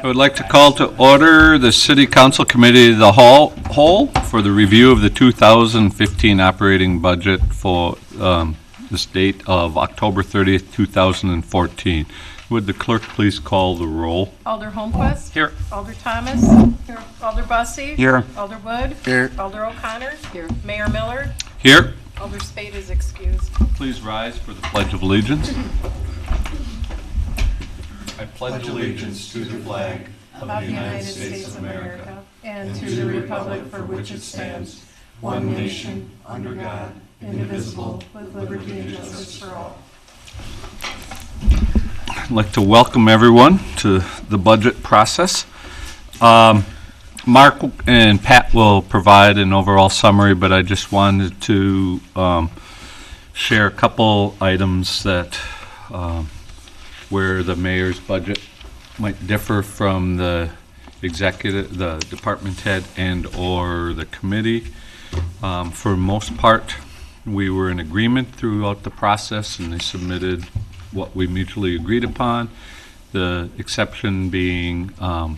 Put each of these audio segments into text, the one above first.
I would like to call to order the City Council Committee of the Whole for the review of the 2015 operating budget for this date of October 30th, 2014. Would the clerk please call the roll? Alder Holmquist. Here. Alder Thomas. Here. Alder Bussey. Here. Alder Wood. Here. Alder O'Connor. Here. Mayor Miller. Here. Alder Spade is excused. Please rise for the Pledge of Allegiance. I pledge allegiance to the flag of the United States of America and to the republic for which it stands, one nation, under God, indivisible, with liberty and justice for all. I'd like to welcome everyone to the budget process. Mark and Pat will provide an overall summary, but I just wanted to share a couple items that where the mayor's budget might differ from the executive, the department head, and or the committee. For most part, we were in agreement throughout the process, and they submitted what we mutually agreed upon. The exception being the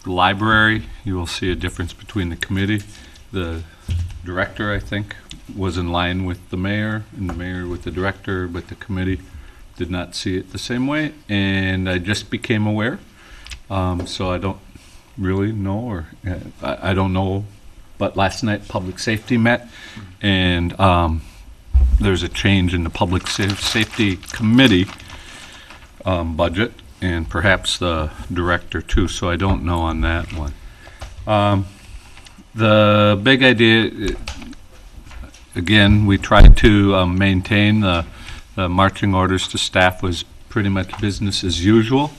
library. You will see a difference between the committee. The director, I think, was in line with the mayor, and the mayor with the director, but the committee did not see it the same way, and I just became aware. So I don't really know, or I don't know, but last night Public Safety met, and there's a change in the Public Safety Committee budget, and perhaps the director too, so I don't know on that one. The big idea, again, we tried to maintain the marching orders to staff was pretty much business as usual,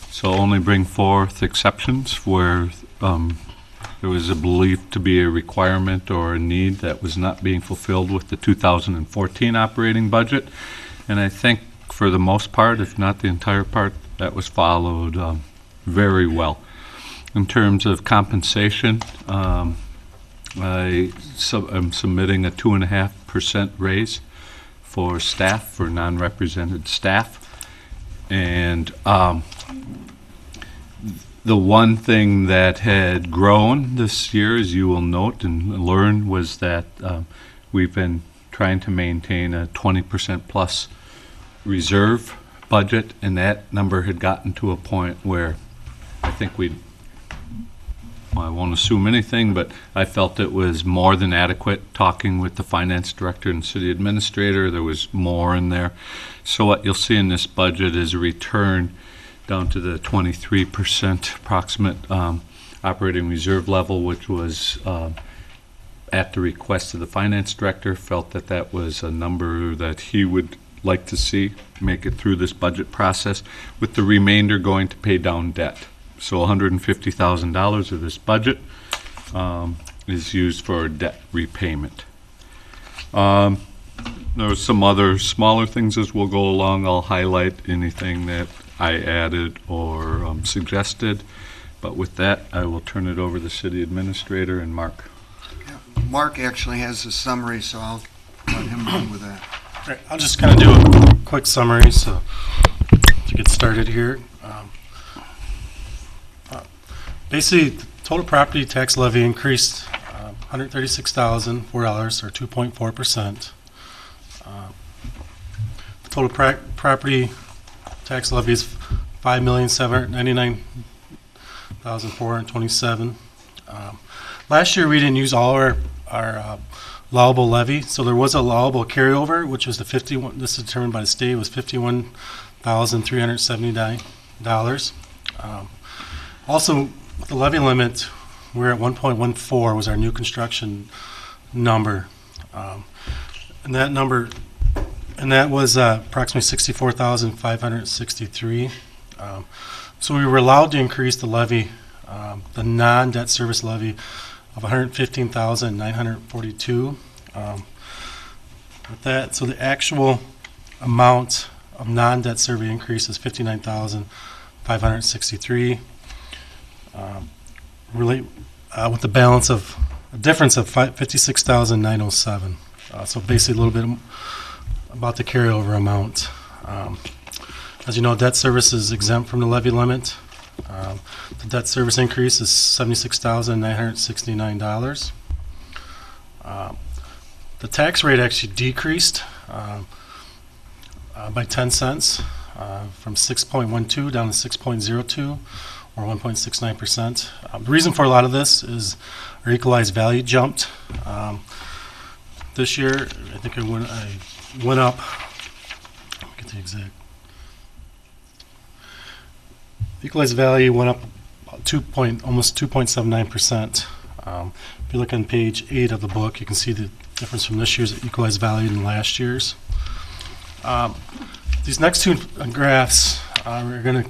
so only bring forth exceptions where there was a belief to be a requirement or a need that was not being fulfilled with the 2014 operating budget. And I think for the most part, if not the entire part, that was followed very well. In terms of compensation, I'm submitting a 2.5% raise for staff, for non-represented staff. And the one thing that had grown this year, as you will note and learn, was that we've been trying to maintain a 20% plus reserve budget, and that number had gotten to a point where I think I won't assume anything, but I felt it was more than adequate. Talking with the finance director and city administrator, there was more in there. So what you'll see in this budget is a return down to the 23% approximate operating reserve level, which was at the request of the finance director. Felt that that was a number that he would like to see make it through this budget process, with the remainder going to pay down debt. So $150,000 of this budget is used for debt repayment. There are some other smaller things as we'll go along. I'll highlight anything that I added or suggested. But with that, I will turn it over to the city administrator and Mark. Yeah, Mark actually has a summary, so I'll let him run with that. All right, I'll just kind of do a quick summary so to get started here. Basically, the total property tax levy increased $136,004, or 2.4%. The total property tax levy is $5,799,427. Last year, we didn't use all our allowable levy, so there was a allowable carryover, which was the 51. This is determined by the state. Was $51,379. Also, the levy limit, we're at 1.14 was our new construction number, and that was approximately 64,563. So we were allowed to increase the levy, the non-debt service levy, of 115,942. With that, so the actual amount of non-debt service increase is 59,563. With the balance of a difference of 56,907. So basically a little bit about the carryover amount. As you know, debt service is exempt from the levy limit. The debt service increase is $76,969. The tax rate actually decreased by 10 cents from 6.12 down to 6.02 or 1.69%. The reason for a lot of this is our equalized value jumped. This year, I think I went up. Let me get the exact. The equalized value went up about almost 2.79%. If you look on page 8 of the book, you can see the difference from this year's equalized value and last year's. These next two graphs, we're going to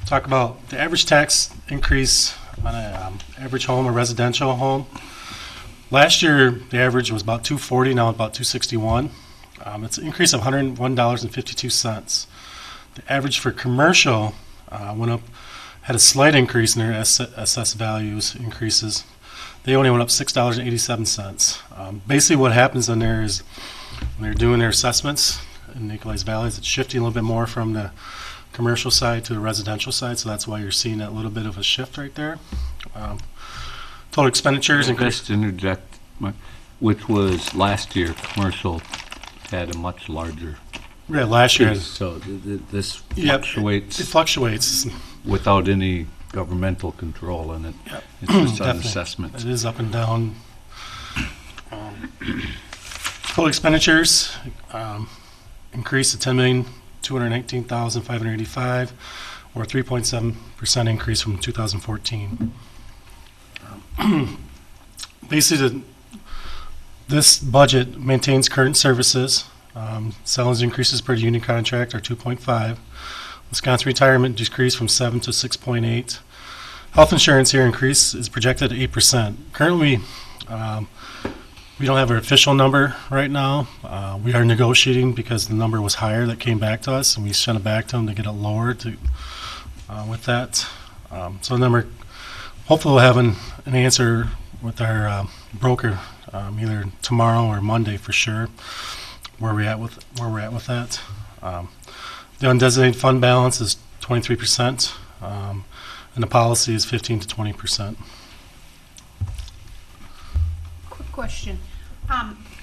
talk about the average tax increase on an average home, a residential home. Last year, the average was about $240, now about $261. It's an increase of $101.52. The average for commercial went up, had a slight increase in their assessed values increases. They only went up $6.87. Basically what happens in there is when they're doing their assessments in the equalized values, it's shifting a little bit more from the commercial side to the residential side, so that's why you're seeing that little bit of a shift right there. Total expenditures increased. Just interject, which was last year, commercial had a much larger. Yeah, last year. So this Yep, fluctuates it fluctuates. without any governmental control in it. Yep. It's just an Definitely. assessment. It is up and down. Total expenditures increased to $10,219,585, or 3.7% increase from 2014. Basically, this budget maintains current services. Salaries increases per union contract are 2.5. Wisconsin retirement decreased from 7 to 6.8. Health insurance here increase is projected at 8%. Currently, we don't have an official number right now. We are negotiating because the number was higher that came back to us, and we sent it back to them to get it lower with that. So the number, hopefully we'll have an answer with our broker either tomorrow or Monday for sure, where we're at with that. The undesignated fund balance is 23%, and the policy is 15 to 20%. Quick question.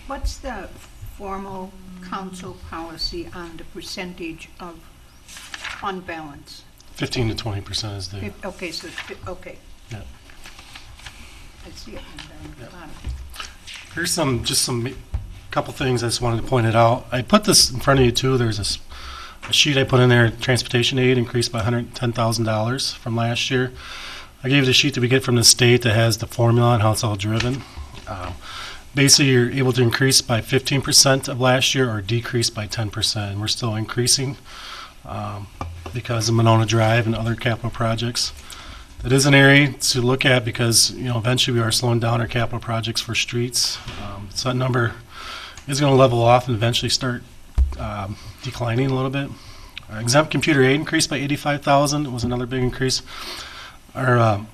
What's the formal council policy on the percentage of fund balance? 15 to 20% is the. Okay, so, okay. Yeah. I see it down at the bottom. Here's some couple things I just wanted to point it out. I put this in front of you too. There's a sheet I put in there. Transportation aid increased by $110,000 from last year. I gave you the sheet that we get from the state that has the formula on how it's all driven. Basically, you're able to increase by 15% of last year or decrease by 10%. And we're still increasing because of Monona Drive and other capital projects. It is an area to look at because eventually we are slowing down our capital projects for streets. So that number is going to level off and eventually start declining a little bit. Our exempt computer aid increased by $85,000. It was another big increase. Our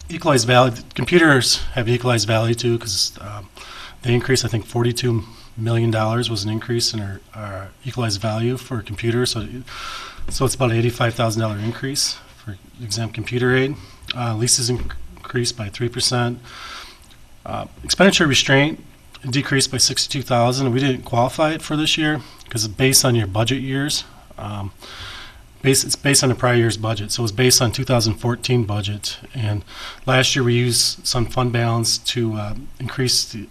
equalized value, computers have equalized value too because they increased, I think, $42 million was an increase in our equalized value for computers. So it's about an $85,000 increase for exempt computer aid. Leases increased by 3%. Expenditure restraint decreased by $62,000. We didn't qualify it for this year because it's based on your budget years. It's based on the prior year's budget, so it's based on 2014 budget. And last year we used some fund balance to increase the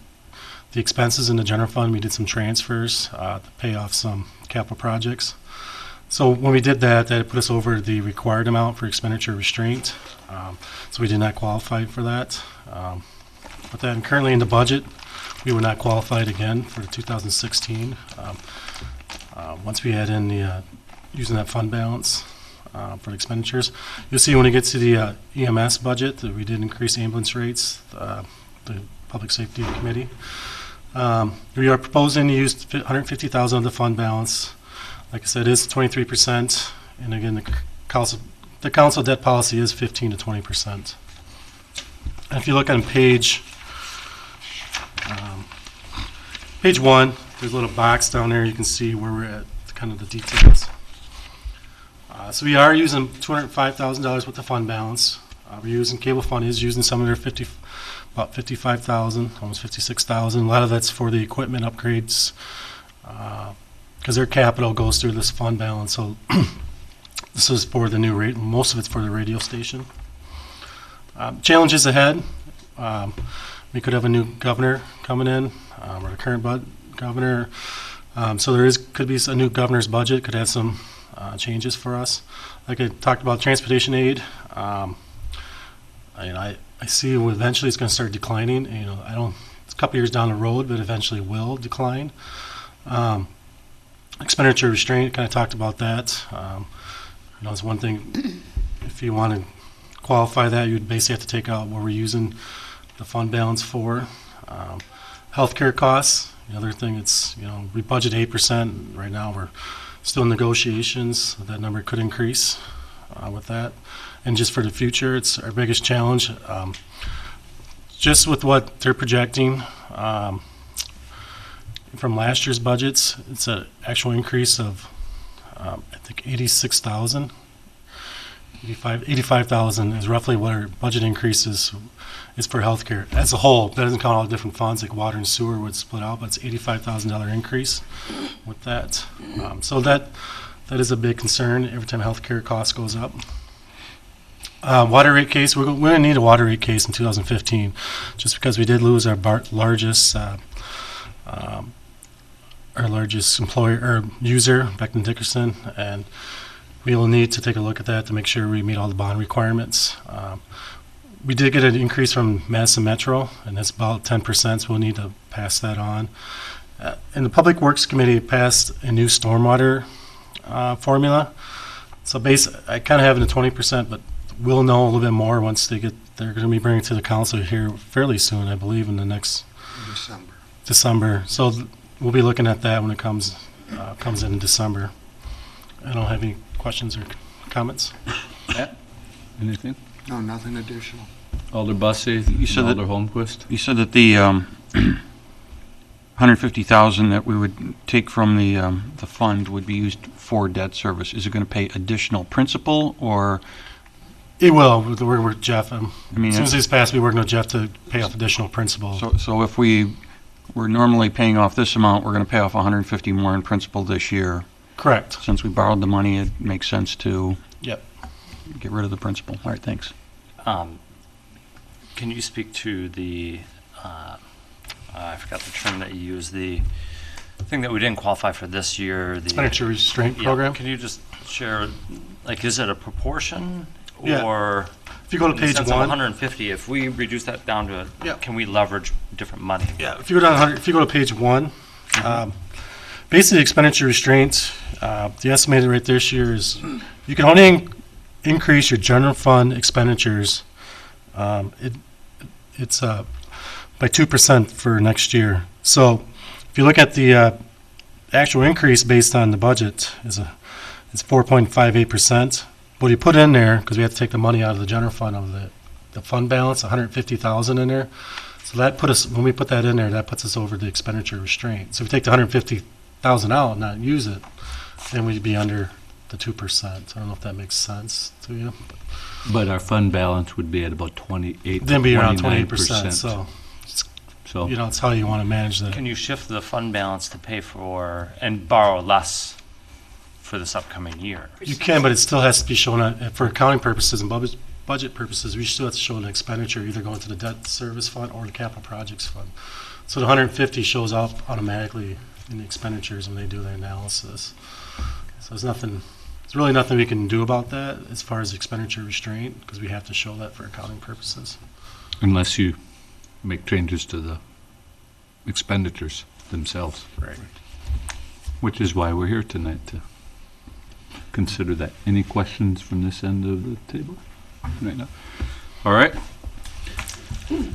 expenses in the general fund. We did some transfers to pay off some capital projects. So when we did that, that put us over the required amount for expenditure restraint. So we did not qualify for that. But then currently in the budget, we were not qualified again for 2016. Once we add in the using that fund balance for the expenditures, you'll see when it gets to the EMS budget that we did increase ambulance rates. The Public Safety Committee. We are proposing to use $150,000 of the fund balance. Like I said, it is 23%, and again, the council debt policy is 15 to 20%. And if you look on page 1, there's a little box down there. You can see where we're at, kind of the details. So we are using $205,000 with the fund balance. We're using, cable fund is using some of their about 55,000, almost 56,000. A lot of that's for the equipment upgrades, because their capital goes through this fund balance. So this is for the new rate. Most of it's for the radio station. Challenges ahead. We could have a new governor coming in, or the current governor. So there could be a new governor's budget, could have some changes for us. Like I talked about transportation aid, I see eventually it's going to start declining. It's a couple years down the road, but eventually will decline. Expenditure restraint, kind of talked about that. It's one thing, if you want to qualify that, you'd basically have to take out what we're using the fund balance for. Healthcare costs, the other thing, we budget 8%. Right now we're still in negotiations. That number could increase with that. And just for the future, it's our biggest challenge. Just with what they're projecting from last year's budgets, it's an actual increase of, I think, 86,000. 85,000 is roughly what our budget increase is for healthcare as a whole. That doesn't count all the different funds like water and sewer would split out, but it's $85,000 increase with that. So that is a big concern every time healthcare cost goes up. Water rate case, we're going to need a water rate case in 2015, just because we did lose our largest employer or user, Beckton Dickerson, and we will need to take a look at that to make sure we meet all the bond requirements. We did get an increase from Madison Metro, and that's about 10%, so we'll need to pass that on. And the Public Works Committee passed a new stormwater formula. So I kind of have it at 20%, but we'll know a little bit more once they're going to be bringing it to the council here fairly soon, I believe, in the next December. So we'll be looking at that when it comes in December. I don't have any questions or comments. Matt, anything? No, nothing additional. Alder Bussey, Alder Holmquist? You said that the 150,000 that we would take from the fund would be used for debt service. Is it going to pay additional principal, or? It will. We're with Jeff. I mean, as soon as these pass, we're working with Jeff to pay off additional principal. So if we're normally paying off this amount, we're going to pay off 150 more in principal this year. Correct. Since we borrowed the money, it makes sense to Yep. get rid of the principal. All right, thanks. Can you speak to the, I forgot the term that you used, the thing that we didn't qualify for this year? The Expenditure restraint program. Can you just share, is it a proportion? Yeah. Or if you go to in the page sense of 1, 150, if we reduce that down to, Yeah. can we leverage different money? Yeah. If you go to page 1, basically expenditure restraint, the estimated rate this year is you can only increase your general fund expenditures. It's by 2% for next year. So if you look at the actual increase based on the budget, it's 4.58%. What you put in there, because we have to take the money out of the general fund of the fund balance, 150,000 in there. So that when we put that in there, that puts us over the expenditure restraint. So if we take the 150,000 out and not use it, then we'd be under the 2%. I don't know if that makes sense to you. But our fund balance would be at about 28, Then be around 29%. 28%. So So it's how you want to manage that. Can you shift the fund balance to pay for and borrow less for this upcoming year? You can, but it still has to be shown for accounting purposes and budget purposes. We still have to show an expenditure either going to the debt service fund or the capital projects fund. So the 150 shows up automatically in the expenditures when they do their analysis. So there's really nothing we can do about that as far as expenditure restraint, because we have to show that for accounting purposes. unless you make changes to the expenditures themselves. Right. Which is why we're here tonight, to consider that. Any questions from this end of the table right now? All right.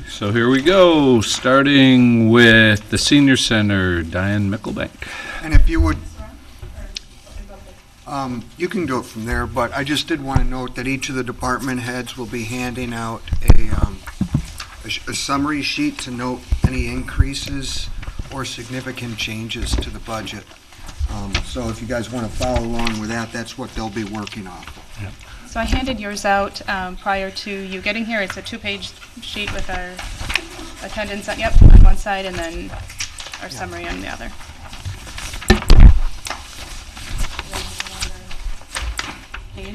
So here we go, starting with the senior center, Diane Mickelbank. And if you would, you can do it from there, but I just did want to note that each of the department heads will be handing out a summary sheet to note any increases or significant changes to the budget. So if you guys want to follow along with that, that's what they'll be working off. So I handed yours out prior to you getting here. It's a 2-page sheet with our attendance on one side and then our summary on the other.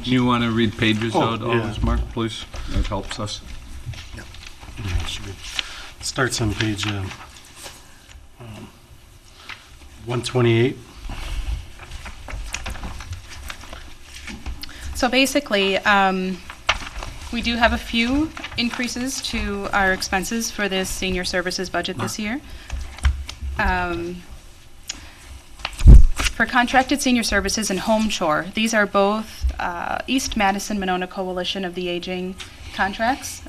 You want to read pages Oh, out, yeah. always, Mark, please? That helps us. Yeah, it should be- Starts on page 128. So basically, we do have a few increases to our expenses for this senior services budget this year. For contracted senior services and home chore, these are both East Madison Monona Coalition of the Aging contracts.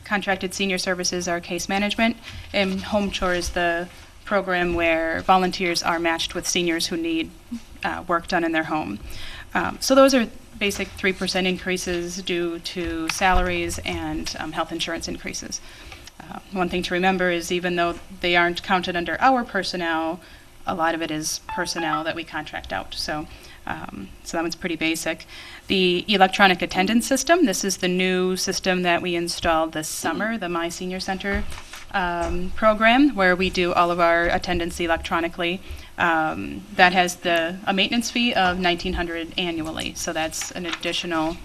Contracted senior services are case management, and home chore is the program where volunteers are matched with seniors who need work done in their home. So those are basic 3% increases due to salaries and health insurance increases. One thing to remember is even though they aren't counted under our personnel, a lot of it is personnel that we contract out. So that one's pretty basic. The electronic attendance system, this is the new system that we installed this summer, the My Senior Center program, where we do all of our attendance electronically. That has a maintenance fee of $1,900 annually, so that's an additional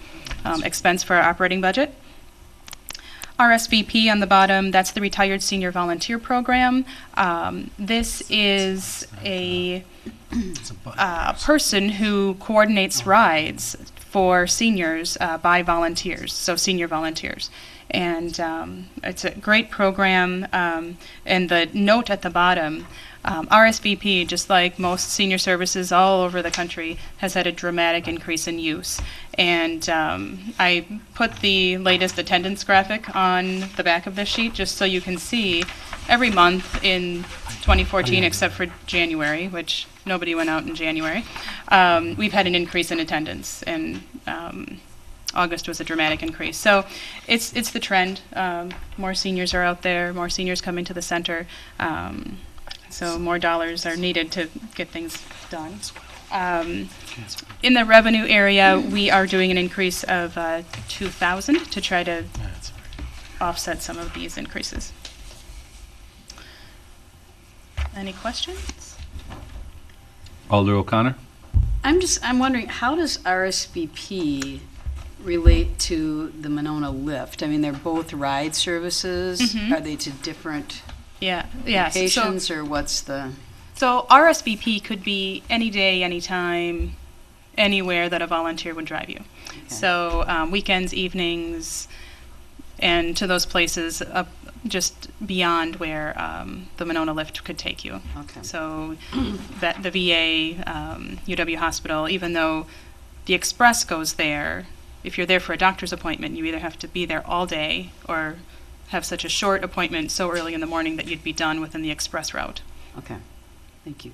expense for our operating budget. RSVP on the bottom, that's the Retired Senior Volunteer Program. This is a person who coordinates rides for seniors by volunteers, so senior volunteers. And it's a great program. And the note at the bottom, RSVP, just like most senior services all over the country, has had a dramatic increase in use. And I put the latest attendance graphic on the back of this sheet just so you can see every month in 2014, except for January, which nobody went out in January, we've had an increase in attendance. And August was a dramatic increase. So it's the trend. More seniors are out there, more seniors coming to the center. So more dollars are needed to get things done. In the revenue area, we are doing an increase of $2,000 to try to offset some of these increases. Any questions? Alder O'Connor? I'm wondering, how does RSVP relate to the Monona Lift? I mean, they're both ride services. Mhm. Are they to different Yeah. locations, or what's the? So RSVP could be any day, anytime, anywhere that a volunteer would drive you. Okay. So weekends, evenings, and to those places just beyond where the Monona Lift could take you. Okay. So that the VA, UW Hospital, even though the express goes there, if you're there for a doctor's appointment, you either have to be there all day or have such a short appointment so early in the morning that you'd be done within the express route. Okay. Thank you.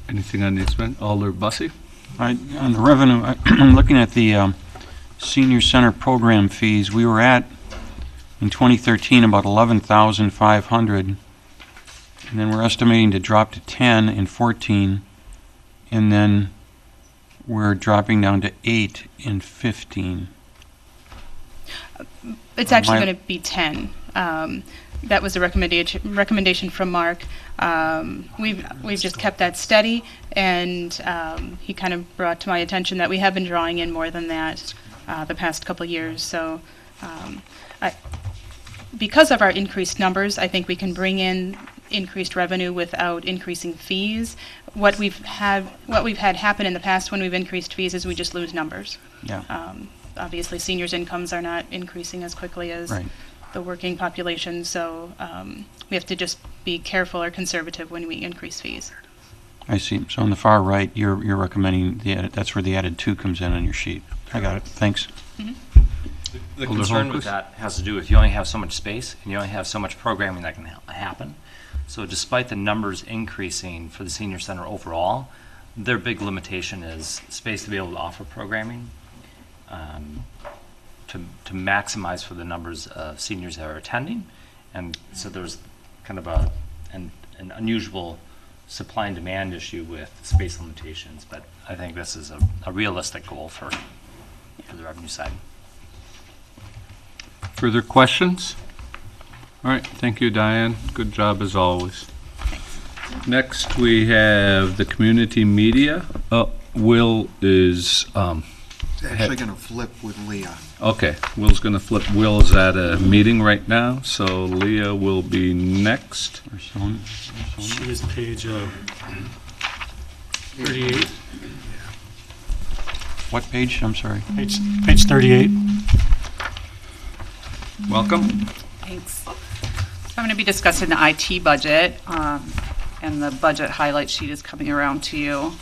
Anything on the expense? Alder Bussey? On the revenue, I'm looking at the senior center program fees. We were at, in 2013, about 11,500, and then we're estimating to drop to 10 in 14, and then we're dropping down to 8 in 15. It's actually My- going to be 10. That was a recommendation from Mark. We've just kept that steady, and he kind of brought to my attention that we have been drawing in more than that the past couple of years. So because of our increased numbers, I think we can bring in increased revenue without increasing fees. What we've had happen in the past when we've increased fees is we just lose numbers. Yeah. Obviously, seniors' incomes are not increasing as quickly as Right. the working population, so we have to just be careful or conservative when we increase fees. I see. So on the far right, you're recommending that's where the added 2 comes in on your sheet. I got it. Thanks. The Alder concern Holmquist? with that has to do with you only have so much space and you only have so much programming that can happen. So despite the numbers increasing for the senior center overall, their big limitation is space to be able to offer programming, to maximize for the numbers of seniors that are attending. And so there's kind of an unusual supply and demand issue with space limitations, but I think this is a realistic goal for the revenue side. Further questions? All right, thank you, Diane. Good job as always. Next, we have the community media. Will is, Actually going to flip with Leah. okay, Will's going to flip. Will is at a meeting right now, so Leah will be next. Or someone- She is page 38. What page? I'm sorry. Page 38. Welcome. Thanks. So I'm going to be discussing the IT budget, and the budget highlight sheet is coming around to you.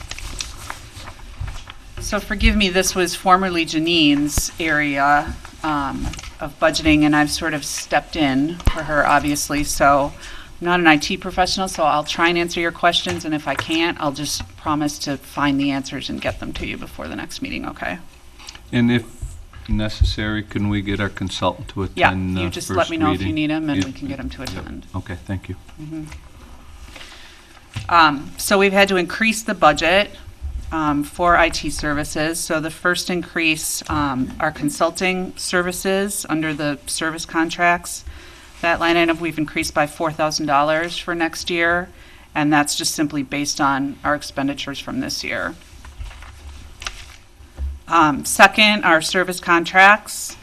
So forgive me, this was formerly Janine's area of budgeting, and I've sort of stepped in for her, obviously. So I'm not an IT professional, so I'll try and answer your questions, and if I can't, I'll just promise to find the answers and get them to you before the next meeting, okay? And if necessary, can we get our consultant to Yeah, attend you the just first let me know if you reading? need them, and Yeah. we can get them to attend. Okay, thank you. So we've had to increase the budget for IT services. So the first increase are consulting services under the service contracts. That line item we've increased by $4,000 for next year, and that's just simply based on our expenditures from this year. Second, our service contracts.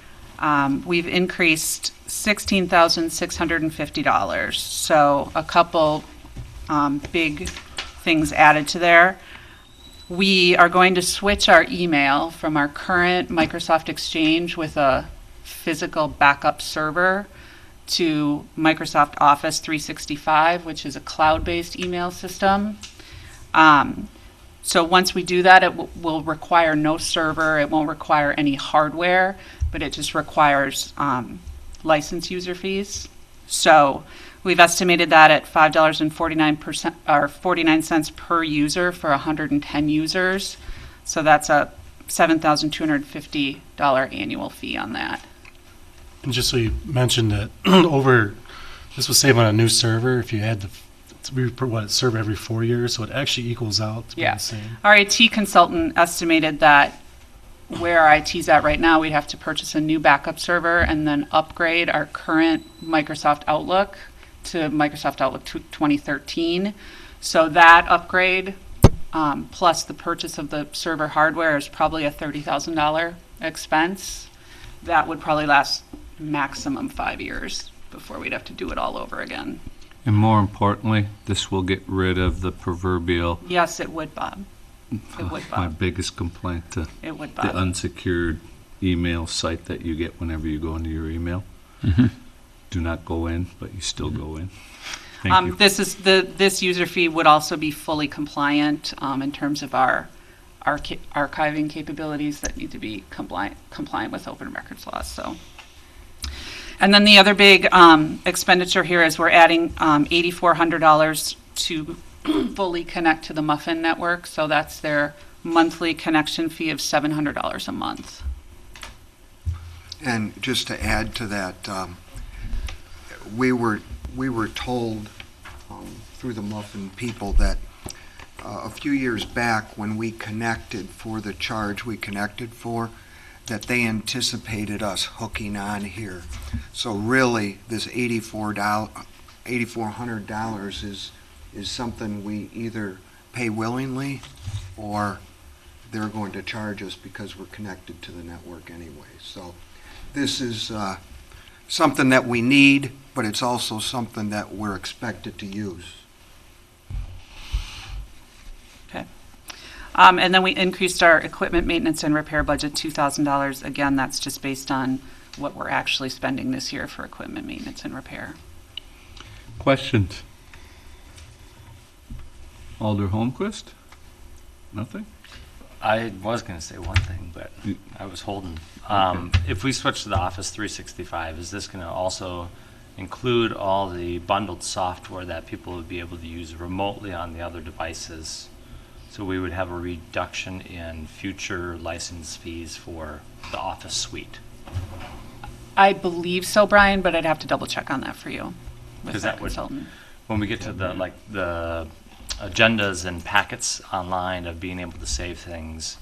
We've increased $16,650. So a couple big things added to there. We are going to switch our email from our current Microsoft Exchange with a physical backup server to Microsoft Office 365, which is a cloud-based email system. So once we do that, it will require no server. It won't require any hardware, but it just requires license user fees. So we've estimated that at $5.49 per user for 110 users. So that's a $7,250 annual fee on that. And just so you mentioned that this was saved on a new server. If you had serve every 4 years, so it actually equals out to be Yeah. the same. Our IT consultant estimated that where our IT's at right now, we'd have to purchase a new backup server and then upgrade our current Microsoft Outlook to Microsoft Outlook 2013. So that upgrade, plus the purchase of the server hardware, is probably a $30,000 expense. That would probably last maximum 5 years before we'd have to do it all over again. And more importantly, this will get rid of the proverbial, Yes, it would, Bob. It would, my Bob. biggest complaint, It would, the Bob. unsecured email site that you get whenever you go into your email. Mhm. Do not go in, but you still go in. Thank you. This user fee would also be fully compliant in terms of our archiving capabilities that need to be compliant with open records laws. So, and then the other big expenditure here is we're adding $8,400 to fully connect to the Muffin network. So that's their monthly connection fee of $700 a month. And just to add to that, we were told through the Muffin people that a few years back when we connected for the charge we connected for, that they anticipated us hooking on here. So really, this $8,400 is something we either pay willingly or they're going to charge us because we're connected to the network anyway. So this is something that we need, but it's also something that we're expected to use. Okay. And then we increased our equipment maintenance and repair budget $2,000. Again, that's just based on what we're actually spending this year for equipment maintenance and repair. Questions? Alder Holmquist? Nothing? I was going to say one thing, but I was holding. If we switch to the Office 365, is this going to also include all the bundled software that people would be able to use remotely on the other devices? So we would have a reduction in future license fees for the Office suite. I believe so, Brian, but I'd have to double check on that for you with 'Cause that that would- consultant. when we get to the agendas and packets online, of being able to save things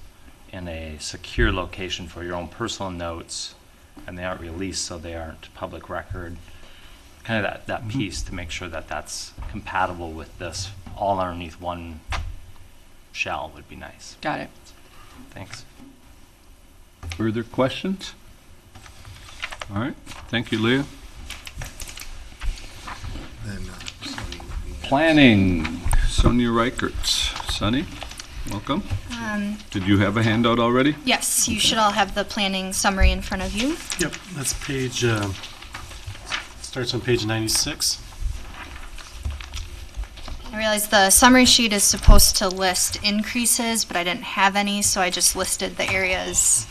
in a secure location for your own personal notes, and they aren't released, so they aren't public record. Kind of that piece to make sure that that's compatible with this, all underneath one shell would be nice. Got it. Thanks. Further questions? All right, thank you, Leah. Then, Sonny would be next. Planning, Sonia Reichertz. Sonny, welcome. Did you have a handout already? Yes, you should all have the planning summary in front of you. Yep, that's page, starts on page 96. I realize the summary sheet is supposed to list increases, but I didn't have any, so I just listed the areas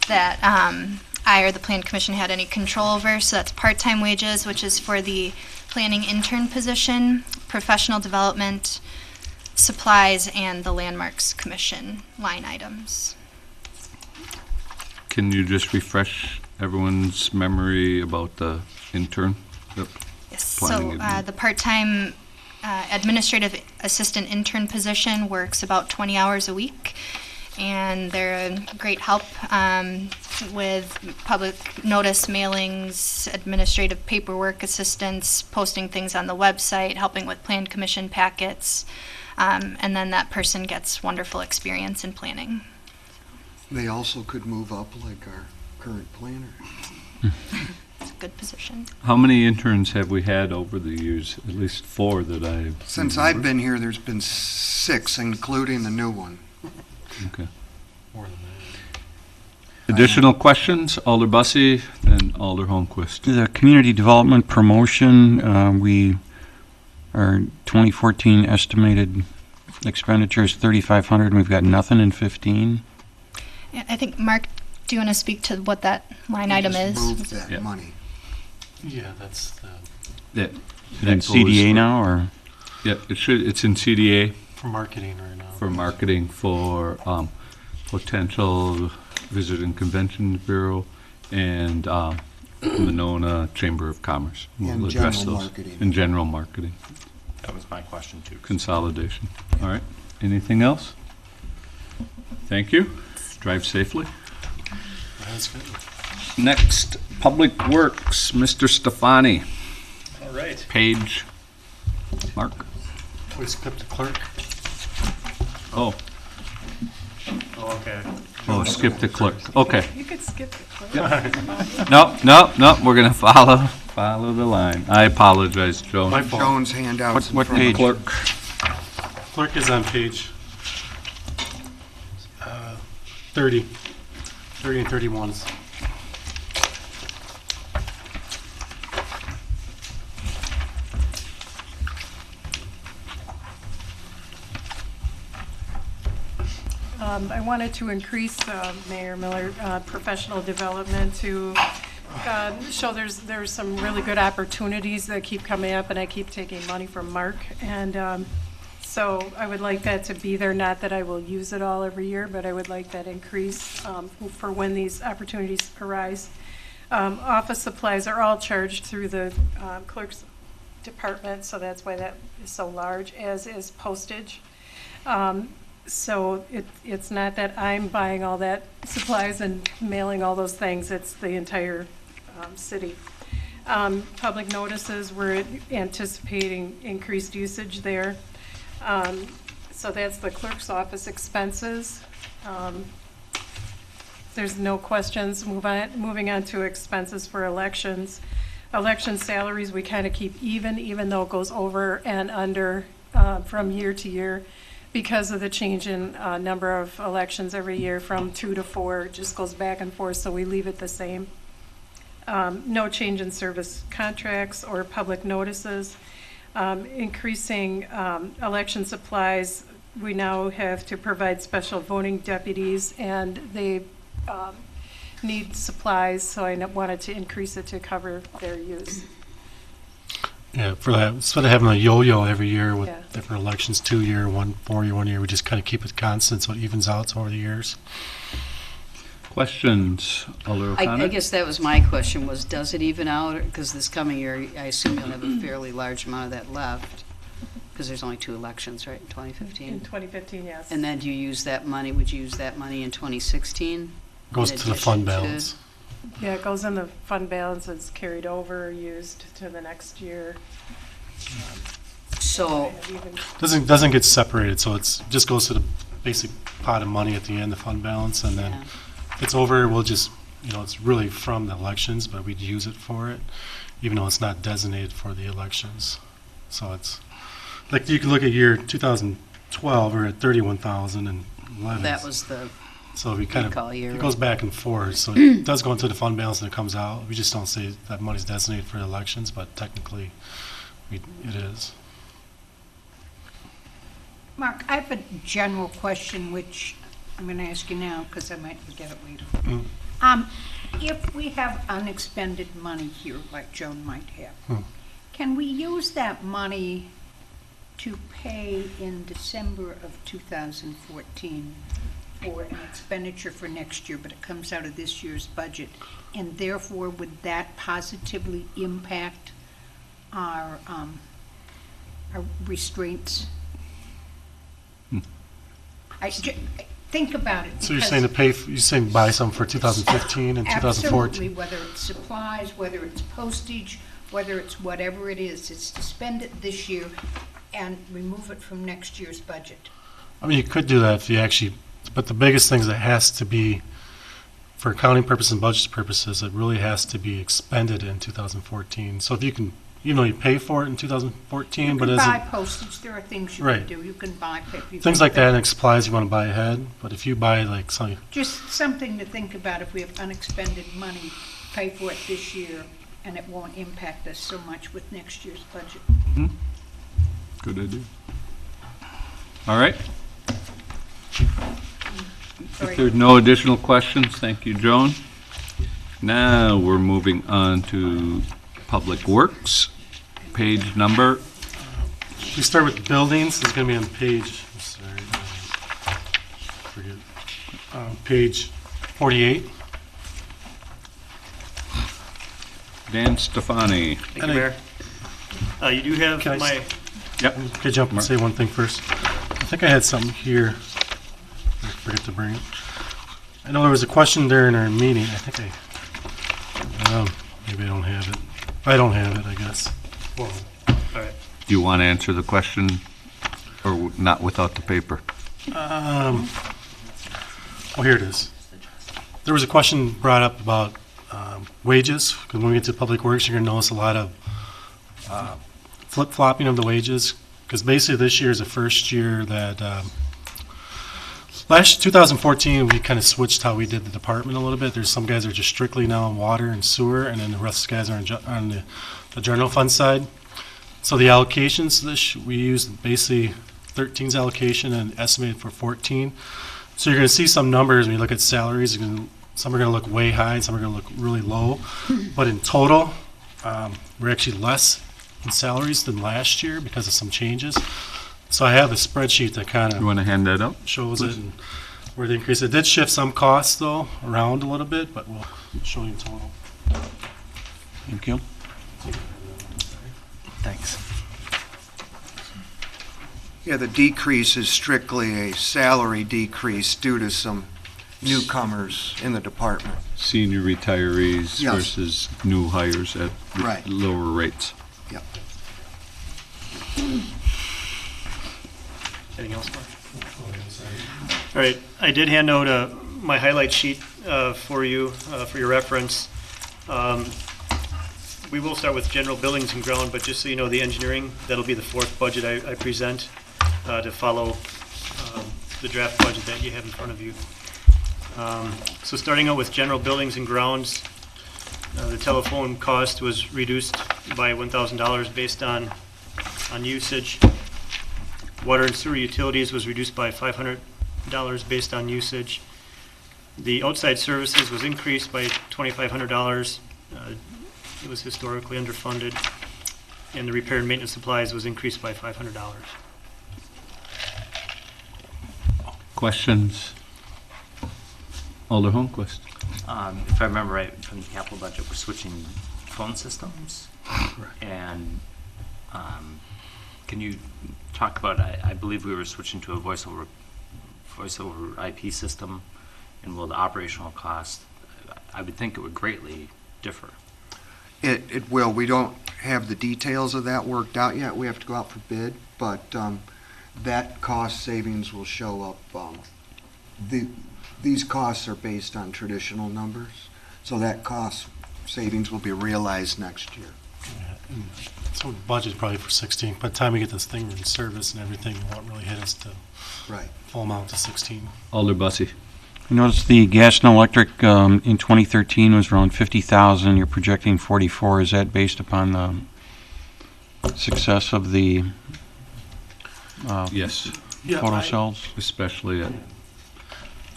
that I or the Plan Commission had any control over. So that's part-time wages, which is for the planning intern position, professional development, supplies, and the Landmarks Commission line items. Can you just refresh everyone's memory about the intern? Yes, Planning so admin. the part-time administrative assistant intern position works about 20 hours a week, and they're a great help with public notice mailings, administrative paperwork assistance, posting things on the website, helping with Plan Commission packets, and then that person gets wonderful experience in planning. They also could move up like our current planner. It's a good position. How many interns have we had over the years? At least 4 that I Since I've been here, there's been 6, including the new one. Okay. More than that. Additional questions? Alder Bussey and Alder Holmquist. The community development promotion, our 2014 estimated expenditure is 3,500, and we've got nothing in 15. Yeah, I think, Mark, do you want to speak to what that line item Just is? moved that Yeah. money. Yeah, that's the, Yeah. Is it CDA now, or? Yeah, it's in CDA for marketing right now. for marketing for potential Visit and Convention Bureau and Monona Chamber of Commerce. And We'll address general those. marketing. And general marketing, That was my question too. consolidation. All right, anything else? Thank you. Drive safely. That's good. Next, Public Works, Mr. Stefani. All right. Page, Mark. We skipped the clerk. Oh, Oh, okay. skip the clerk. Okay. You could skip the clerk. No, we're gonna follow the line. I apologize, Joe. My fault. Jones handouts. What in front of page? Clerk. Clerk is on page 30 and 31. I wanted to increase, Mayor Miller, professional development to show there's some really good opportunities that keep coming up, and I keep taking money from Mark. And so I would like that to be there, not that I will use it all every year, but I would like that increase for when these opportunities arise. Office supplies are all charged through the clerk's department, so that's why that is so large, as is postage. So it's not that I'm buying all that supplies and mailing all those things, it's the entire city. Public notices, we're anticipating increased usage there. So that's the clerk's office expenses. There's no questions. Moving on to expenses for elections. Election salaries, we kind of keep even though it goes over and under from year to year, because of the change in number of elections every year from 2 to 4. It just goes back and forth, so we leave it the same. No change in service contracts or public notices. Increasing election supplies, we now have to provide special voting deputies, and they need supplies, so I wanted to increase it to cover their use. Yeah, for that, instead of having a yo-yo every year with Yeah. different elections, 2 year, 1 4 year, 1 year, we just kind of keep it constant so it evens out over the years. Questions, Alder I O'Connor? guess that was my question, was does it even out? Because this coming year, I assume you'll have a fairly large amount of that left, because there's only 2 elections, right, in In 2015? 2015, yes. And then do you use that money, would you use that money in 2016? Goes In to the fund addition to- balance. Yeah, it goes in the fund balance, it's carried over, used to the next year. So, Even- Doesn't get separated, so it's, just goes to the basic pot of money at the end, the fund balance, and then yeah. if it's over, we'll just, it's really from the elections, but we'd use it for it, even though it's not designated for the elections. So it's, like, you can look at year 2012, we're at 31,011. That was the So we kind recall of, year. it goes back and forth, so it does go into the fund balance and it comes out. We just don't say that money's designated for the elections, but technically, it is. Mark, I have a general question, which I'm going to ask you now because I might forget it later. If we have unexpended money here, like Joan might have, can we use that money to pay in December of 2014 for an expenditure for next year, but it comes out of this year's budget? And therefore, would that positively impact our restraints? Think about it. So you're because saying to pay, you're saying buy some for 2015 and 2014? Absolutely, whether it's supplies, whether it's postage, whether it's whatever it is, it's to spend it this year and remove it from next year's budget. I mean, you could do that if you actually, but the biggest thing is it has to be, for accounting purposes and budget purposes, it really has to be expended in 2014. So if you can, you pay for it in 2014, You but can as buy postage, there are things you Right. can do, you can buy paper. things like that and supplies you want to buy ahead, but if you buy like some, Just something to think about if we have unexpended money, pay for it this year, and it won't impact us so much with next year's budget. Good idea. All right. Sorry. If there's no additional questions, thank you, Joan. Now we're moving on to Public Works, page number. we start with buildings, it's going to be on page, I'm sorry, forget, page 48. Dan Stefani. Thank you, And I- Mayor. You do have Can I my, Yep. Could I jump and say one thing first? I think I had something here. I forget to bring it. I know there was a question during our meeting. I think maybe I don't have it. I don't have it, I guess. all right. Do you want to answer the question or not without the paper? Oh, here it is. There was a question brought up about wages, because when we get to Public Works, you're going to notice a lot of flip-flopping of the wages, because basically this year is the first year that, 2014, we kind of switched how we did the department a little bit. There's some guys that are just strictly now on water and sewer, and then the rest of the guys are on the general fund side. So the allocations, we used basically 13's allocation and estimated for 14. So you're going to see some numbers when you look at salaries. Some are going to look way high, and some are going to look really low. But in total, we're actually less in salaries than last year because of some changes. So I have a spreadsheet that kind You of want to hand that out? shows it and where the increase. It did shift some costs, though, around a little bit, but we'll show you total. Thank you. Thanks. Yeah, the decrease is strictly a salary decrease due to some newcomers in the department. Senior retirees Yes. versus new hires at Right. lower rates. Yep. Anything else, Mark? All right, I did hand out my highlight sheet for you, for your reference. We will start with general buildings and ground, but just so you know, the engineering, that'll be the fourth budget I present to follow the draft budget that you have in front of you. So starting out with general buildings and grounds, the telephone cost was reduced by $1,000 based on usage. Water and sewer utilities was reduced by $500 based on usage. The outside services was increased by $2,500. It was historically underfunded. And the repair and maintenance supplies was increased by $500. Questions? Alder Holmquist. If I remember right from the capital budget, we're switching phone systems. And can you talk about, I believe we were switching to a voice over IP system, and will the operational cost, I would think it would greatly differ. It will. We don't have the details of that worked out yet. We have to go out for bid, but that cost savings will show up. These costs are based on traditional numbers, so that cost savings will be realized next year. So the budget probably for 16. By the time we get this thing in service and everything, it won't really hit us to Right. full amount to 16. Alder Bussey. I noticed the gas and electric in 2013 was around 50,000. You're projecting 44. Is that based upon the success of the Yes, Yeah, photo cells? especially at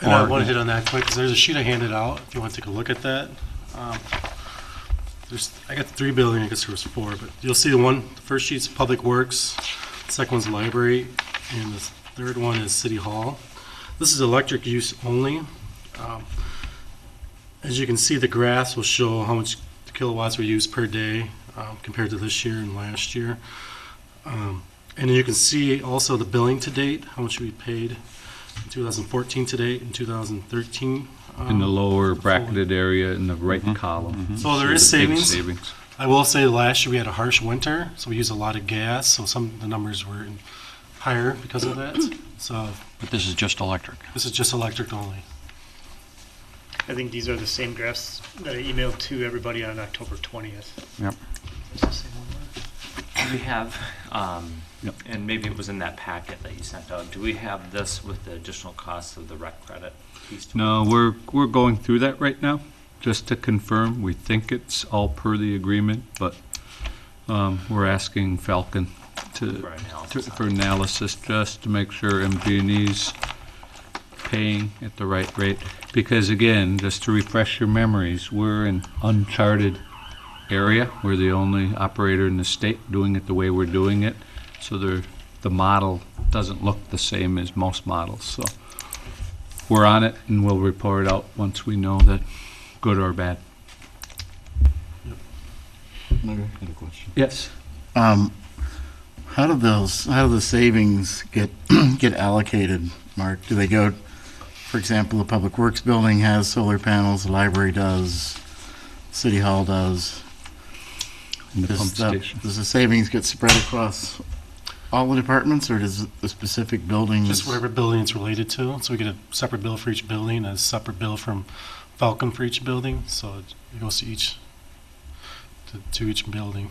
And I want to hit on that quick, because there's a sheet I handed out, if you want to take a look at that. I got 3 buildings, I guess there was 4, but you'll see the first sheet's Public Works, the second one's Library, and the third one is City Hall. This is electric use only. As you can see, the graphs will show how much kilowatts were used per day compared to this year and last year. And then you can see also the billing to date, how much we paid in 2014 to date and 2013. in the lower bracketed area in the right column. So there is the big savings. I will say last year we had a harsh winter, so we used a lot of gas, so some of the numbers were higher because of that. So But this is just electric. this is just electric only. I think these are the same graphs that I emailed to everybody on October 20th. Yep. It's the same one. We have, and maybe it was in that packet that you sent out, do we have this with the additional costs of the rec credit piece? to it? No, we're going through that right now, just to confirm. We think it's all per the agreement, but we're asking Falcon for analysis, just to make sure MG&E's paying at the right rate. Because again, just to refresh your memories, we're in uncharted area. We're the only operator in the state doing it the way we're doing it. So the model doesn't look the same as most models. So we're on it, and we'll report out once we know that good or bad. Mayor, I had a question. Yes. How do the savings get get allocated, Mark? Do they go, for example, the Public Works building has solar panels, the library does, City Hall does. In the pump station. Does the savings get spread across all the departments, or does the specific buildings? Just whatever building it's related to. So we get a separate bill for each building, a separate bill from Falcon for each building. So it goes to each building.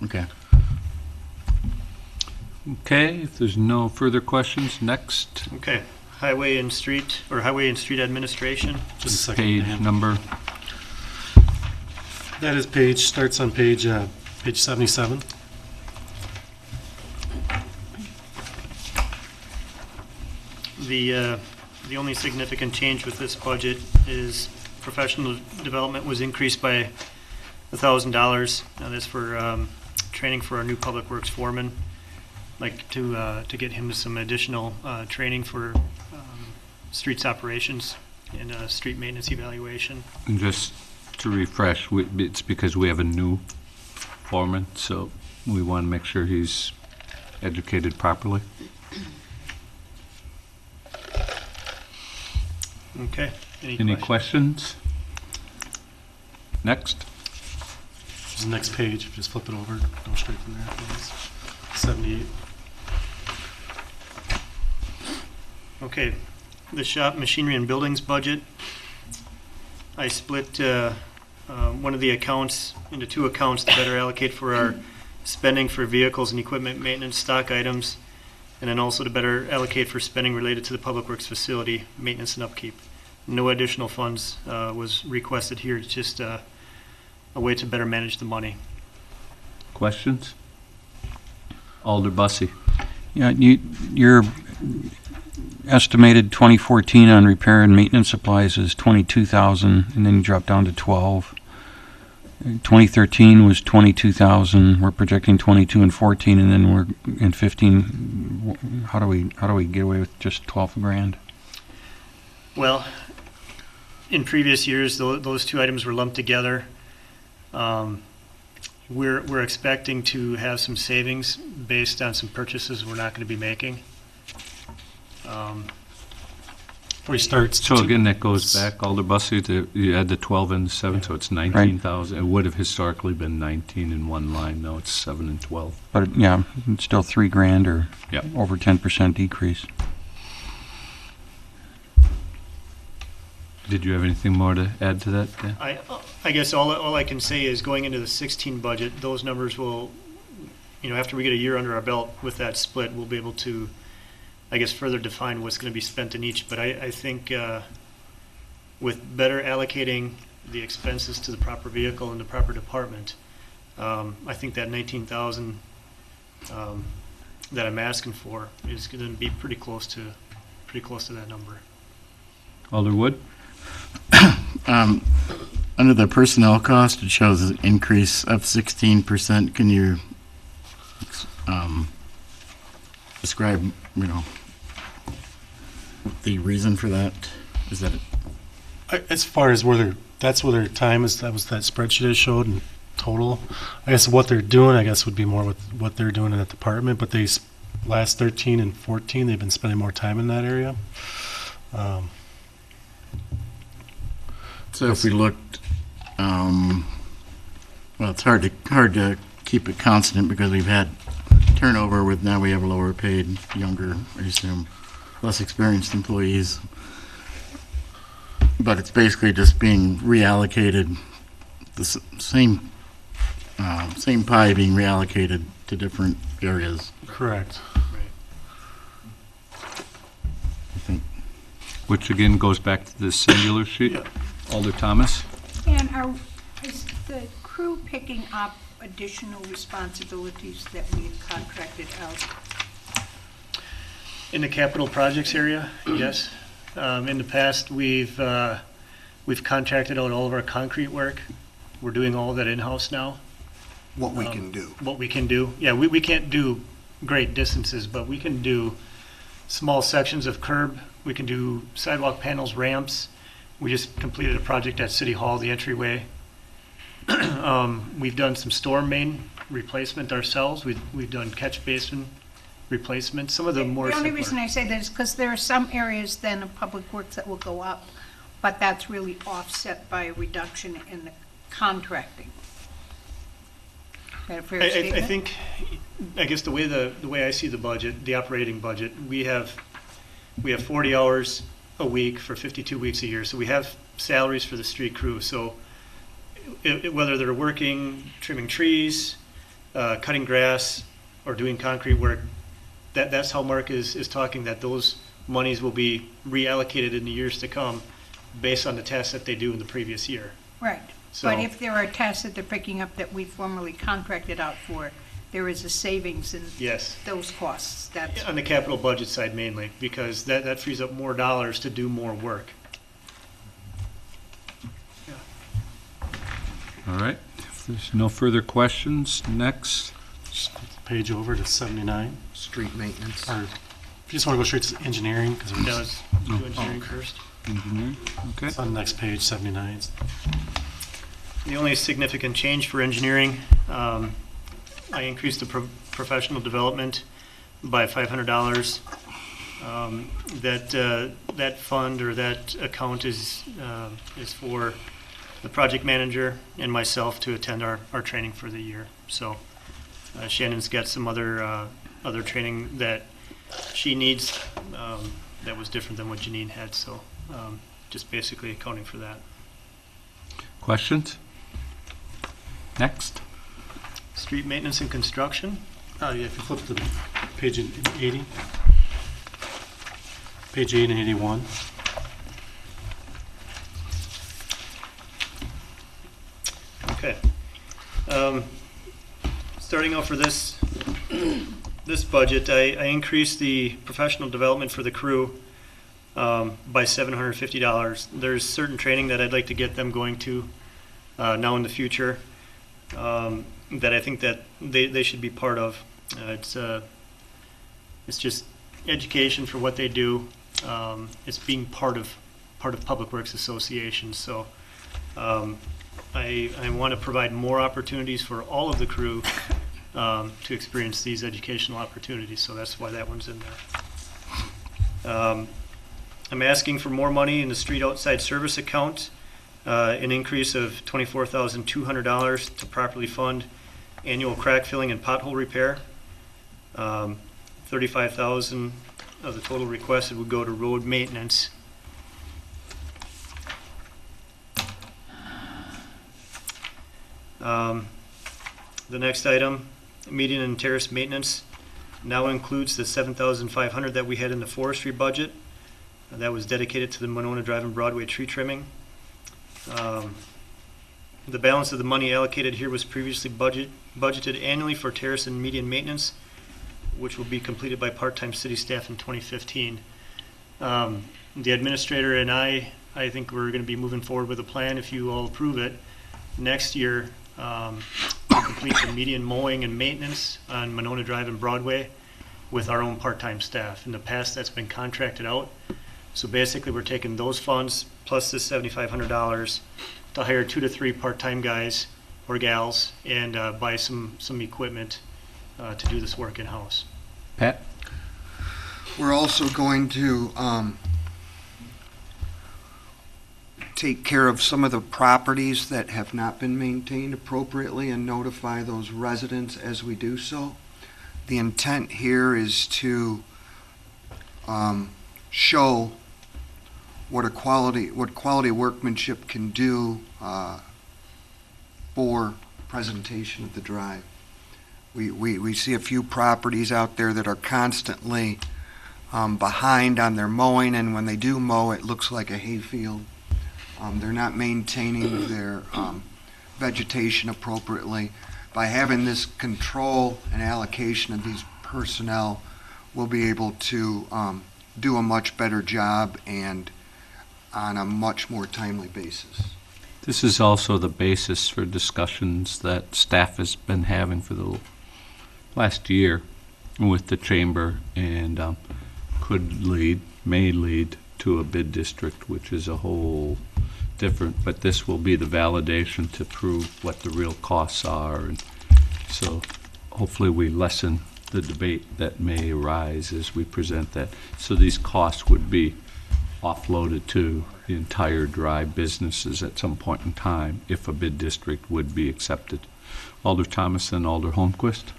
Okay. Okay, if there's no further questions, next Okay, Highway and Street Administration. Just a second. page Dan. number. That is starts on page 77. The only significant change with this budget is professional development was increased by $1,000. Now that's for training for our new Public Works foreman. Like to get him some additional training for streets operations and street maintenance evaluation. And just to refresh, it's because we have a new foreman, so we want to make sure he's educated properly. Okay. Any questions? Next. This is the next page. Just flip it over. Go straight from there, please. 78. Okay, the shop machinery and buildings budget. I split one of the accounts into 2 accounts to better allocate for our spending for vehicles and equipment maintenance stock items, and then also to better allocate for spending related to the Public Works facility maintenance and upkeep. No additional funds was requested here. It's just a way to better manage the money. Questions? Alder Bussey. Yeah, your estimated 2014 on repair and maintenance supplies is 22,000, and then you drop down to 12. 2013 was 22,000. We're projecting 22 and 14, and then we're in 15. How do we get away with just 12 grand? Well, in previous years, those two items were lumped together. We're expecting to have some savings based on some purchases we're not going to be making. We start. So again, that goes back, all the buses, you had the 12 and the 7, so it's 19,000. It would have historically been 19 in one line, now it's 7 and 12. But, yeah, it's still $3,000 or Yep. over 10% decrease. Did you have anything more to add to that, Dan? I guess all I can say is going into the 16 budget, those numbers will, after we get a year under our belt with that split, we'll be able to, I guess, further define what's going to be spent in each. But I think with better allocating the expenses to the proper vehicle and the proper department, I think that 19,000 that I'm asking for is going to be pretty close to that number. Alder Wood? Under the personnel cost, it shows an increase of 16%. Can you describe, the reason for that? Is that As far as that's where their time is, that was that spreadsheet I showed in total. I guess what they're doing, would be more with what they're doing in that department, but last 13 and 14, they've been spending more time in that area. So if we looked, well, it's hard to keep it constant because we've had turnover with, now we have lower paid, younger, I assume, less experienced employees. But it's basically just being reallocated, the same pie being reallocated to different areas. Correct. I think. Which again goes back to the singular sheet. Yeah. Alder Thomas? And is the crew picking up additional responsibilities that we had contracted out? In the capital projects area, yes. In the past, we've contracted out all of our concrete work. We're doing all of that in-house now. What we can do. What we can do. Yeah, we can't do great distances, but we can do small sections of curb. We can do sidewalk panels, ramps. We just completed a project at City Hall, the entryway. We've done some storm main replacement ourselves. We've done catch basin replacement. Some of the more The only simpler. reason I say that is because there are some areas then of public works that will go up, but that's really offset by a reduction in the contracting. Is that a fair I statement? think, I guess the way I see the budget, the operating budget, we have 40 hours a week for 52 weeks a year. So we have salaries for the street crew. So whether they're working, trimming trees, cutting grass, or doing concrete work, that's how Mark is talking, that those monies will be reallocated in the years to come based on the tasks that they do in the previous year. Right, So- but if there are tasks that they're picking up that we formerly contracted out for, there is a savings in Yes. those costs. That's On the capital budget side mainly, because that frees up more dollars to do more work. All right. If there's no further questions, next. Just flip the page over to 79. Street maintenance. Or if you just want to go straight to engineering, because Yeah, let's do engineering first. Engineering, okay. it's on the next page, 79. The only significant change for engineering, I increased the professional development by $500. That fund or that account is for the project manager and myself to attend our training for the year. So Shannon's got some other training that she needs that was different than what Janine had. So just basically accounting for that. Questions? Next. Street maintenance and construction. Oh, yeah, if you flip to page 80. Page 80 and 81. Okay. Starting off for this budget, I increased the professional development for the crew by $750. There's certain training that I'd like to get them going to now in the future that I think that they should be part of. It's just education for what they do. It's being part of part of Public Works Association. So I want to provide more opportunities for all of the crew to experience these educational opportunities. So that's why that one's in there. I'm asking for more money in the street outside service account, an increase of $24,200 to properly fund annual crack filling and pothole repair. $35,000 of the total requested would go to road maintenance. The next item, median and terrace maintenance, now includes the $7,500 that we had in the forestry budget. That was dedicated to the Monona Drive and Broadway tree trimming. The balance of the money allocated here was previously budgeted annually for terrace and median maintenance, which will be completed by part-time city staff in 2015. The administrator and I think we're going to be moving forward with a plan, if you all approve it, next year to complete the median mowing and maintenance on Monona Drive and Broadway with our own part-time staff. In the past, that's been contracted out. So basically, we're taking those funds plus this $7,500 to hire 2 to 3 part-time guys or gals and buy some equipment to do this work in-house. Pat? We're also going to take care of some of the properties that have not been maintained appropriately and notify those residents as we do so. The intent here is to show what quality workmanship can do for presentation of the drive. We see a few properties out there that are constantly behind on their mowing, and when they do mow, it looks like a hayfield. They're not maintaining their vegetation appropriately. By having this control and allocation of these personnel, we'll be able to do a much better job and on a much more timely basis. This is also the basis for discussions that staff has been having for the last year with the chamber, and may lead to a bid district, which is a whole different, but this will be the validation to prove what the real costs are. And so hopefully we lessen the debate that may arise as we present that. So these costs would be offloaded to the entire drive businesses at some point in time if a bid district would be accepted. Alder Thomas and Alder Holmquist.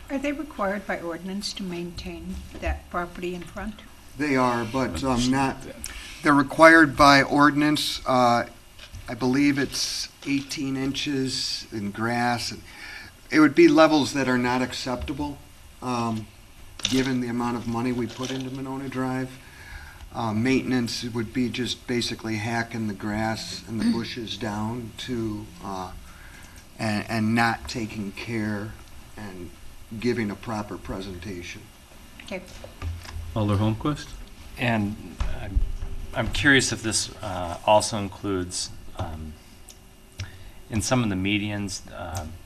Are they required by ordinance to maintain that property in front? They are, but not. They're required by ordinance. I believe it's 18 inches in grass. It would be levels that are not acceptable, given the amount of money we put into Monona Drive. Maintenance would be just basically hacking the grass and the bushes down to, and not taking care and giving a proper presentation. Okay. Alder Holmquist? And I'm curious if this also includes, in some of the medians,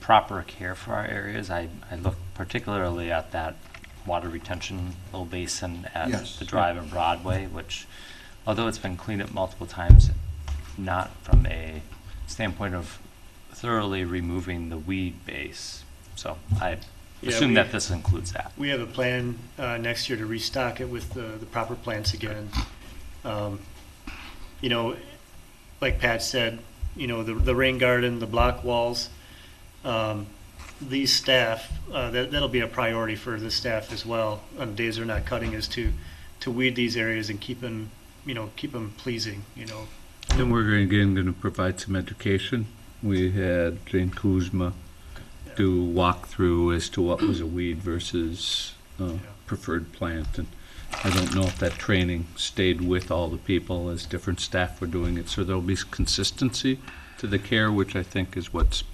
proper care for our areas. I look particularly at that water retention little basin at Yes. the Drive and Broadway, which, although it's been cleaned up multiple times, not from a standpoint of thoroughly removing the weed base. So I assume that this includes that. We have a plan next year to restock it with the proper plants again. You know, like Pat said, you know, the rain garden, the block walls, these staff, that'll be a priority for the staff as well on days they're not cutting, is to weed these areas and keep them pleasing, you know. And we're again going to provide some education. We had Jane Kuzma do walk through as to what was a weed versus preferred plant, and I don't know if that training stayed with all the people as different staff were doing it, so there'll be consistency to the care, which I think is what's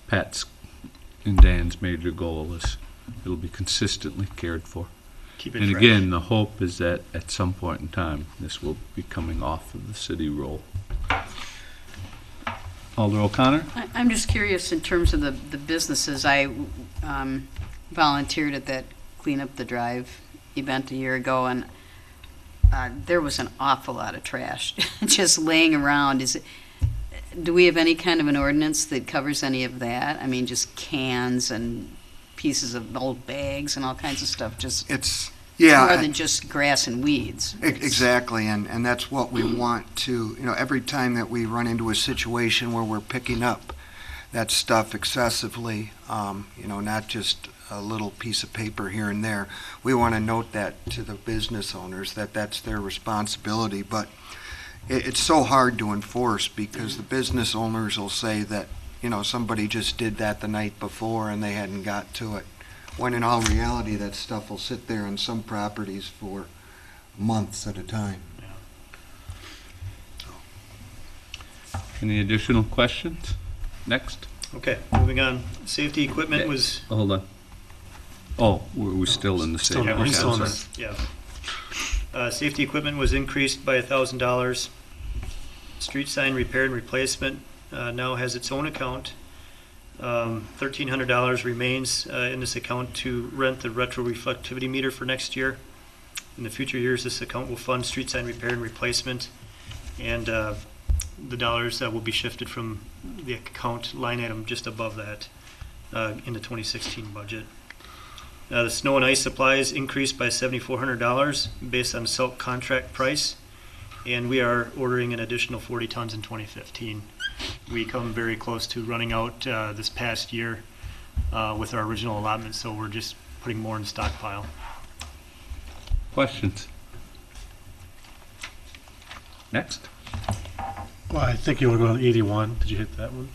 Pat's and Dan's major goal is. It'll be consistently cared for. Keep it And fresh. again, the hope is that at some point in time, this will be coming off of the city roll. Alder O'Connor? I'm just curious in terms of the businesses. I volunteered at that Clean Up the Drive event a year ago, and there was an awful lot of trash just laying around. Do we have any kind of an ordinance that covers any of that? I mean, just cans and pieces of old bags and all kinds of stuff, just It's, more yeah, than just grass and weeds. exactly, and that's what we want to, every time that we run into a situation where we're picking up that stuff excessively, not just a little piece of paper here and there, we want to note that to the business owners, that that's their responsibility, but it's so hard to enforce because the business owners will say that, somebody just did that the night before and they hadn't got to it. When in all reality, that stuff will sit there on some properties for months at a time. Any additional questions? Next. Okay, moving on. Safety equipment was, Hold on. Oh, we're still in the same. yeah, we're Okay, still I'm on sorry. this, yeah. Safety equipment was increased by $1,000. Street sign repair and replacement now has its own account. $1,300 remains in this account to rent the retro reflectivity meter for next year. In the future years, this account will fund street sign repair and replacement, and the dollars will be shifted from the account line item just above that in the 2016 budget. The snow and ice supplies increased by $7,400 based on salt contract price, and we are ordering an additional 40 tons in 2015. We come very close to running out this past year with our original allotment, so we're just putting more in stockpile. Questions? Next. Well, I think you want to go on 81. Did you hit that one?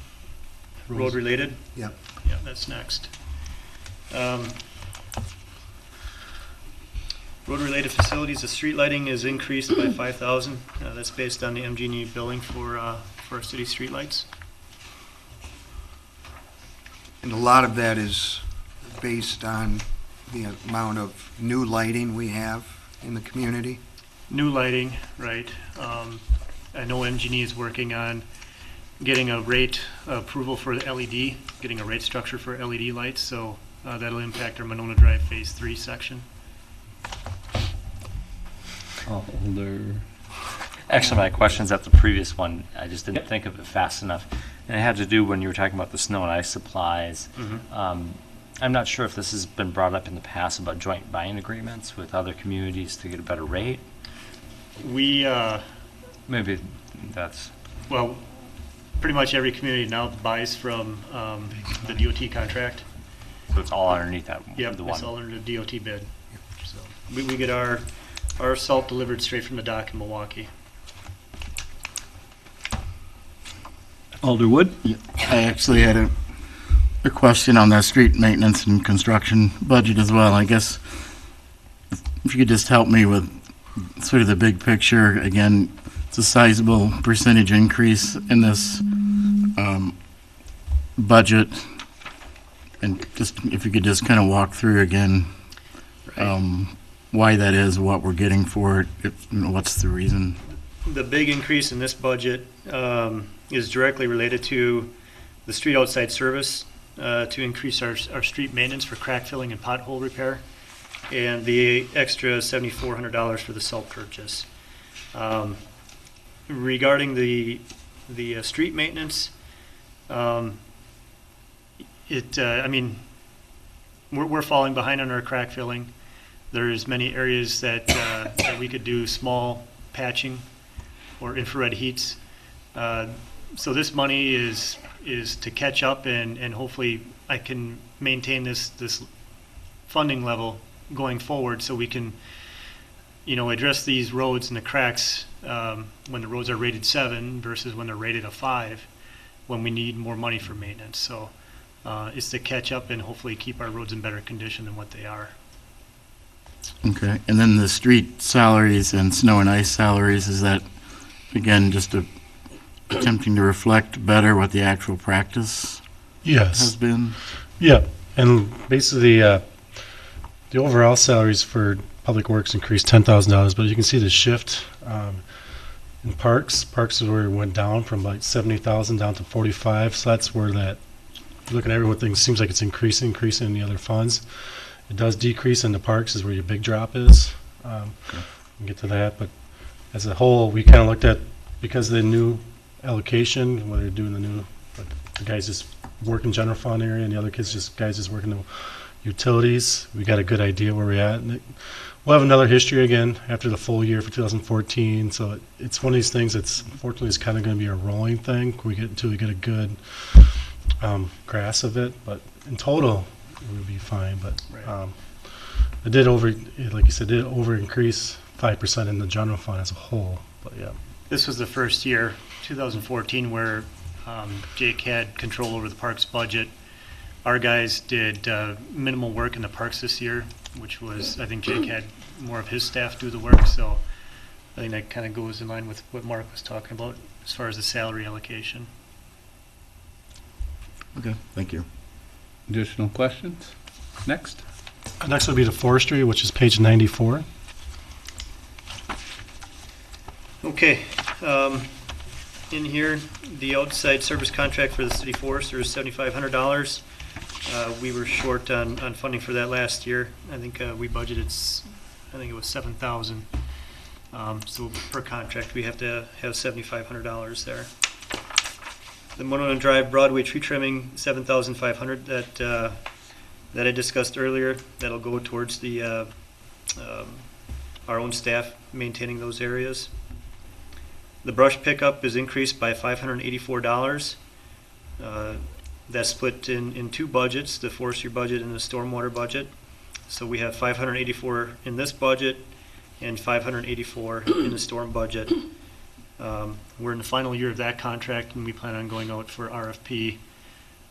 Road related? Yep. Yeah, that's next. Road-related facilities, the street lighting is increased by $5,000. That's based on the MG&E billing for our city streetlights. And a lot of that is based on the amount of new lighting we have in the community. New lighting, right. I know MG&E is working on getting a rate approval for the LED, getting a rate structure for LED lights, so that'll impact our Monona Drive Phase 3 section. Older. Actually, my question's at the previous one. I just didn't think of it fast enough. And it had to do when you were talking about the snow and ice supplies. I'm not sure if this has been brought up in the past about joint buying agreements with other communities to get a better rate. We, Maybe that's, well, pretty much every community now buys from the DOT contract. so it's all underneath that Yep, the it's one. all under the DOT bid. So we get our salt delivered straight from the dock in Milwaukee. Alderwood? I actually had a question on that street maintenance and construction budget as well. I guess if you could just help me with sort of the big picture. Again, it's a sizable percentage increase in this budget. And just if you could just kind of walk through again why that is, what we're getting for it, what's the reason? The big increase in this budget is directly related to the street outside service to increase our street maintenance for crack filling and pothole repair, and the extra $7,400 for the salt purchase. Regarding the street maintenance, I mean, we're falling behind on our crack filling. There's many areas that that we could do small patching or infrared heats. So this money is to catch up, and hopefully I can maintain this funding level going forward, so we can, address these roads and the cracks when the roads are rated 7 versus when they're rated a 5, when we need more money for maintenance. So it's to catch up and hopefully keep our roads in better condition than what they are. Okay, and then the street salaries and snow and ice salaries, is that, again, just attempting to reflect better what the actual practice Yes. has been? Yeah, and basically, the overall salaries for Public Works increased $10,000, but you can see the shift in Parks. Parks is where it went down from like 70,000 down to 45. So that's where that, looking at everything, seems like it's increasing in the other funds. It does decrease in the Parks is where your big drop is. and get to that, but as a whole, we kind of looked at, because of the new allocation, whether they're doing the new, like, the guys just work in general fund area and the other guys just working the utilities, we got a good idea where we're at. And we'll have another history again after the full year for 2014, so it's one of these things that's, unfortunately, is kind of going to be a rolling thing. Until we get a good grasp of it, but in total, it would be fine, but it did like you said, increase 5% in the general fund as a whole, but yeah. This was the first year, 2014, where Jake had control over the parks budget. Our guys did minimal work in the parks this year, which was, I think Jake had more of his staff do the work, so I think that kind of goes in line with what Mark was talking about as far as the salary allocation. Okay, thank you. Additional questions? Next. Next would be the forestry, which is page 94. Okay, in here, the outside service contract for the city forester is $7,500. We were short on funding for that last year. I think we budgeted, I think it was $7,000. So per contract, we have to have $7,500 there. The Monona Drive Broadway tree trimming, $7,500 that I discussed earlier. That'll go towards the our own staff maintaining those areas. The brush pickup is increased by $584. That's split in two budgets, the forestry budget and the stormwater budget. So we have $584 in this budget and $584 in the storm budget. We're in the final year of that contract, and we plan on going out for RFP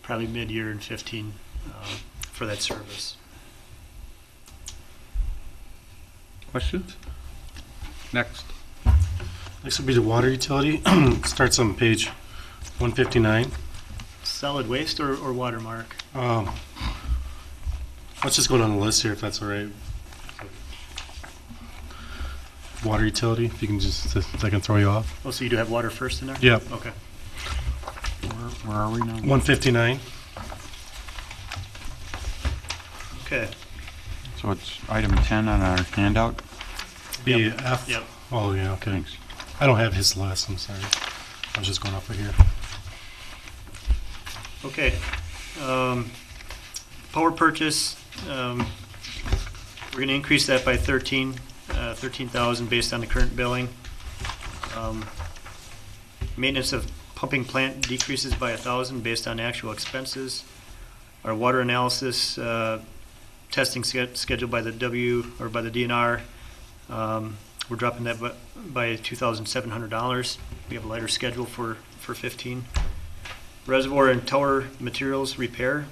probably mid-year in 15 for that service. Questions? Next. Next would be the water utility. Starts on page 159. Solid waste or watermark? Let's just go down the list here, if that's all right. Water utility, if you can just, if I can throw you off. Oh, so you do have water first in there? Yep. Okay. Where are we now? 159. Okay. So it's item 10 on our handout? B, F. Yep. Oh, yeah, okay. Thanks. I don't have his list, I'm sorry. I was just going off of here. Okay. Power purchase, we're going to increase that by 13,000 based on the current billing. Maintenance of pumping plant decreases by 1,000 based on actual expenses. Our water analysis testing scheduled by the DNR, we're dropping that by $2,700. We have a lighter schedule for 15. Reservoir and tower materials repair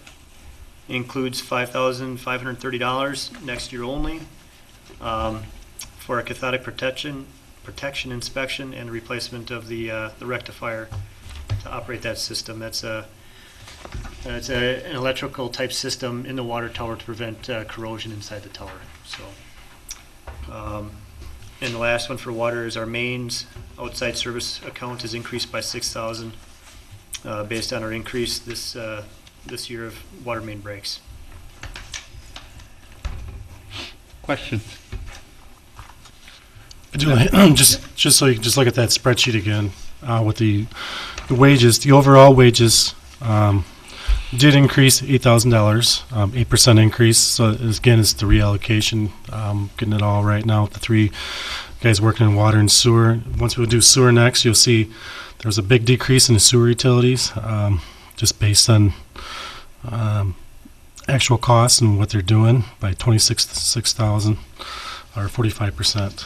includes $5,530 next year only for a cathodic protection inspection and replacement of the rectifier to operate that system. It's an electrical type system in the water tower to prevent corrosion inside the tower. So, and the last one for water is our mains outside service account is increased by $6,000 based on our increase this year of water main breaks. Questions? I do, just so you can just look at that spreadsheet again with the wages. The overall wages did increase $8,000, 8% increase. So again, it's the reallocation, getting it all right now with the three guys working in water and sewer. Once we'll do sewer next, you'll see there's a big decrease in the sewer utilities, just based on actual costs and what they're doing by $26,000 or 45%.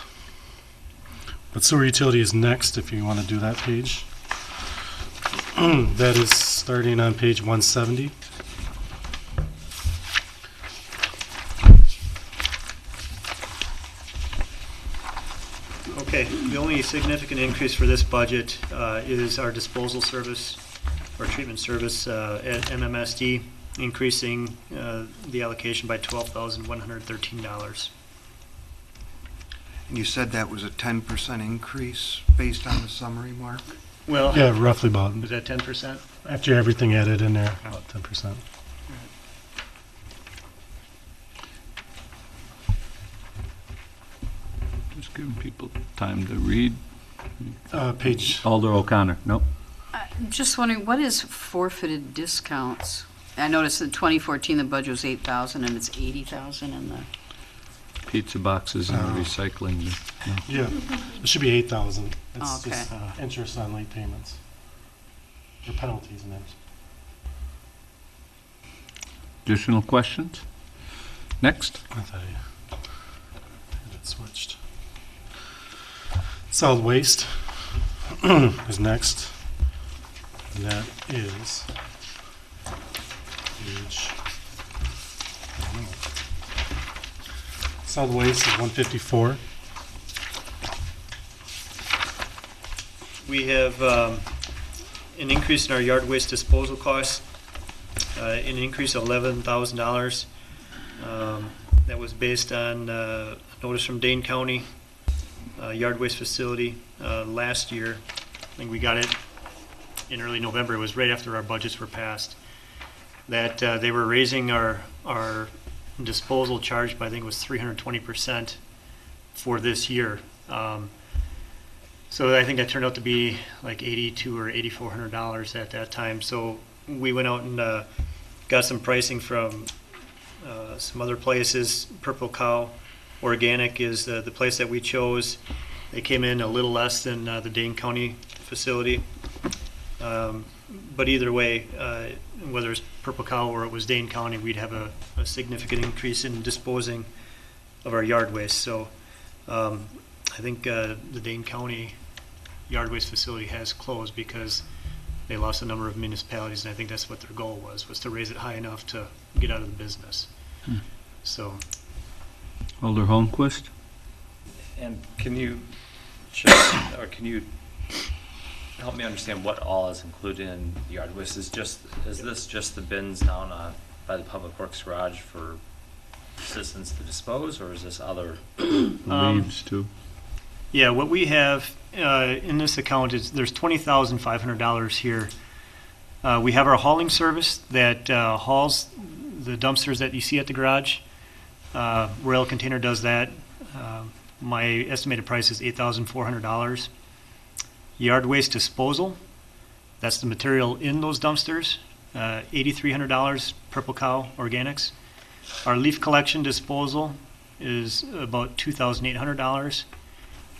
But sewer utility is next if you want to do that page. That is starting on page 170. Okay, the only significant increase for this budget is our disposal service or treatment service at MMSD, increasing the allocation by $12,113. And you said that was a 10% increase based on the summary, Mark? Well, Yeah, roughly about, was that 10%? after everything added in there, about 10%. Just giving people time to read. Page, Alder O'Connor, nope. I'm just wondering, what is forfeited discounts? I noticed in 2014, the budget was 8,000 and it's 80,000 in the, Pizza boxes and recycling. No. yeah, it should be 8,000. It's Okay. just interest on late payments. Or penalties and that. Additional questions? Next. I thought I had it switched. Solid waste is next. And that is page. I don't know. Solid waste is 154. We have an increase in our yard waste disposal costs, an increase of $11,000. That was based on a notice from Dane County yard waste facility last year. I think we got it in early November. It was right after our budgets were passed. That they were raising our disposal charge by, I think it was 320% for this year. So I think that turned out to be like $8,200 or $8,400 at that time. So we went out and got some pricing from some other places. Purple Cow Organic is the place that we chose. They came in a little less than the Dane County facility. But either way, whether it's Purple Cow or it was Dane County, we'd have a significant increase in disposing of our yard waste. So I think the Dane County yard waste facility has closed because they lost a number of municipalities, and I think that's what their goal was to raise it high enough to get out of the business. So, Alder Holmquist? And can you just, or can you help me understand what all is included in yard waste? Is this just the bins down by the Public Works garage for citizens to dispose, or is this other? Leaves too. yeah, what we have in this account is there's $20,500 here. We have our hauling service that hauls the dumpsters that you see at the garage. Rail Container does that. My estimated price is $8,400. Yard waste disposal, that's the material in those dumpsters, $8,300, Purple Cow Organics. Our leaf collection disposal is about $2,800.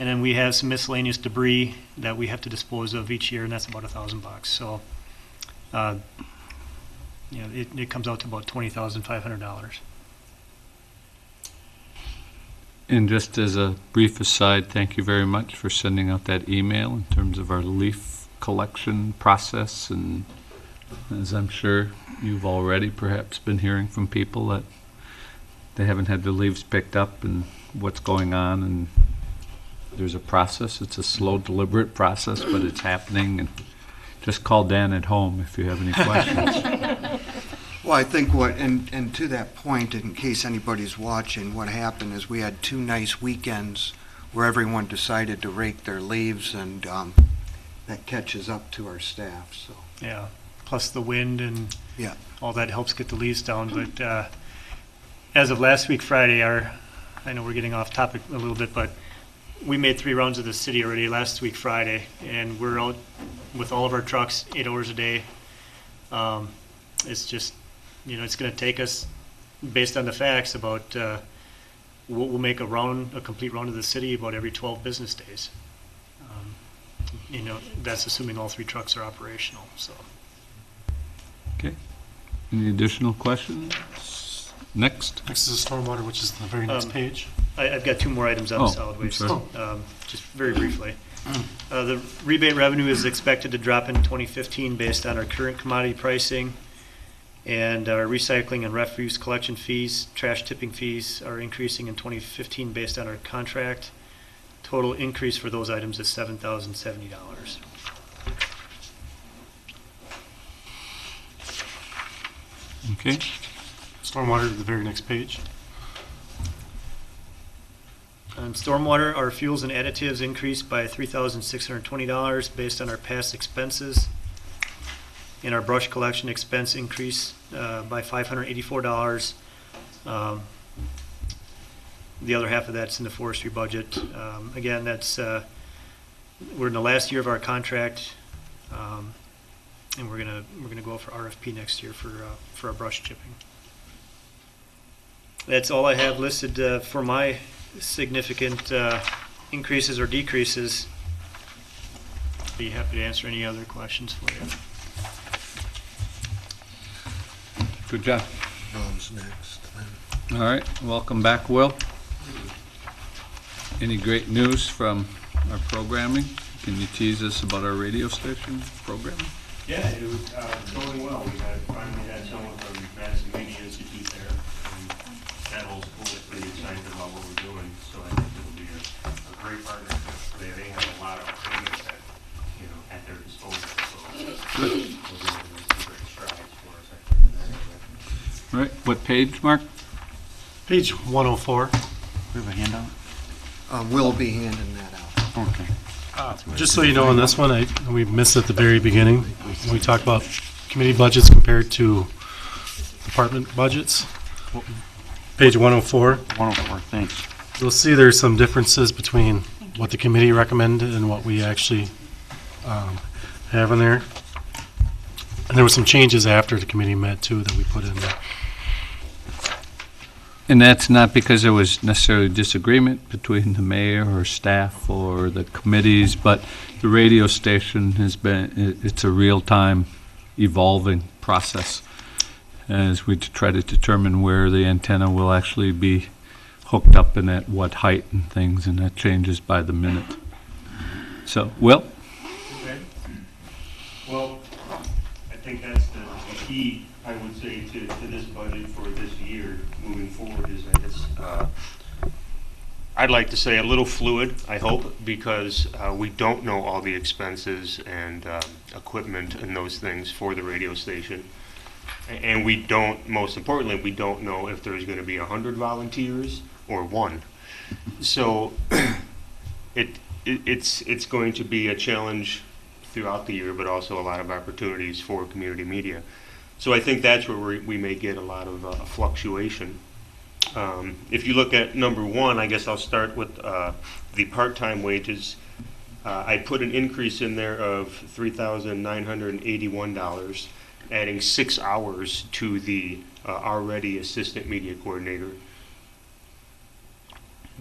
And then we have some miscellaneous debris that we have to dispose of each year, and that's about $1,000. So, it comes out to about $20,500. And just as a brief aside, thank you very much for sending out that email in terms of our leaf collection process. And as I'm sure you've already perhaps been hearing from people that they haven't had their leaves picked up and what's going on. And there's a process. It's a slow, deliberate process, but it's happening. And just call Dan at home if you have any questions. Well, I think and to that point, in case anybody's watching, what happened is we had 2 nice weekends where everyone decided to rake their leaves, and that catches up to our staff, so. Yeah, plus the wind and Yeah. all that helps get the leaves down. But as of last week Friday, I know we're getting off topic a little bit, but we made 3 rounds of the city already last week Friday, and we're out with all of our trucks 8 hours a day. It's just, it's going to take us, based on the facts, about we'll make a complete round of the city about every 12 business days. That's assuming all 3 trucks are operational. So. Okay. Any additional questions? Next. Next is stormwater, which is the very next page. I've got 2 more items on solid I'm waste. sorry. Just very briefly. The rebate revenue is expected to drop in 2015 based on our current commodity pricing, and our recycling and refuse collection fees, trash tipping fees are increasing in 2015 based on our contract. Total increase for those items is $7,070. Okay. Stormwater is the very next page. On stormwater, our fuels and additives increased by $3,620 based on our past expenses. And our brush collection expense increased by $584. The other half of that's in the forestry budget. Again, that's, we're in the last year of our contract, and we're gonna go out for RFP next year for our brush chipping. That's all I have listed for my significant increases or decreases. Be happy to answer any other questions for you. Good job. Tom's next. All right, welcome back, Will. Any great news from our programming? Can you tease us about our radio station programming? Yeah, it's going well. We finally had someone from Madison Media Institute there, and that whole school is pretty excited about what we're doing, so I think it'll be a great partnership. They have a lot of equipment that, at their disposal, so we're doing some great strides for us, I think, in that area. All right, what page, Mark? Page 104. We have a handout? We'll be handing that out. Okay. Just so you know, on this one, we missed at the very beginning. We talked about committee budgets compared to department budgets. Page 104. 104, thanks. You'll see there's some differences between what the committee recommended and what we actually have in there. And there were some changes after the committee met too that we put in there. And that's not because there was necessarily disagreement between the mayor or staff or the committees, but the radio station has been, it's a real-time evolving process as we try to determine where the antenna will actually be hooked up and at what height and things, and that changes by the minute. So, Will? Okay. Well, I think that's the key, I would say, to this budget for this year moving forward is that it's, I'd like to say a little fluid, I hope, because we don't know all the expenses and equipment and those things for the radio station. And we don't, most importantly, we don't know if there's going to be 100 volunteers or 1. So it's going to be a challenge throughout the year, but also a lot of opportunities for community media. So I think that's where we may get a lot of fluctuation. If you look at number 1, I guess I'll start with the part-time wages. I put an increase in there of $3,981, adding 6 hours to the already assistant media coordinator.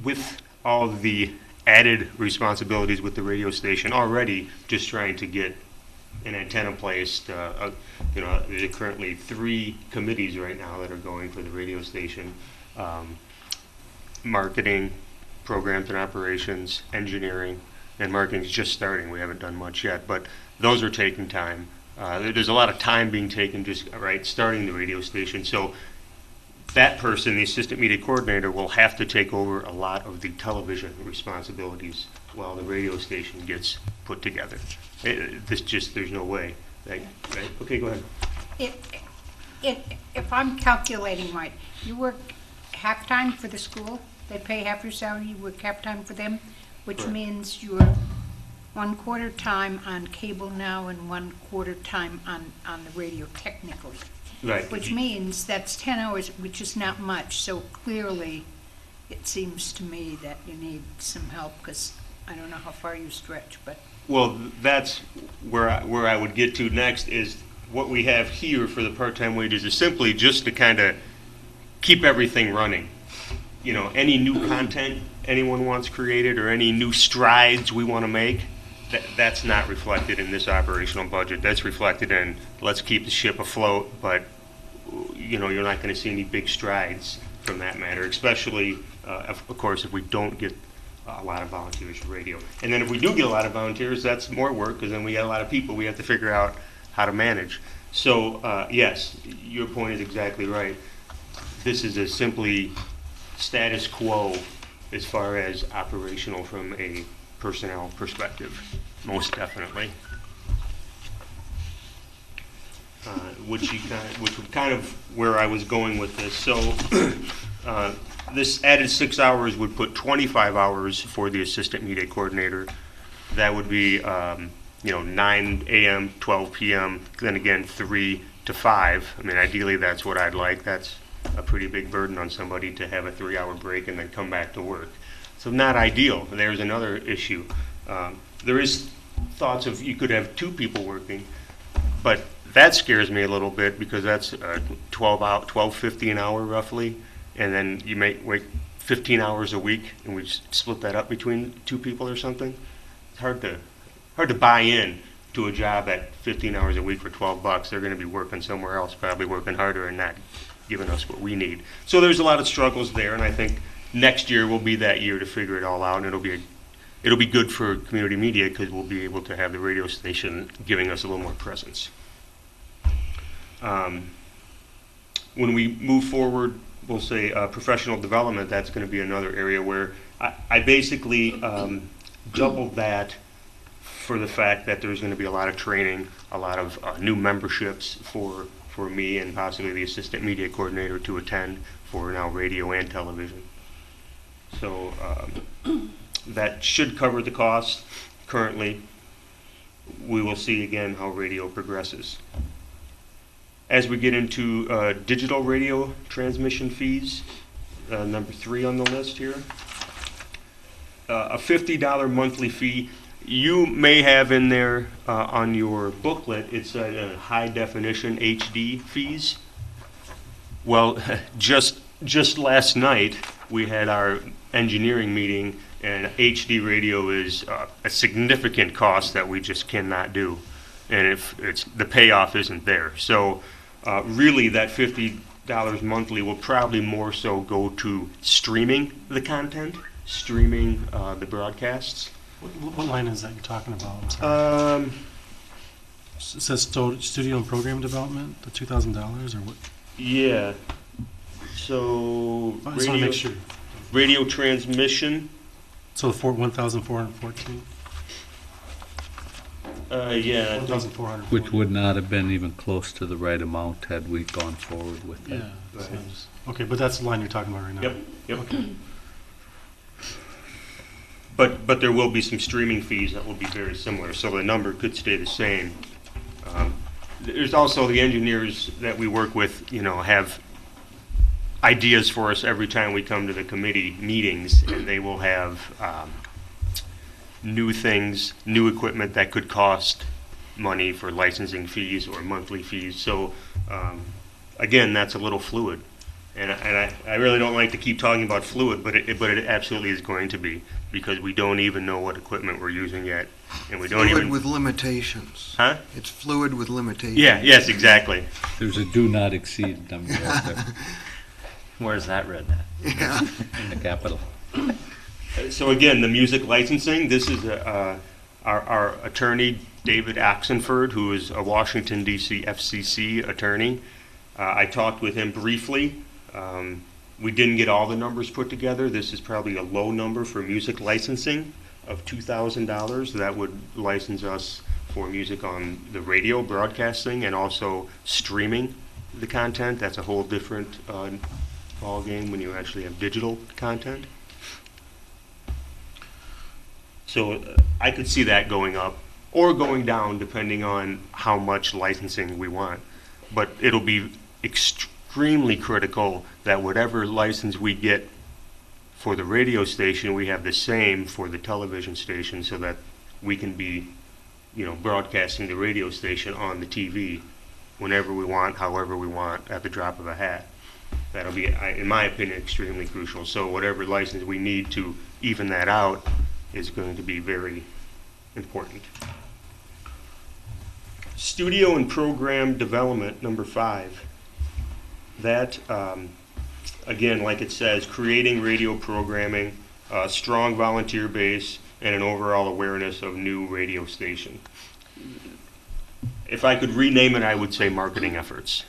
With all of the added responsibilities with the radio station, already just trying to get an antenna placed, there are currently 3 committees right now that are going for the radio station. Marketing, programs and operations, engineering, and marketing is just starting. We haven't done much yet, but those are taking time. There's a lot of time being taken just starting the radio station. So that person, the assistant media coordinator, will have to take over a lot of the television responsibilities while the radio station gets put together. There's no way. Right? Okay, go ahead. If I'm calculating right, you work half-time for the school, they pay half your salary, you work half-time for them, which Correct. means you're 1/4 time on cable now and 1/4 time on the radio technically. Right. Which means that's 10 hours, which is not much, so clearly it seems to me that you need some help, because I don't know how far you stretch, but. Well, that's where I would get to next is what we have here for the part-time wages is simply just to kind of keep everything running. Any new content anyone wants created or any new strides we want to make, that's not reflected in this operational budget. That's reflected in let's keep the ship afloat, but you're not going to see any big strides from that matter, especially, of course, if we don't get a lot of volunteers for radio. And then if we do get a lot of volunteers, that's more work, because then we got a lot of people we have to figure out how to manage. So, yes, your point is exactly right. This is a simply status quo as far as operational from a personnel perspective, most definitely. Which was kind of where I was going with this. So this added 6 hours would put 25 hours for the assistant media coordinator. That would be 9 a.m., 12 p.m., then again 3 to 5. I mean, ideally that's what I'd like. That's a pretty big burden on somebody to have a 3-hour break and then come back to work. So not ideal. There's another issue. There is thoughts of you could have 2 people working, but that scares me a little bit because that's $12.50 an hour roughly, and then you may work 15 hours a week, and we split that up between 2 people or something. It's hard to buy in to a job at 15 hours a week for $12. They're going to be working somewhere else, probably working harder and not giving us what we need. So there's a lot of struggles there, and I think next year will be that year to figure it all out, and it'll be good for community media because we'll be able to have the radio station giving us a little more presence. When we move forward, we'll say professional development. That's going to be another area where I basically doubled that for the fact that there's going to be a lot of training, a lot of new memberships for me and possibly the assistant media coordinator to attend for now radio and television. So that should cover the cost. Currently, we will see again how radio progresses. As we get into digital radio transmission fees, number 3 on the list here, a $50 monthly fee. You may have in there on your booklet, it's high definition HD fees. Well, just last night we had our engineering meeting, and HD radio is a significant cost that we just cannot do, and if the payoff isn't there. So really that $50 monthly will probably more so go to streaming the content, streaming the broadcasts. What line is that you're talking about? I'm sorry. It says studio and program development, the $2,000 or what? Yeah. So I just want to make sure. Radio transmission. So the 1,414. Yeah. 1,400. Which would not have been even close to the right amount had we gone forward with that. Yeah. Right. Okay, but that's the line you're talking about right now. Yep. Okay. But there will be some streaming fees that will be very similar, so the number could stay the same. There's also the engineers that we work with, have ideas for us every time we come to the committee meetings, and they will have new things, new equipment that could cost money for licensing fees or monthly fees. So again, that's a little fluid. And I really don't like to keep talking about fluid, but it absolutely is going to be, because we don't even know what equipment we're using yet, and we don't Fluid even. with limitations. Huh? It's fluid with limitations. Yeah. Yes. Exactly. There's a do not exceed number out there Where's that written at? Yeah. in the capital. So again, the music licensing. This is our attorney David Axenford, who is a Washington D.C. FCC attorney. I talked with him briefly. We didn't get all the numbers put together. This is probably a low number for music licensing of $2,000. That would license us for music on the radio broadcasting and also streaming the content. That's a whole different ball game when you actually have digital content. So I could see that going up or going down depending on how much licensing we want. But it'll be extremely critical that whatever license we get for the radio station, we have the same for the television station, so that we can be, broadcasting the radio station on the TV whenever we want, however we want, at the drop of a hat. That'll be, in my opinion, extremely crucial. So whatever license we need to even that out is going to be very important. Studio and program development, number 5. That, again, like it says, creating radio programming, a strong volunteer base, and an overall awareness of new radio station. If I could rename it, I would say marketing efforts.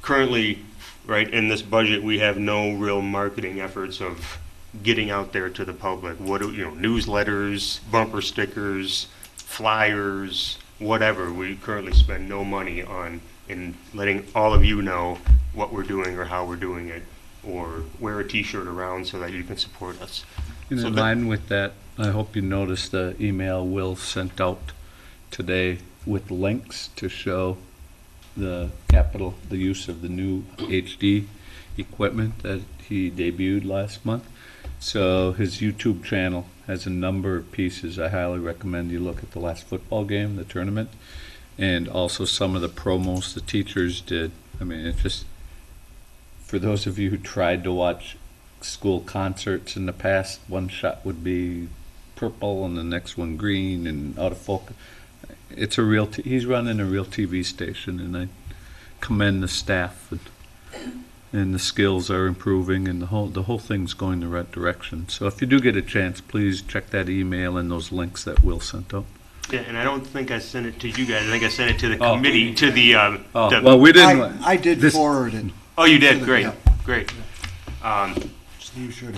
Currently, right, in this budget, we have no real marketing efforts of getting out there to the public. Newsletters, bumper stickers, flyers, whatever. We currently spend no money on in letting all of you know what we're doing or how we're doing it, or wear a t-shirt around so that you can support us. In line with that, I hope you noticed the email Will sent out today with links to show the use of the new HD equipment that he debuted last month. So his YouTube channel has a number of pieces. I highly recommend you look at the last football game, the tournament, and also some of the promos the teachers did. I mean, it's just, for those of you who tried to watch school concerts in the past, one shot would be purple and the next one green and out of focus. It's a real, he's running a real TV station, and I commend the staff, and the skills are improving, and the whole thing's going the right direction. So if you do get a chance, please check that email and those links that Will sent out. Yeah, and I don't think I sent it to you guys. I think I sent it to the committee, to the, Well, we didn't. I did forward it. Oh, you did? Great, Yeah. great.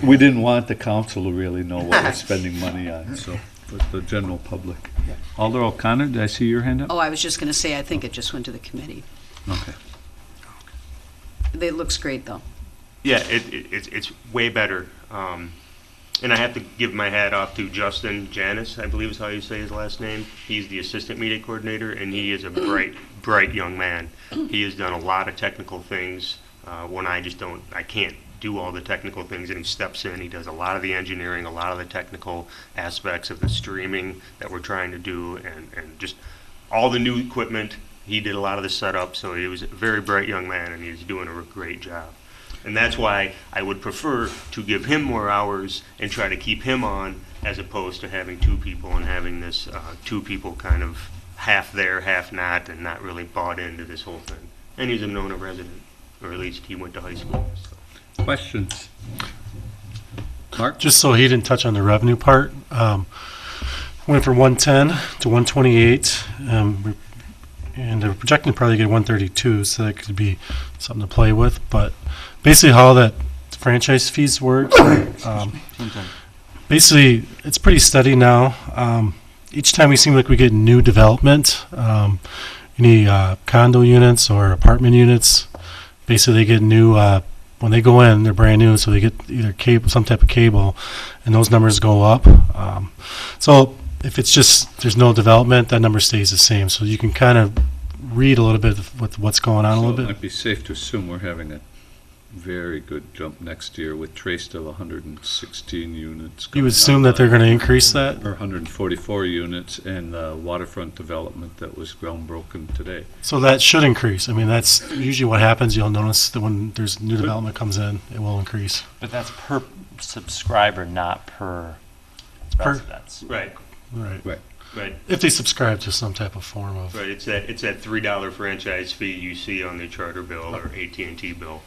We didn't want the council to really know what we're spending money on, so, but the general public. Alder O'Connor, did I see your hand up? Oh, I was just going to say, I think it just went to the committee. Okay. It looks great, though. Yeah, it's way better. And I have to give my hat off to Justin Janis, I believe is how you say his last name. He's the assistant media coordinator, and he is a bright young man. He has done a lot of technical things when I can't do all the technical things, and he steps in. He does a lot of the engineering, a lot of the technical aspects of the streaming that we're trying to do, and just all the new equipment. He did a lot of the setup, so he was a very bright young man, and he's doing a great job. And that's why I would prefer to give him more hours and try to keep him on, as opposed to having two people and having this two people kind of half there, half not, and not really bought into this whole thing. And he's a Monona resident, or at least he went to high school. So. Questions? Mark? Just so he didn't touch on the revenue part, went from 110 to 128, and they're projecting to probably get 132, so that could be something to play with. But basically how that franchise fees work, basically it's pretty steady now. Each time we seem like we get new development, any condo units or apartment units, basically they get new, when they go in, they're brand new, so they get either cable, some type of cable, and those numbers go up. So if it's just, there's no development, that number stays the same. So you can kind of read a little bit of what's going on a little It bit. might be safe to assume we're having a very good jump next year with traced of 116 units. You would assume that they're going to increase that? Or 144 units, and the waterfront development that was groundbroken today. So that should increase. I mean, that's usually what happens. You'll notice that when there's new development comes in, it will increase. But that's per subscriber, not per residence. Right. Right. If they subscribe to some type of form of. Right. It's that $3 franchise fee you see on the Charter bill or AT&T bill,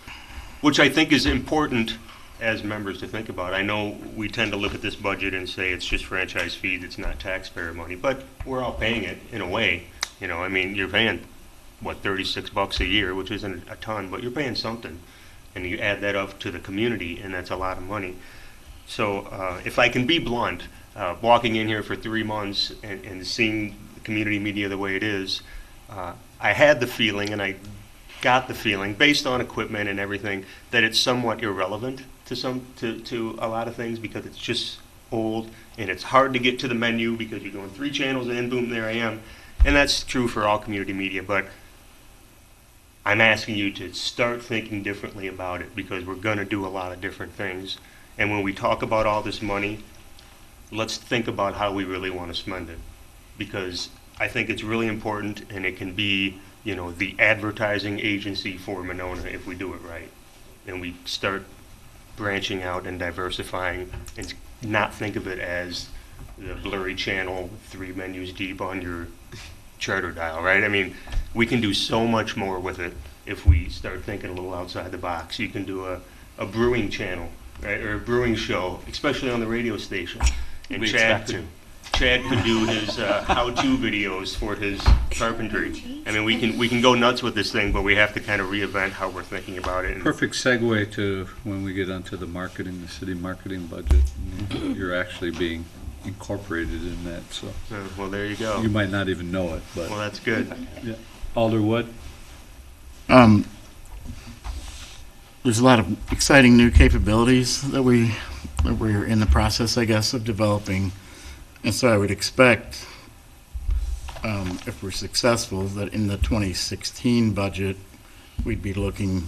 which I think is important as members to think about. I know we tend to look at this budget and say it's just franchise fees, it's not taxpayer money, but we're all paying it in a way. You know, I mean, you're paying, what, $36 a year, which isn't a ton, but you're paying something. And you add that up to the community, and that's a lot of money. So if I can be blunt, walking in here for 3 months and seeing community media the way it is, I had the feeling, and I got the feeling, based on equipment and everything, that it's somewhat irrelevant to a lot of things, because it's just old and it's hard to get to the menu because you're going 3 channels and boom, there I am. And that's true for all community media, but I'm asking you to start thinking differently about it, because we're going to do a lot of different things. And when we talk about all this money, let's think about how we really want to spend it, because I think it's really important, and it can be, you know, the advertising agency for Monona if we do it right, and we start branching out and diversifying, and not think of it as the blurry channel 3 menus deep on your Charter dial, right? I mean, we can do so much more with it if we start thinking a little outside the box. You can do a brewing channel, right, or a brewing show, especially on the radio station. And We Chad expect to. Chad could do his how-to videos for his carpentry. I mean, we can go nuts with this thing, but we have to kind of reinvent how we're thinking about it. And Perfect segue to when we get onto the marketing, the city marketing budget. You're actually being incorporated in that, so well, there you go. you might not even know it, but. Well, that's good. Yeah. Alder Wood? There's a lot of exciting new capabilities that we're in the process, I guess, of developing. And so I would expect, if we're successful, that in the 2016 budget, we'd be looking,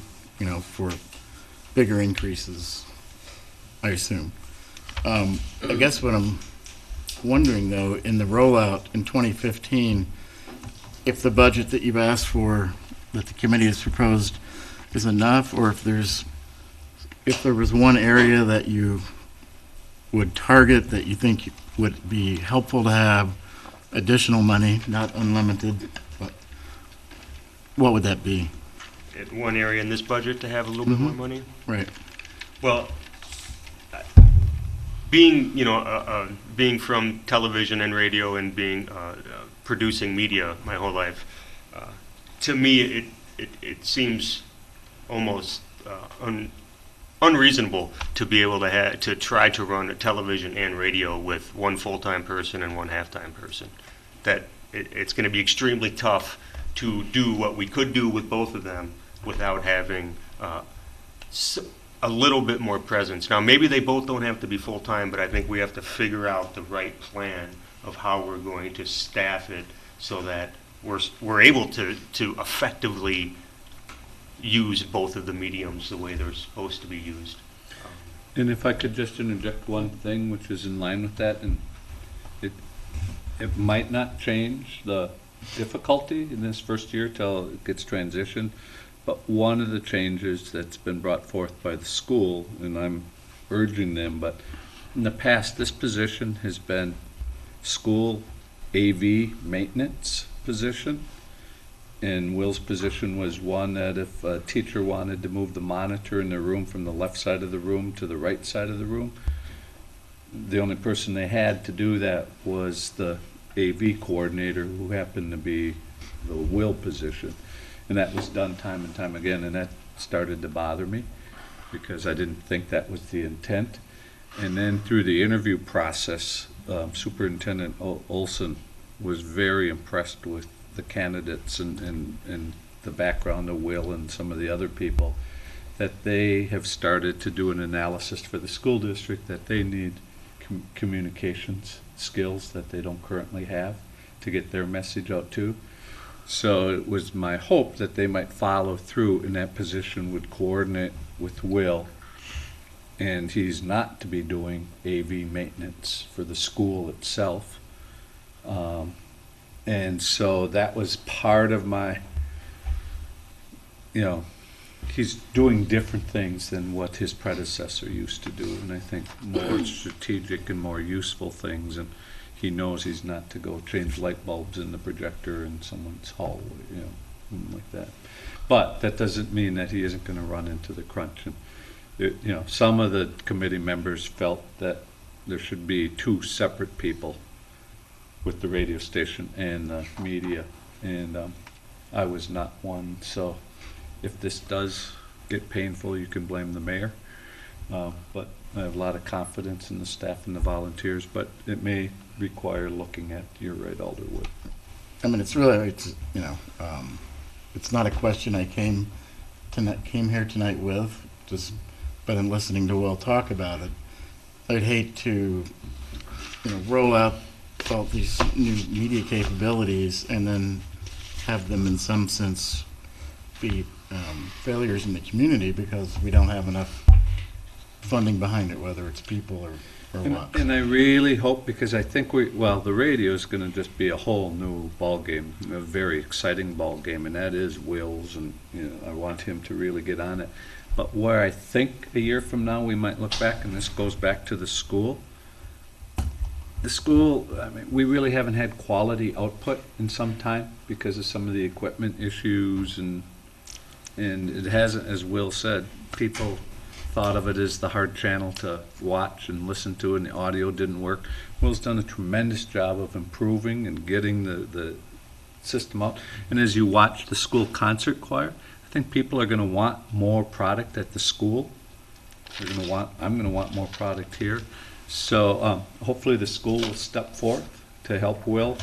for bigger increases, I assume. I guess what I'm wondering, though, in the rollout in 2015, if the budget that you've asked for, that the committee has proposed, is enough, or if there was one area that you would target that you think would be helpful to have additional money, not unlimited, but what would that be? At one area in this budget to have a little bit more money? Right. Well, being, being from television and radio and being producing media my whole life, to me it seems almost unreasonable to be able to try to run a television and radio with one full-time person and one half-time person. That it's going to be extremely tough to do what we could do with both of them without having a little bit more presence. Now, maybe they both don't have to be full-time, but I think we have to figure out the right plan of how we're going to staff it so that we're able to effectively use both of the mediums the way they're supposed to be used. And if I could just interject one thing which is in line with that, and it might not change the difficulty in this first year till it gets transitioned, but one of the changes that's been brought forth by the school, and I'm urging them, but in the past this position has been school AV maintenance position, and Will's position was one that if a teacher wanted to move the monitor in their room from the left side of the room to the right side of the room, the only person they had to do that was the AV coordinator, who happened to be the Will position. And that was done time and time again, and that started to bother me because I didn't think that was the intent. And then through the interview process, Superintendent Olson was very impressed with the candidates and the background of Will and some of the other people, that they have started to do an analysis for the school district that they need communications skills that they don't currently have to get their message out too. So it was my hope that they might follow through in that position, would coordinate with Will, and he's not to be doing AV maintenance for the school itself. And so that was part of my, he's doing different things than what his predecessor used to do, and I think more strategic and more useful things, and he knows he's not to go change light bulbs in the projector in someone's hallway, something like that. But that doesn't mean that he isn't going to run into the crunch. And some of the committee members felt that there should be two separate people with the radio station and the media, and I was not one. So if this does get painful, you can blame the mayor. But I have a lot of confidence in the staff and the volunteers, but it may require looking at, you're right, Alderwood. I mean, it's not a question I came here tonight with, but in listening to Will talk about it, I'd hate to, roll out all these new media capabilities and then have them in some sense be failures in the community because we don't have enough funding behind it, whether it's people or what. And I really hope, because I think the radio is going to just be a whole new ball game, a very exciting ball game, and that is Will's, and I want him to really get on it. But where I think a year from now we might look back, and this goes back to the school. The school, we really haven't had quality output in some time because of some of the equipment issues, and it hasn't, as Will said, people thought of it as the hard channel to watch and listen to, and the audio didn't work. Will's done a tremendous job of improving and getting the system out. And as you watch the school concert choir, I think people are going to want more product at the school. I'm going to want more product here. So hopefully the school will step forth to help Will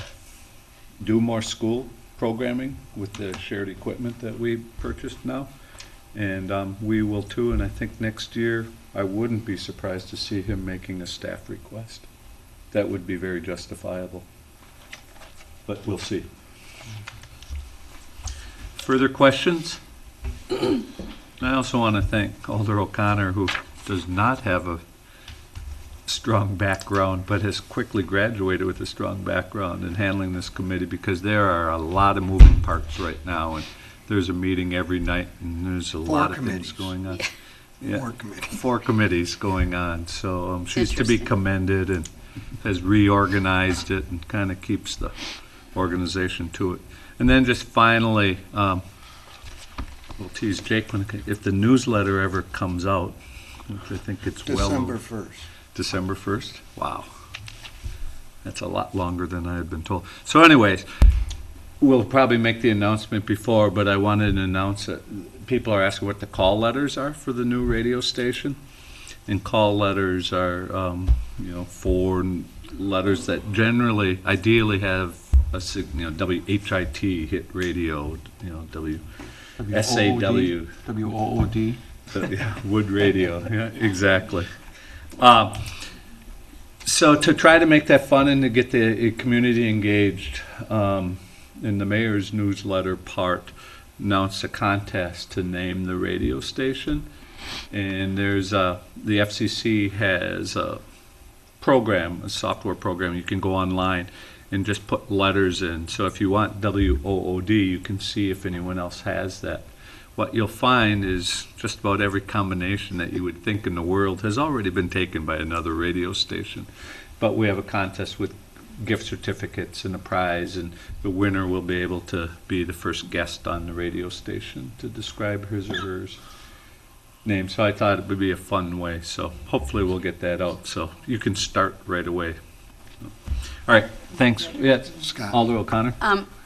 do more school programming with the shared equipment that we purchased now. And we will too, and I think next year I wouldn't be surprised to see him making a staff request. That would be very justifiable. But we'll see. Further questions? I also want to thank Alder O'Connor, who does not have a strong background, but has quickly graduated with a strong background in handling this committee, because there are a lot of moving parts right now, and there's a meeting every night, and there's a lot of things committees. going on. Yeah. Yeah, 4 committees. 4 committees going on, so she's to be Interesting. commended and has reorganized it and kind of keeps the organization to it. And then just finally, we'll tease Jake if the newsletter ever comes out, which I think it's December 1st. December 1st? Wow. That's a lot longer than I had been told. So anyways, we'll probably make the announcement before, but I wanted to announce that people are asking what the call letters are for the new radio station. And call letters are, 4 letters that generally, ideally have a, WHIT, hit radio, SAW. WOOD. Yeah, Wood Radio, yeah, exactly. So to try to make that fun and to get the community engaged, in the mayor's newsletter part, announced a contest to name the radio station. And there's the FCC has a program, a software program. You can go online and just put letters in. So if you want WOOD, you can see if anyone else has that. What you'll find is just about every combination that you would think in the world has already been taken by another radio station. But we have a contest with gift certificates and a prize, and the winner will be able to be the first guest on the radio station to describe his or hers name. So I thought it would be a fun way. So hopefully we'll get that out. So you can start right away. All right. Thanks. Yeah, Scott. Alder O'Connor.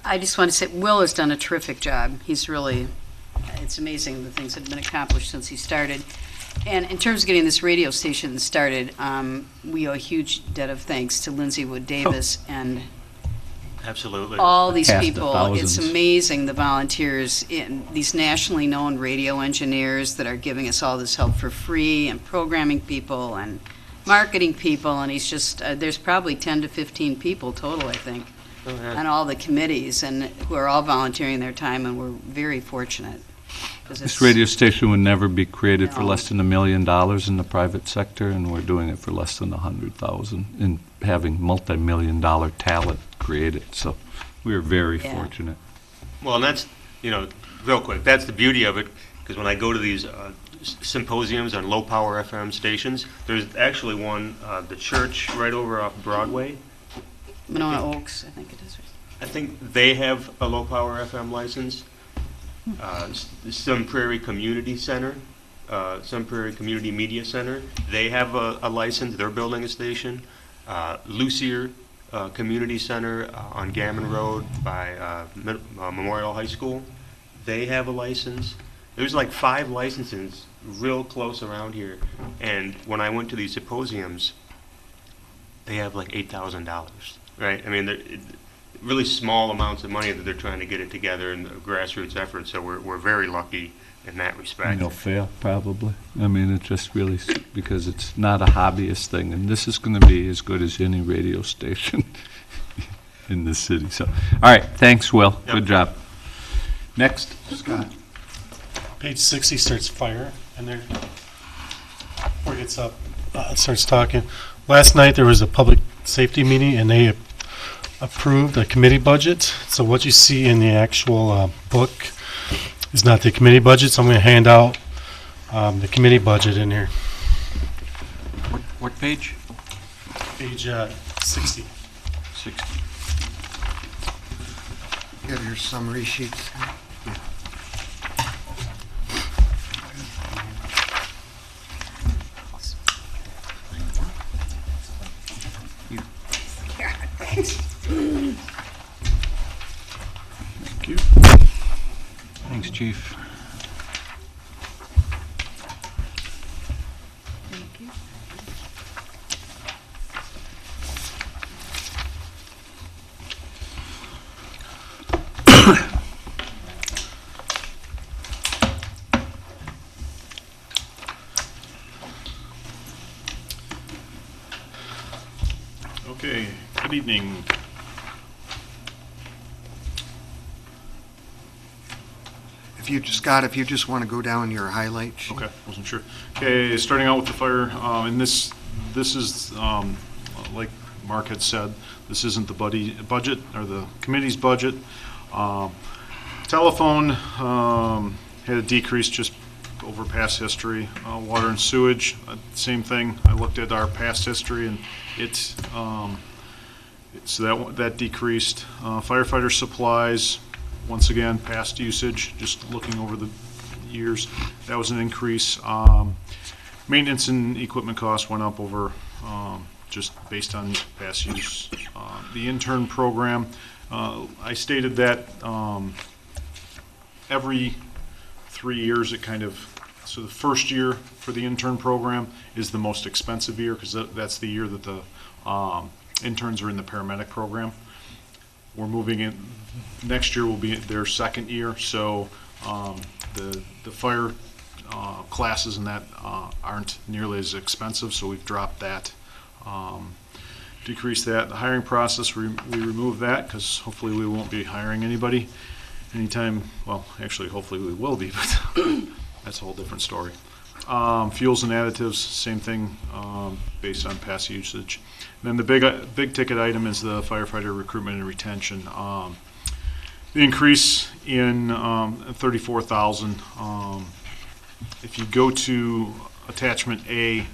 I just want to say, Will has done a terrific job. He's really, it's amazing the things that have been accomplished since he started. And in terms of getting this radio station started, we owe a huge debt of thanks to Lindsay Wood Davis and Absolutely. all these Cast of people. It's thousands. amazing, the volunteers, these nationally known radio engineers that are giving us all this help for free, and programming people and marketing people. And he's just, there's probably 10 to 15 people total, I think, Oh, yeah. on all the committees, and who are all volunteering their time, and we're very fortunate. 'Cause This it's- radio station would never be created for No. less than $1 million in the private sector, and we're doing it for less than 100,000 and having multi-million-dollar talent created. So we're very Yeah. fortunate. Well, and that's, real quick, that's the beauty of it, because when I go to these symposiums on low-power FM stations, there's actually one, the church right over off Broadway. Monona Oaks, I think it is. I think they have a low-power FM license. Sun Prairie Community Center, Sun Prairie Community Media Center, they have a license. They're building a station. Lucier Community Center on Gammon Road by Memorial High School, they have a license. There's like 5 licenses real close around here. And when I went to these symposiums, they have like $8,000, right? I mean, they're really small amounts of money that they're trying to get it together in the grassroots effort. So we're very lucky in that respect. And they'll fail, probably. I mean, it's just really because it's not a hobbyist thing, and this is going to be as good as any radio station in the city. So, all right, thanks, Will. Yep. Good job. Next. Scott. Page 60 starts fire, and there, before it gets up, it starts talking. Last night, there was a public safety meeting, and they approved a committee budget. So what you see in the actual book is not the committee budget, so I'm going to hand out the committee budget in here. What page? Page 60. 60. You have your summary sheets. Thank you. Thanks, Chief. Okay, good evening. Scott, if you just want to go down your highlight sheet. Okay, wasn't sure. Okay, starting out with the fire, and this is, like Mark had said, this isn't the budget, or the committee's budget. Telephone had a decrease just over past history. Water and sewage, same thing. I looked at our past history, and so that decreased. Firefighter supplies, once again, past usage, just looking over the years, that was an increase. Maintenance and equipment costs went up over, just based on past use. The intern program, I stated that every 3 years it kind of, so the first year for the intern program is the most expensive year, because that's the year that the interns are in the paramedic program. We're moving in, next year will be their second year, so the fire classes and that aren't nearly as expensive, so we've dropped that, decreased that. The hiring process, we removed that, because hopefully we won't be hiring anybody anytime, well, actually, hopefully we will be, but that's a whole different story. Fuels and additives, same thing, based on past usage. And then the big ticket item is the firefighter recruitment and retention. The increase in 34,000. If you go to attachment A,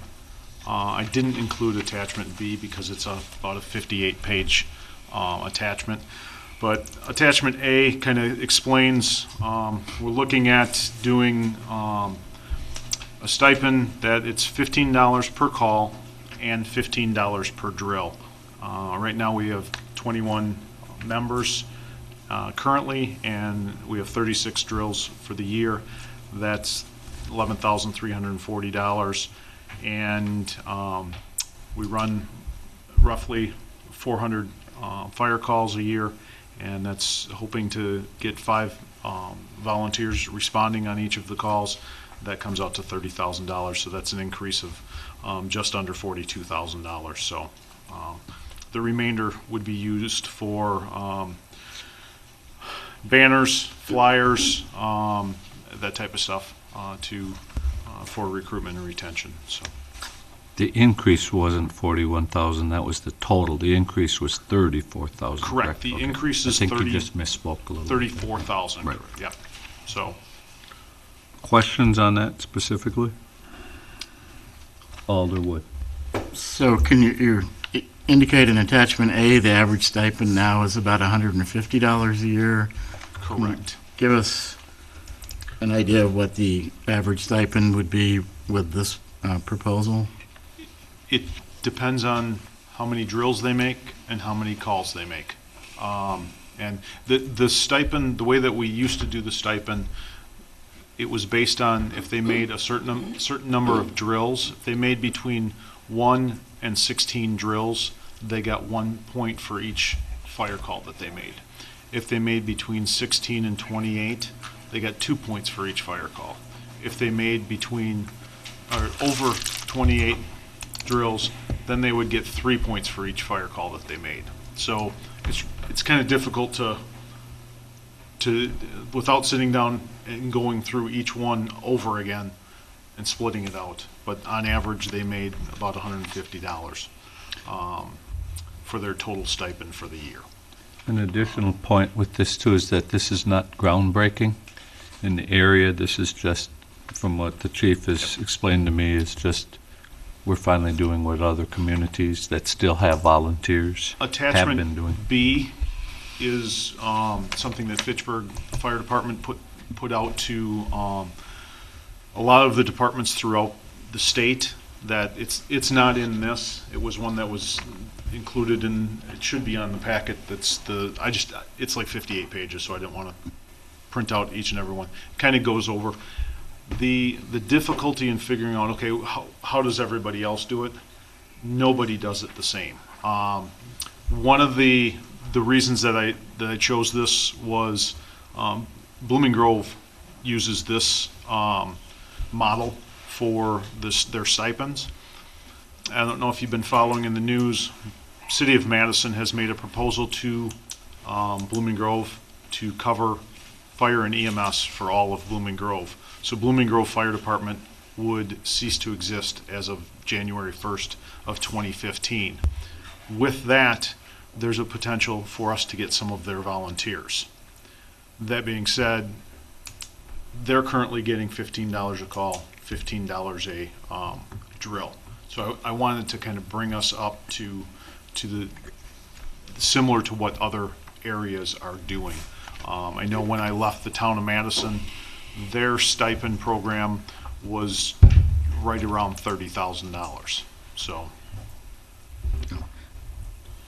I didn't include attachment B because it's about a 58-page attachment. But attachment A kind of explains, we're looking at doing a stipend that it's $15 per call and $15 per drill. Right now we have 21 members currently, and we have 36 drills for the year. That's $11,340, and we run roughly 400 fire calls a year, and that's hoping to get 5 volunteers responding on each of the calls. That comes out to $30,000, so that's an increase of just under $42,000. So the remainder would be used for banners, flyers, that type of stuff for recruitment and retention. So The increase wasn't 41,000, that was the total. The increase was 34,000. correct. The Okay. increase is I think you just misspoke a little. 34,000. Right. Yeah. So Questions on that specifically? Alderwood. So can you indicate in attachment A, the average stipend now is about $150 a year? correct. Give us an idea of what the average stipend would be with this proposal? It depends on how many drills they make and how many calls they make. And the stipend, the way that we used to do the stipend, it was based on if they made a certain number of drills. If they made between 1 and 16 drills, they got 1 point for each fire call that they made. If they made between 16 and 28, they got 2 points for each fire call. If they made between or over 28 drills, then they would get 3 points for each fire call that they made. So it's kind of difficult to without sitting down and going through each one over again and splitting it out. But on average, they made about $150 for their total stipend for the year. An additional point with this too is that this is not groundbreaking in the area. This is just, from what the chief has explained to me, is just we're finally doing what other communities that still have volunteers have been Attachment doing. B is something that Fitchburg Fire Department put out to a lot of the departments throughout the state. That it's not in this. It was one that was included in. It should be on the packet. It's like 58 pages, so I didn't want to print out each and every one. Kind of goes over the difficulty in figuring out, okay, how does everybody else do it? Nobody does it the same. One of the reasons that I chose this was Blooming Grove uses this model for their stipends. I don't know if you've been following in the news. City of Madison has made a proposal to Blooming Grove to cover fire and EMS for all of Blooming Grove. So Blooming Grove Fire Department would cease to exist as of January 1st of 2015. With that, there's a potential for us to get some of their volunteers. That being said, they're currently getting $15 a call, $15 a drill. So I wanted to kind of bring us up to the similar to what other areas are doing. I know when I left the town of Madison, their stipend program was right around $30,000.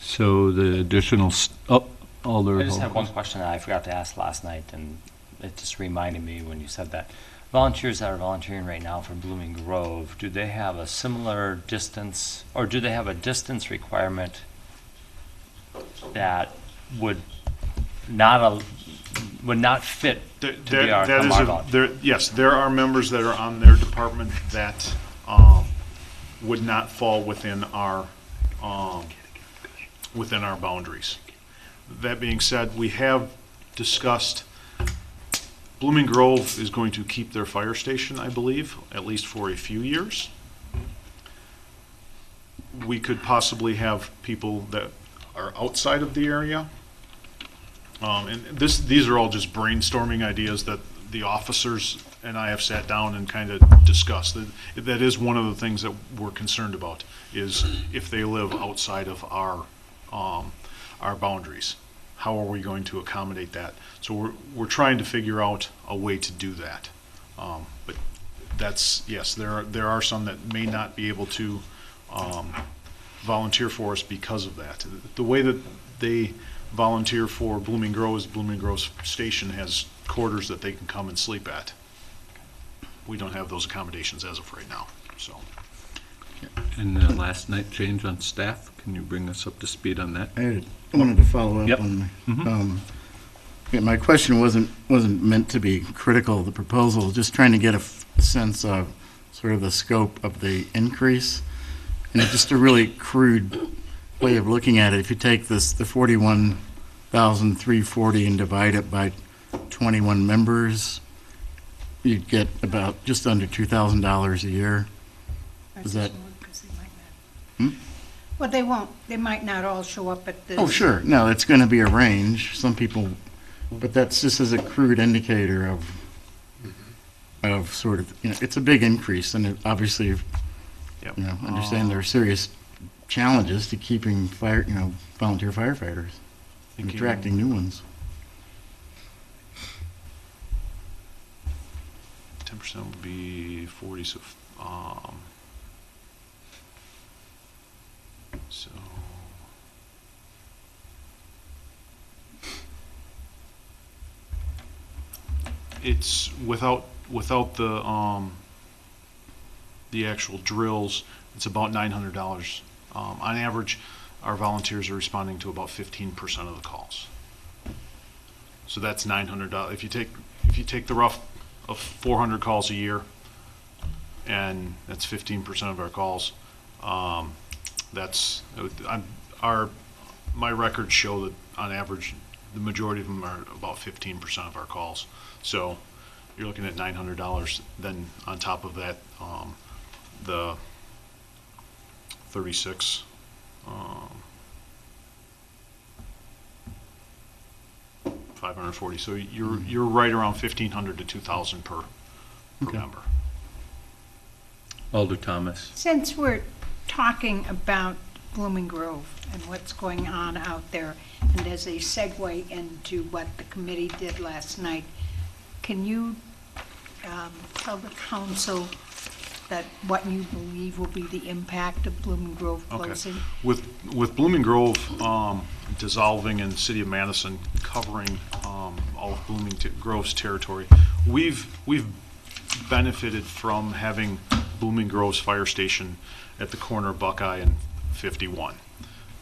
So the additional, Alder. I just have one question that I forgot to ask last night, and it just reminded me when you said that. Volunteers that are volunteering right now for Blooming Grove, do they have a similar distance, or do they have a distance requirement that would not fit to be our volunteer? Yes, there are members that are on their department that would not fall within our boundaries. That being said, we have discussed Blooming Grove is going to keep their fire station, I believe, at least for a few years. We could possibly have people that are outside of the area. And these are all just brainstorming ideas that the officers and I have sat down and kind of discussed. That is one of the things that we're concerned about, is if they live outside of our boundaries. How are we going to accommodate that? So we're trying to figure out a way to do that. But that's, yes, there are some that may not be able to volunteer for us because of that. The way that they volunteer for Blooming Grove is Blooming Grove Station has quarters that they can come and sleep at. We don't have those accommodations as of right now, so. And the last night change on staff, can you bring us up to speed on that? I wanted to follow up Yep. on, Mhm. my question wasn't meant to be critical of the proposal, just trying to get a sense of sort of the scope of the increase. And it's just a really crude way of looking at it. If you take the 41,340 and divide it by 21 members, you'd get about just under $2,000 a year. Is that? Well, they might not all show up at the. Oh, sure. No, it's going to be a range. Some people, but that's just as a crude indicator of sort of, it's a big increase, and it obviously, understand there are serious challenges to keeping volunteer firefighters and attracting new ones. 10% would be 40, so it's without the actual drills, it's about $900. On average, our volunteers are responding to about 15% of the calls. So that's $900. If you take the rough of 400 calls a year, and that's 15% of our calls. My records show that on average, the majority of them are about 15% of our calls. So you're looking at $900. Then on top of that, the 36. 540. So you're right around 1,500 to 2,000 per member. Alder Thomas. Since we're talking about Blooming Grove and what's going on out there, and as a segue into what the committee did last night, can you tell the council that what you believe will be the impact of Blooming Grove closing? Okay. With Blooming Grove dissolving and the city of Madison covering all of Blooming Grove's territory, we've benefited from having Blooming Grove's fire station at the corner of Buckeye and 51.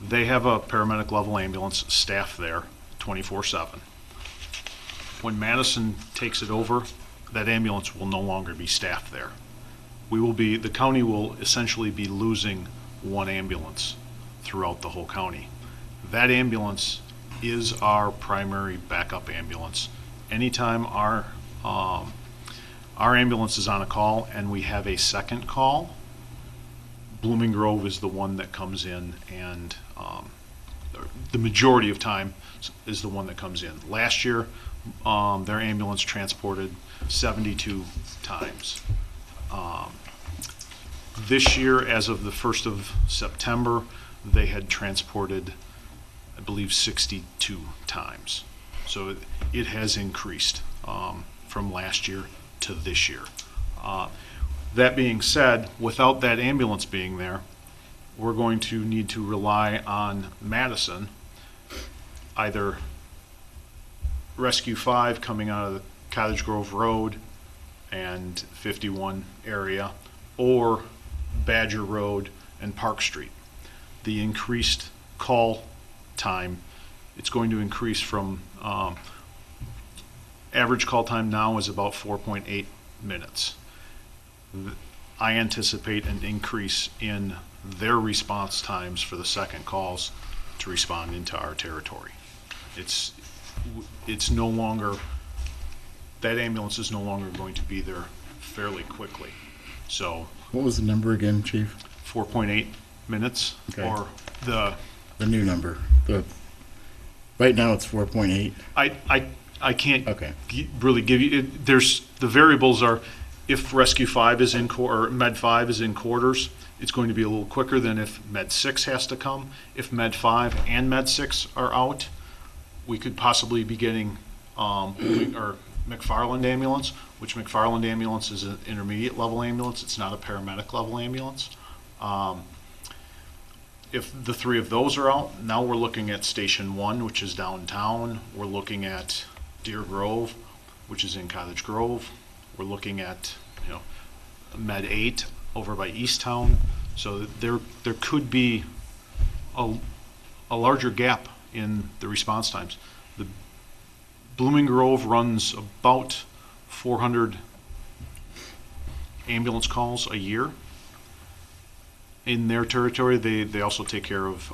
They have a paramedic level ambulance staff there 24/7. When Madison takes it over, that ambulance will no longer be staffed there. The county will essentially be losing one ambulance throughout the whole county. That ambulance is our primary backup ambulance anytime our ambulance is on a call and we have a second call, Blooming Grove is the one that comes in, and the majority of time is the one that comes in. Last year, their ambulance transported 72 times. This year, as of the 1st of September, they had transported, I believe, 62 times. So it has increased from last year to this year. That being said, without that ambulance being there, we're going to need to rely on Madison, either Rescue 5 coming out of the Cottage Grove Road and 51 area, or Badger Road and Park Street. The increased call time, it's going to increase from, average call time now is about 4.8 minutes. I anticipate an increase in their response times for the second calls to respond into our territory. It's no longer, that ambulance is no longer going to be there fairly quickly. So What was the number again, Chief? 4.8 minutes, Okay. or the new number. Right now it's 4.8. I can't Okay. really give you, there's, the variables are, if Rescue 5 is in, or Med 5 is in quarters, it's going to be a little quicker than if Med 6 has to come. If Med 5 and Med 6 are out, we could possibly be getting, or McFarland ambulance, which McFarland ambulance is an intermediate level ambulance. It's not a paramedic level ambulance. If the three of those are out, now we're looking at Station 1, which is downtown. We're looking at Deer Grove, which is in Cottage Grove. We're looking at, Med 8 over by Easttown. So there could be a larger gap in the response times. The Blooming Grove runs about 400 ambulance calls a year. In their territory, they also take care of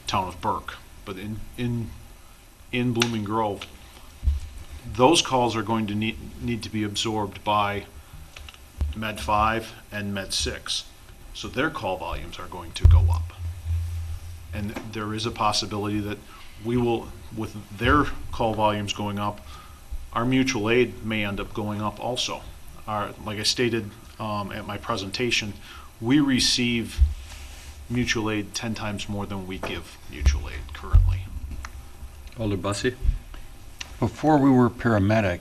town of Burke. But in Blooming Grove, those calls are going to need to be absorbed by Med 5 and Med 6. So their call volumes are going to go up. And there is a possibility that we will, with their call volumes going up, our mutual aid may end up going up also. Like I stated at my presentation, we receive mutual aid 10 times more than we give mutual aid currently. Alder Bussey? Before we were paramedic,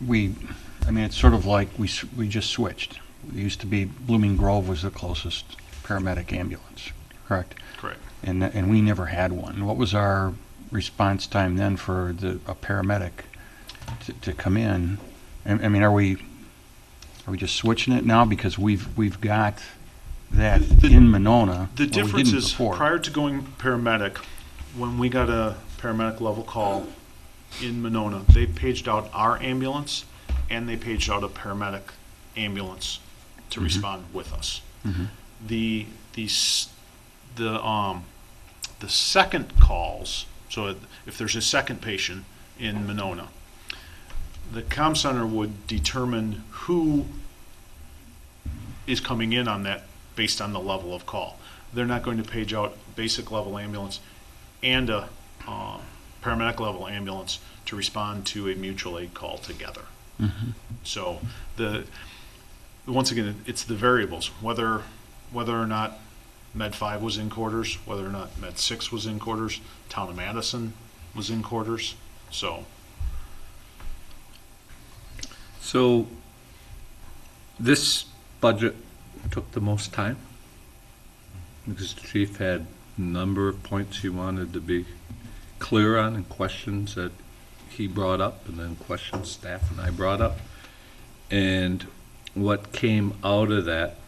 it's sort of like we just switched. It used to be Blooming Grove was the closest paramedic ambulance, correct? Correct. And we never had one. What was our response time then for a paramedic to come in? Are we just switching it now because we've got that in Monona? The where we difference didn't is, before. prior to going paramedic, when we got a paramedic level call in Monona, they paged out our ambulance and they paged out a paramedic ambulance to respond with us. Mhm. The second calls, so if there's a second patient in Monona, the comm center would determine who is coming in on that based on the level of call. They're not going to page out basic level ambulance and a paramedic level ambulance to respond to a mutual aid call together. Mhm. So once again, it's the variables, whether or not Med 5 was in quarters, whether or not Med 6 was in quarters, Town of Madison was in quarters. So this budget took the most time because the chief had a number of points he wanted to be clear on and questions that he brought up and then questions staff and I brought up. And what came out of that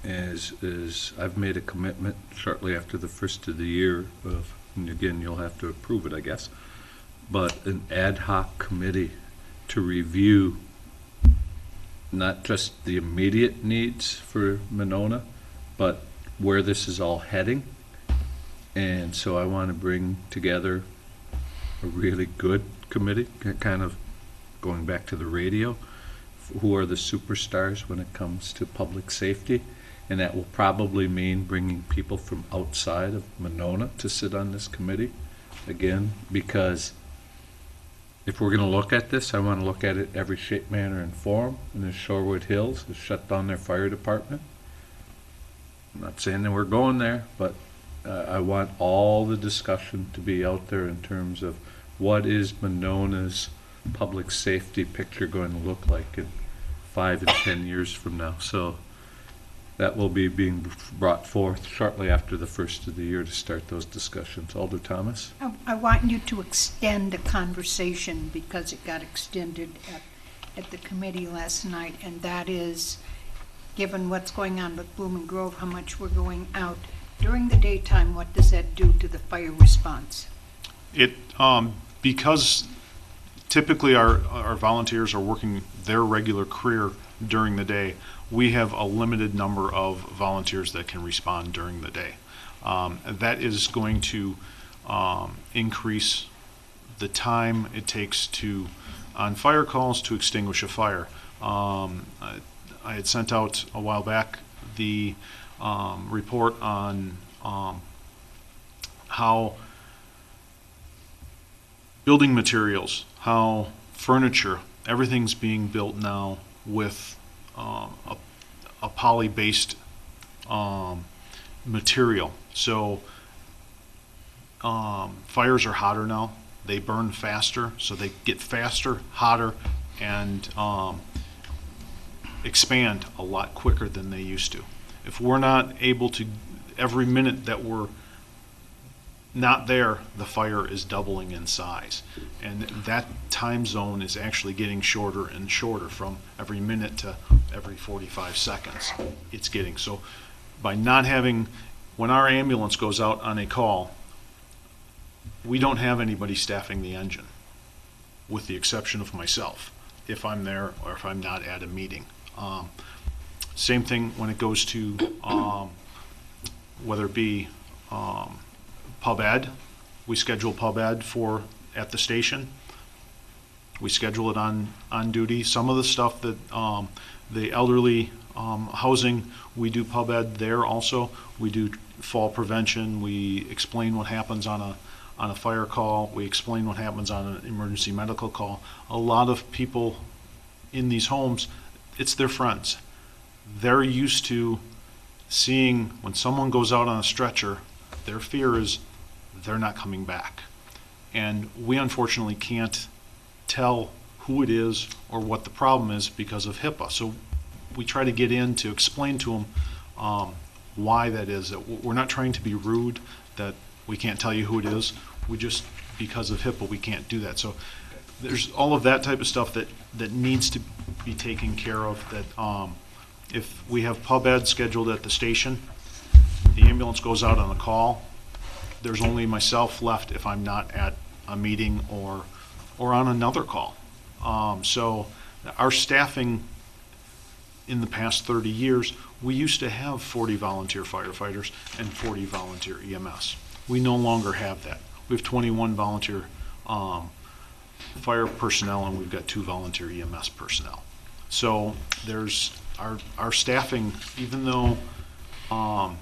is I've made a commitment shortly after the first of the year of, and again, you'll have to approve it, I guess, but an ad hoc committee to review not just the immediate needs for Monona, but where this is all heading. And so I want to bring together a really good committee, kind of going back to the radio, who are the superstars when it comes to public safety. And that will probably mean bringing people from outside of Monona to sit on this committee. Again, because if we're going to look at this, I want to look at it every shape, manner, and form. And the Shorewood Hills has shut down their fire department. I'm not saying that we're going there, but I want all the discussion to be out there in terms of what is Monona's public safety picture going to look like in 5 and 10 years from now. So that will be being brought forth shortly after the first of the year to start those discussions. Alder Thomas? I want you to extend the conversation because it got extended at the committee last night, and that is, given what's going on with Blooming Grove, how much we're going out during the daytime, what does that do to the fire response? It, because typically our volunteers are working their regular career during the day, we have a limited number of volunteers that can respond during the day. That is going to increase the time it takes on fire calls to extinguish a fire. I had sent out a while back the report on how building materials, how furniture, everything's being built now with a poly-based material. So fires are hotter now. They burn faster, so they get faster, hotter, and expand a lot quicker than they used to. If we're not able to, every minute that we're not there, the fire is doubling in size. And that time zone is actually getting shorter and shorter from every minute to every 45 seconds. It's getting, so by not having, when our ambulance goes out on a call, we don't have anybody staffing the engine, with the exception of myself, if I'm there or if I'm not at a meeting. Same thing when it goes to whether it be pub ed. We schedule pub ed at the station. We schedule it on duty. Some of the stuff that the elderly housing, we do pub ed there also. We do fall prevention. We explain what happens on a fire call. We explain what happens on an emergency medical call. A lot of people in these homes, it's their friends. They're used to seeing when someone goes out on a stretcher, their fear is they're not coming back. And we unfortunately can't tell who it is or what the problem is because of HIPAA. So we try to get in to explain to them why that is. That we're not trying to be rude, that we can't tell you who it is. We just, because of HIPAA, we can't do that. So there's all of that type of stuff that needs to be taken care of. That if we have pub ed scheduled at the station, the ambulance goes out on a call, there's only myself left if I'm not at a meeting or on another call. So our staffing in the past 30 years, we used to have 40 volunteer firefighters and 40 volunteer EMS. We no longer have that. We have 21 volunteer fire personnel, and we've got 2 volunteer EMS personnel. So there's our staffing, even though our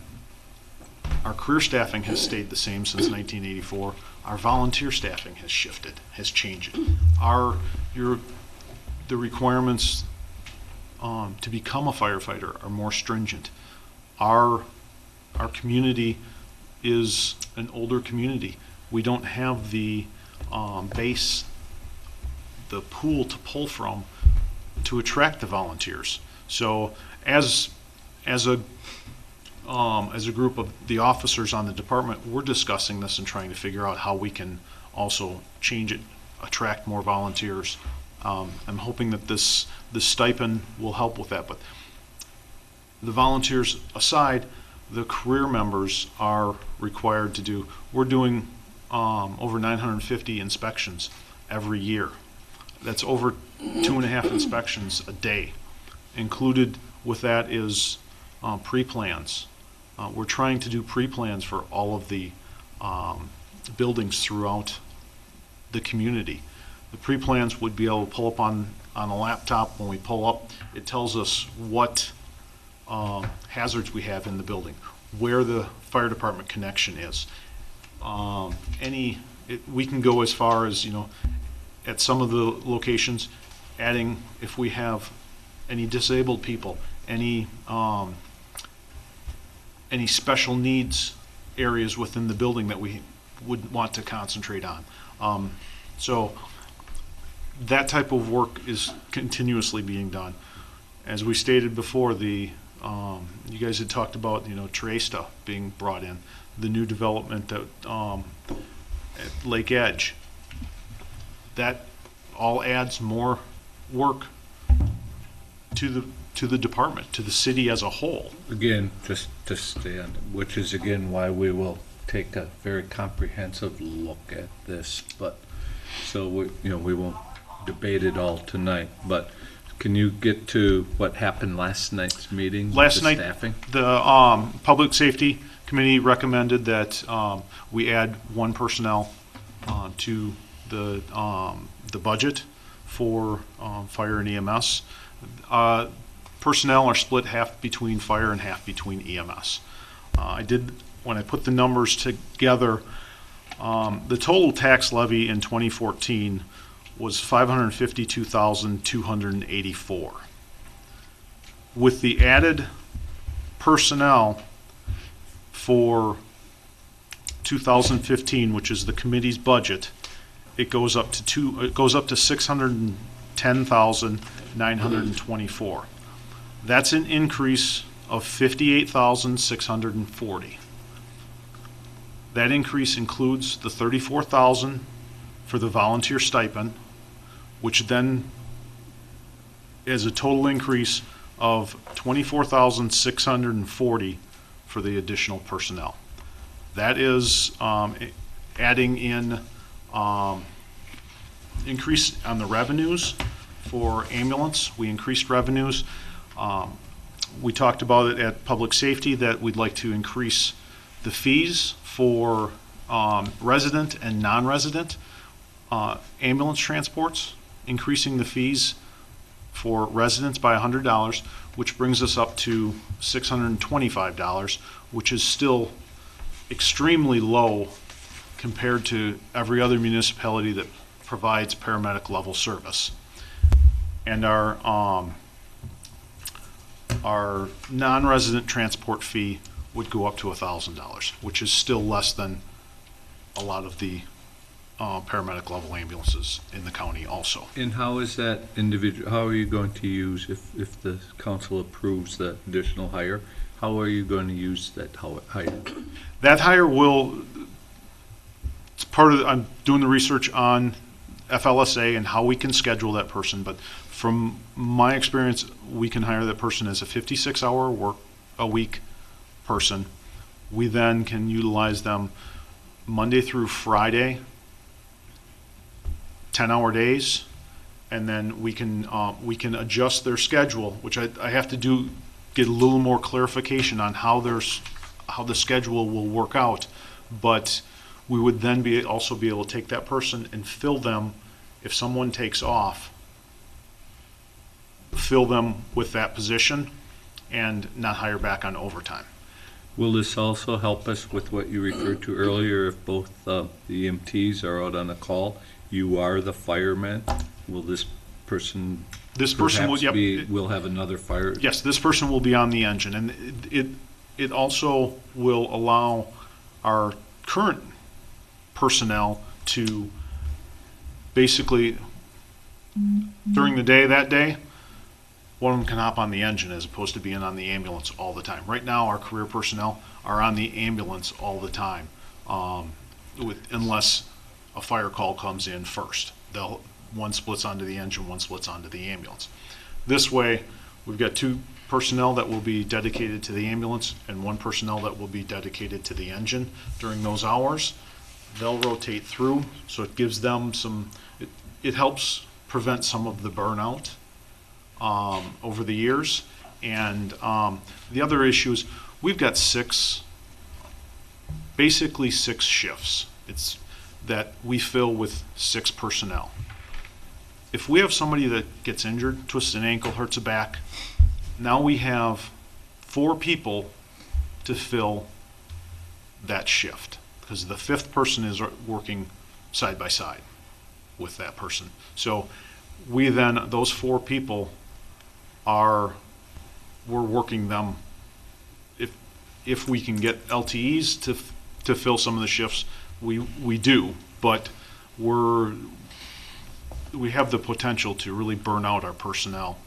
career staffing has stayed the same since 1984, our volunteer staffing has shifted, has changed. The requirements to become a firefighter are more stringent. Our community is an older community. We don't have the base, the pool to pull from to attract the volunteers. So as a group of the officers on the department, we're discussing this and trying to figure out how we can also change it, attract more volunteers. I'm hoping that this stipend will help with that. But the volunteers aside, the career members are required to do, we're doing over 950 inspections every year. That's over 2.5 inspections a day. Included with that is pre-plans. We're trying to do pre-plans for all of the buildings throughout the community. The pre-plans would be able to pull up on a laptop. When we pull up, it tells us what hazards we have in the building, where the fire department connection is. We can go as far as, at some of the locations, adding, if we have any disabled people, any special needs areas within the building that we would want to concentrate on. So that type of work is continuously being done. As we stated before, you guys had talked about, Teresta being brought in, the new development that at Lake Edge. That all adds more work to the department, to the city as a whole. Again, just to stay on, which is again why we will take a very comprehensive look at this. But so we won't debate it all tonight. But can you get to what happened last night's meeting? Last the night, staffing? the Public Safety Committee recommended that we add one personnel to the budget for fire and EMS. Personnel are split half between fire and half between EMS. When I put the numbers together, the total tax levy in 2014 was $552,284. With the added personnel for 2015, which is the committee's budget, it goes up to $610,924. That's an increase of $58,640. That increase includes the $34,000 for the volunteer stipend, which then is a total increase of $24,640 for the additional personnel. That is adding in increase on the revenues for ambulance. We increased revenues. We talked about it at Public Safety that we'd like to increase the fees for resident and non-resident ambulance transports, increasing the fees for residents by $100, which brings us up to $625, which is still extremely low compared to every other municipality that provides paramedic level service. And our non-resident transport fee would go up to $1,000, which is still less than a lot of the paramedic level ambulances in the county also. And how is that individual, how are you going to use, if the council approves that additional hire, how are you going to use that hire? That hire it's part of, I'm doing the research on FLSA and how we can schedule that person, but from my experience, we can hire that person as a 56-hour work a week person. We then can utilize them Monday through Friday, 10-hour days, and then we can adjust their schedule, which I have to get a little more clarification on how the schedule will work out. But we would then also be able to take that person and fill them if someone takes off, fill them with that position and not hire back on overtime. Will this also help us with what you referred to earlier? If both the EMTs are out on a call, you are the fireman, will this person will have another fire? Yes, this person will be on the engine, and it also will allow our current personnel to basically, during the day that day, one of them can hop on the engine as opposed to being on the ambulance all the time. Right now, our career personnel are on the ambulance all the time, unless a fire call comes in first. One splits onto the engine, one splits onto the ambulance. This way, we've got two personnel that will be dedicated to the ambulance and one personnel that will be dedicated to the engine during those hours. They'll rotate through, so it gives them it helps prevent some of the burnout over the years. And the other issue is we've got basically six shifts. It's that we fill with 6 personnel. if we have somebody that gets injured, twists an ankle, hurts a back, now we have 4 people to fill that shift, because the 5th person is working side by side with that person. So we then, those 4 people we're working them, if we can get LTEs to fill some of the shifts, we do, but we have the potential to really burn out our personnel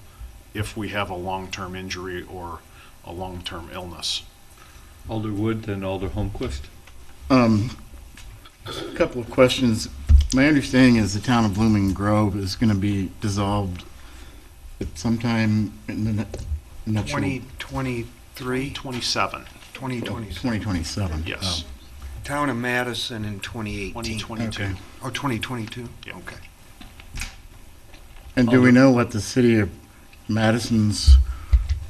if we have a long-term injury or a long-term illness. Alder Wood and Alder Holmquist. A couple of questions. My understanding is the town of Blooming Grove is going to be dissolved at sometime in the next 2023, 27. 2027. Yes. Town of Madison in 2018. 2022. Okay. Oh, 2022? Yeah. Okay. And do we know what the city of Madison's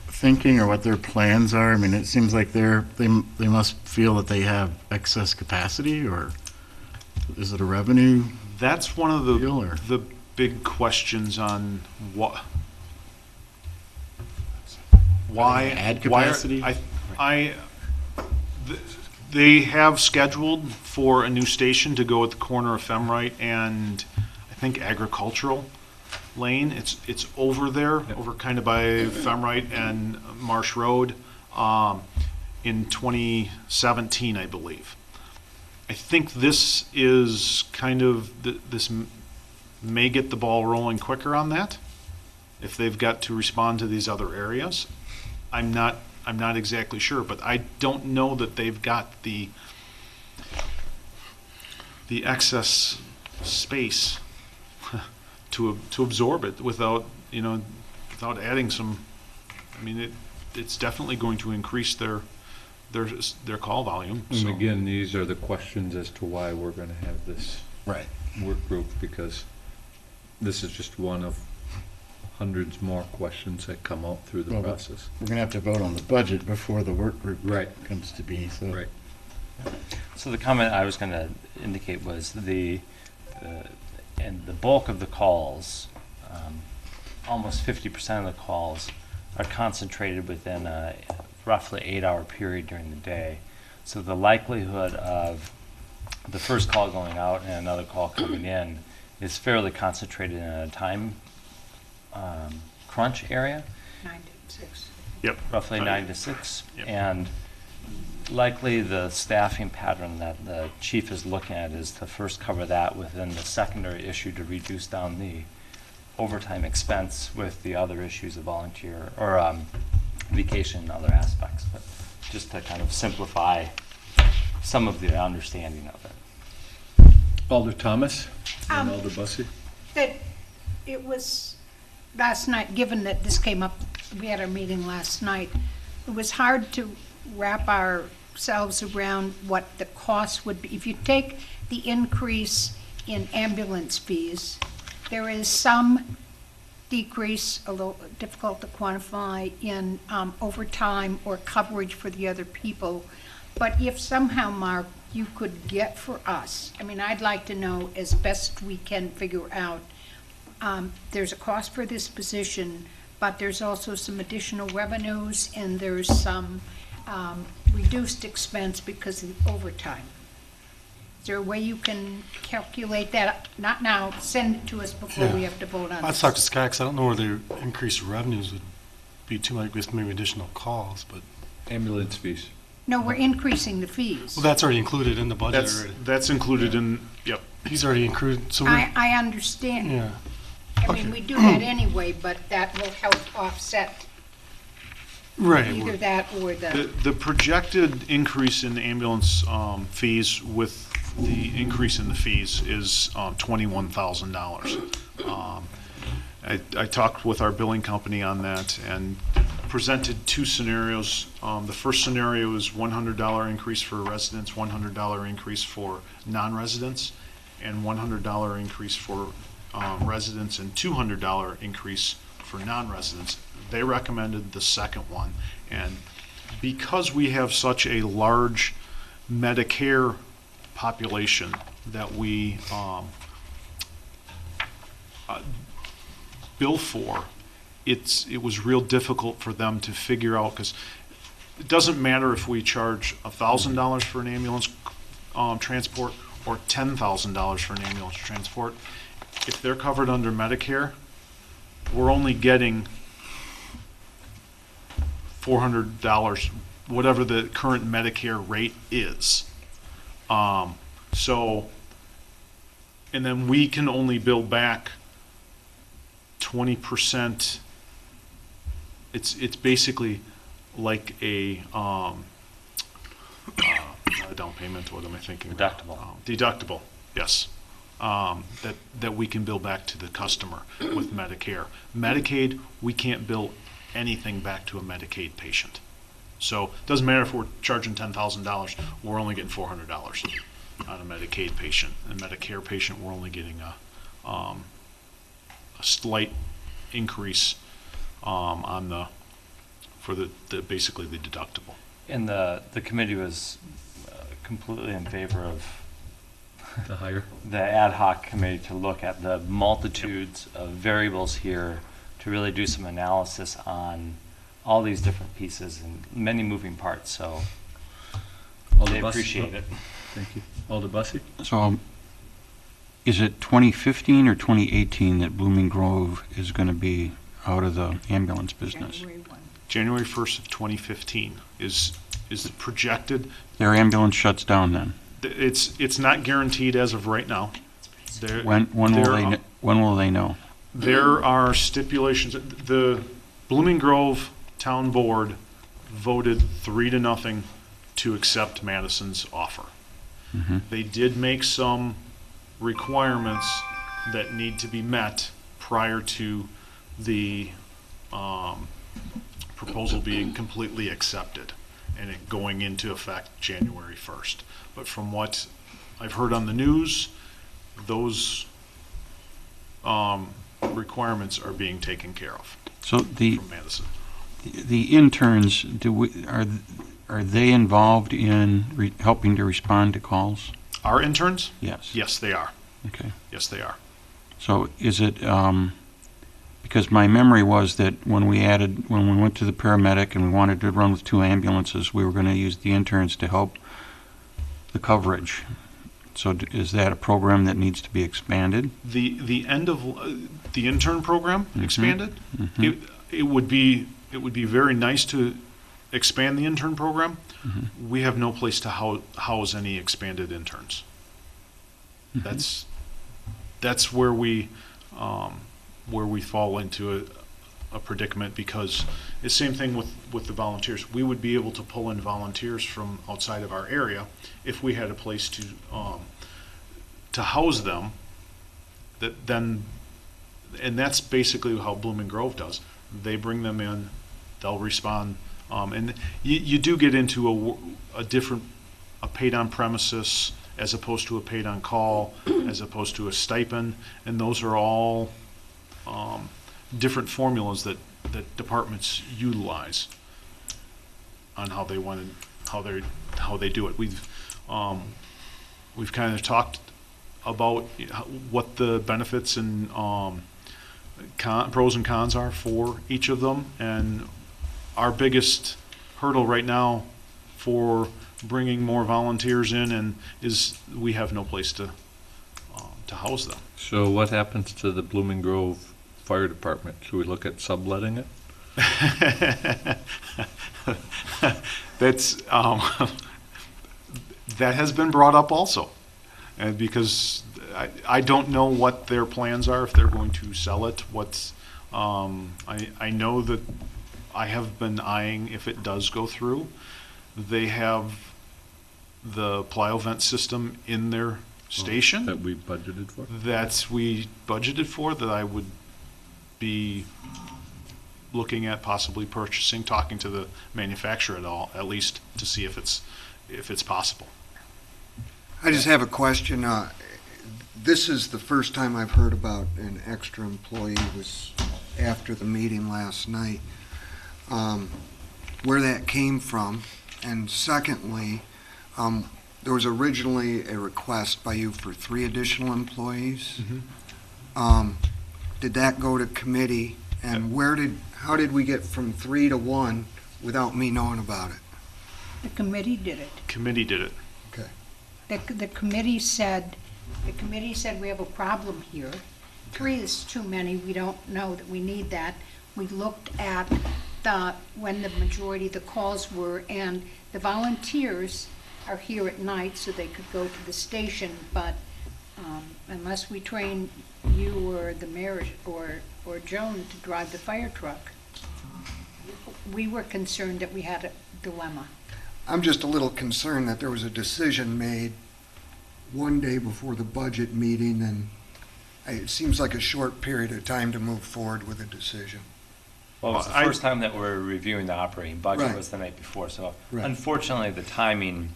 thinking or what their plans are? I mean, it seems like they must feel that they have excess capacity, or is it a revenue? That's one of the deal, or? the big questions on why Add capacity? They have scheduled for a new station to go at the corner of Femrite and I think Agricultural Lane. It's over there, over kind of by Femrite and Marsh Road, in 2017, I believe. I think this is kind of, this may get the ball rolling quicker on that, if they've got to respond to these other areas. I'm not exactly sure, but I don't know that they've got the excess space to absorb it without adding some. I mean, it's definitely going to increase their call volume. And So again, these are the questions as to why we're going to have this work group, because this is just one of hundreds more questions that come out through the process. We're going to have to vote on the budget before the work group Right. comes to be. So. Right. So the comment I was going to indicate was and the bulk of the calls, almost 50% of the calls, are concentrated within a roughly 8-hour period during the day. So the likelihood of the first call going out and another call coming in is fairly concentrated in a time crunch area. 9 to 6. Yep. Roughly 9 to 6. Yep. And likely the staffing pattern that the chief is looking at is to first cover that within the secondary issue to reduce down the overtime expense with the other issues of volunteer or vacation and other aspects, but just to kind of simplify some of the understanding of it. Alder Thomas and Um, Alder Bussey. That it was last night, given that this came up, we had our meeting last night, it was hard to wrap ourselves around what the cost would be. If you take the increase in ambulance fees, there is some decrease, although difficult to quantify, in overtime or coverage for the other people. But if somehow, Mark, you could get for us, I mean, I'd like to know as best we can figure out, there's a cost for this position, but there's also some additional revenues and there's some reduced expense because of the overtime. Is there a way you can calculate that? Not now, send it to us before we have to vote on I'll this. talk to Scott, 'cause I don't know where the increased revenues would be too much with maybe additional calls, but, Ambulance fees. No, we're increasing the fees. well, that's already included in the budget that's already. that's included in. Yep. He's already included, so we're, I understand. yeah. I mean, we do that anyway, but that will help offset Right. either that or The projected increase in ambulance fees with the increase in the fees is $21,000. I talked with our billing company on that and presented 2 scenarios. The first scenario is $100 increase for residents, $100 increase for non-residents, and $100 increase for residents and $200 increase for non-residents. They recommended the second one. And because we have such a large Medicare population that we bill for, it was real difficult for them to figure out, because it doesn't matter if we charge $1,000 for an ambulance transport or $10,000 for an ambulance transport. If they're covered under Medicare, we're only getting $400, whatever the current Medicare rate is. So, and then we can only bill back 20%. It's basically like a not a down payment. What am I thinking? Deductible. Deductible. Yes. That we can bill back to the customer with Medicare. Medicaid, we can't bill anything back to a Medicaid patient. So it doesn't matter if we're charging $10,000, we're only getting $400 on a Medicaid patient. A Medicare patient, we're only getting a slight increase for basically the deductible. And the committee was completely in favor of The higher. the ad hoc committee to look at the multitudes of variables here, to really do some analysis on all these different pieces and many moving parts, so they appreciate it. Thank you. Alder Bussey? So, is it 2015 or 2018 that Blooming Grove is going to be out of the ambulance business? January 1st of 2015 is projected. Their ambulance shuts down then? It's not guaranteed as of right now. When will they know? There are stipulations. The Blooming Grove Town Board voted 3-0 to accept Madison's offer. Mm-hmm. They did make some requirements that need to be met prior to the proposal being completely accepted and it going into effect January 1st. But from what I've heard on the news, those requirements are being taken care of. So from Madison. The interns, are they involved in helping to respond to calls? Our interns? Yes. Yes, they are. Okay. Yes, they are. So is it, because my memory was that when we went to the paramedic and we wanted to run with 2 ambulances, we were going to use the interns to help the coverage. So is that a program that needs to be expanded? The end of the intern program expanded. Mm-hmm. It would be very nice to expand the intern program. Mm-hmm. We have no place to house any expanded interns. Mm-hmm. That's where we fall into a predicament, because it's the same thing with the volunteers. We would be able to pull in volunteers from outside of our area if we had a place to house them. And that's basically how Blooming Grove does. They bring them in, they'll respond, and you do get into a paid on premises as opposed to a paid on call, as opposed to a stipend, and those are all different formulas that departments utilize on how they do it. We've kind of talked about what the benefits and pros and cons are for each of them, and our biggest hurdle right now for bringing more volunteers in is we have no place to house them. So what happens to the Blooming Grove Fire Department? Should we look at subletting it? That's that has been brought up also, and because I don't know what their plans are, if they're going to sell it. I know that I have been eyeing, if it does go through, they have the plyo vent system in their station that we budgeted for. That I would be looking at possibly purchasing, talking to the manufacturer at least to see if it's possible. I just have a question. This is the first time I've heard about an extra employee. It was after the meeting last night. Where that came from, and secondly, there was originally a request by you for 3 additional employees. Mm-hmm. did that go to committee? And how did we get from 3 to 1 without me knowing about it? The committee did it. Committee did it. The committee said we have a problem here. 3 is too many, we don't know that we need that. We looked at when the majority of the calls were, and the volunteers are here at night so they could go to the station, but unless we train you or the mayor or Joan to drive the fire truck, we were concerned that we had a dilemma. I'm just a little concerned that there was a decision made one day before the budget meeting, and it seems like a short period of time to move forward with a decision. Well, it was the first time that we're reviewing the operating budget Right. was the night before, so Right. unfortunately, the timing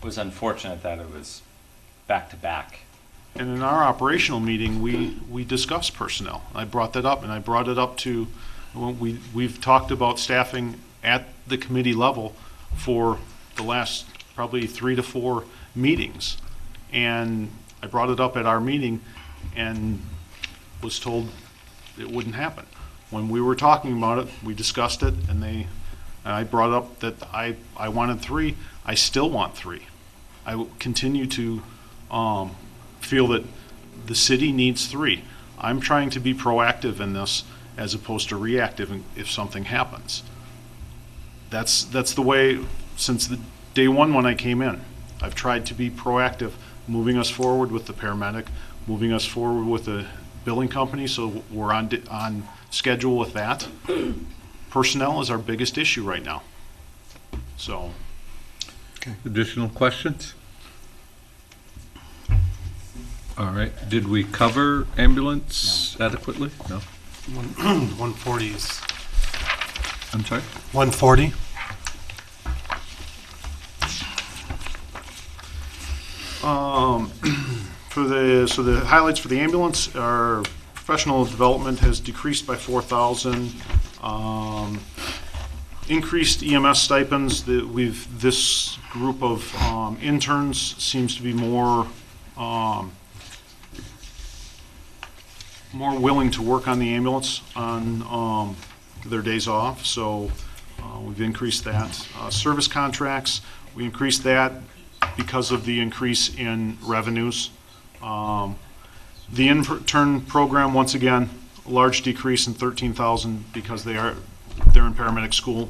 was unfortunate that it was back-to-back. And in our operational meeting, we discussed personnel. I brought that up, and I brought it up to, we've talked about staffing at the committee level for the last probably 3 to 4 meetings. And I brought it up at our meeting and was told it wouldn't happen. When we were talking about it, we discussed it, and I brought up that I wanted 3. I still want 3. I will continue to feel that the city needs 3. I'm trying to be proactive in this as opposed to reactive if something happens. That's the way, since the day one when I came in, I've tried to be proactive, moving us forward with the paramedic, moving us forward with the billing company, so we're on schedule with that. Personnel is our biggest issue right now. So. Additional questions? All right, did we cover ambulance adequately? No. 140 is, I'm sorry? 140? So the highlights for the ambulance are professional development has decreased by 4,000. Increased EMS stipends. This group of interns seems to be more willing to work on the ambulance on their days off. So we've increased that. Service contracts, we increased that because of the increase in revenues. The intern program, once again, a large decrease in 13,000 because they're in paramedic school.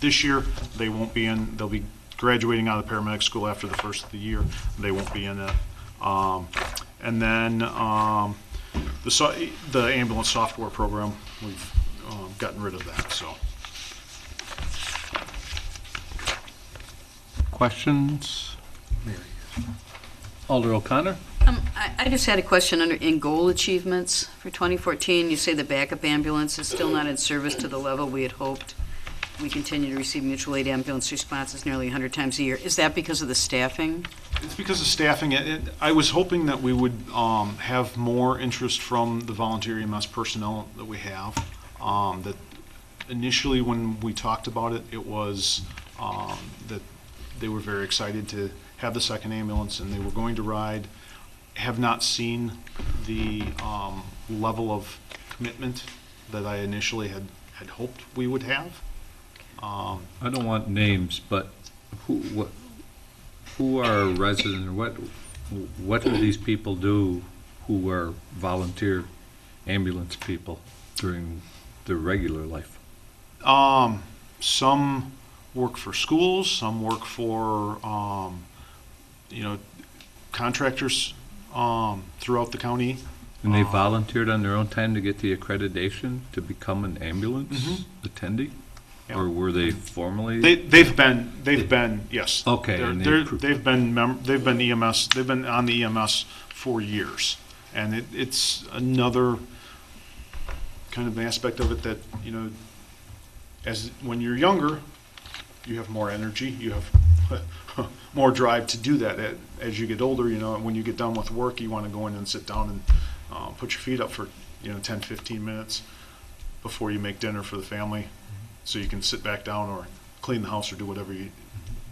This year, they won't be in, they'll be graduating out of paramedic school after the first of the year. They won't be in it. And then the ambulance software program, we've gotten rid of that, so. Questions? Alder O'Connor? I just had a question in goal achievements for 2014. You say the backup ambulance is still not in service to the level we had hoped. We continue to receive mutual aid ambulance responses nearly 100 times a year. Is that because of the staffing? It's because of staffing. I was hoping that we would have more interest from the volunteer EMS personnel that we have. That initially when we talked about it, it was that they were very excited to have the second ambulance and they were going to ride. Have not seen the level of commitment that I initially had hoped we would have. I don't want names, but who are residents, or what do these people do who are volunteer ambulance people during their regular life? Some work for schools, some work for contractors throughout the county. And they volunteered on their own time to get the accreditation to become an ambulance attendee? Yeah. Or were they formally? They've been yes. Okay. They've been EMS. They've been on the EMS for years, and it's another kind of aspect of it that as when you're younger, you have more energy. You have more drive to do that. As you get older, when you get done with work, you want to go in and sit down and put your feet up for 10, 15 minutes before you make dinner for the family. So you can sit back down or clean the house or do whatever you.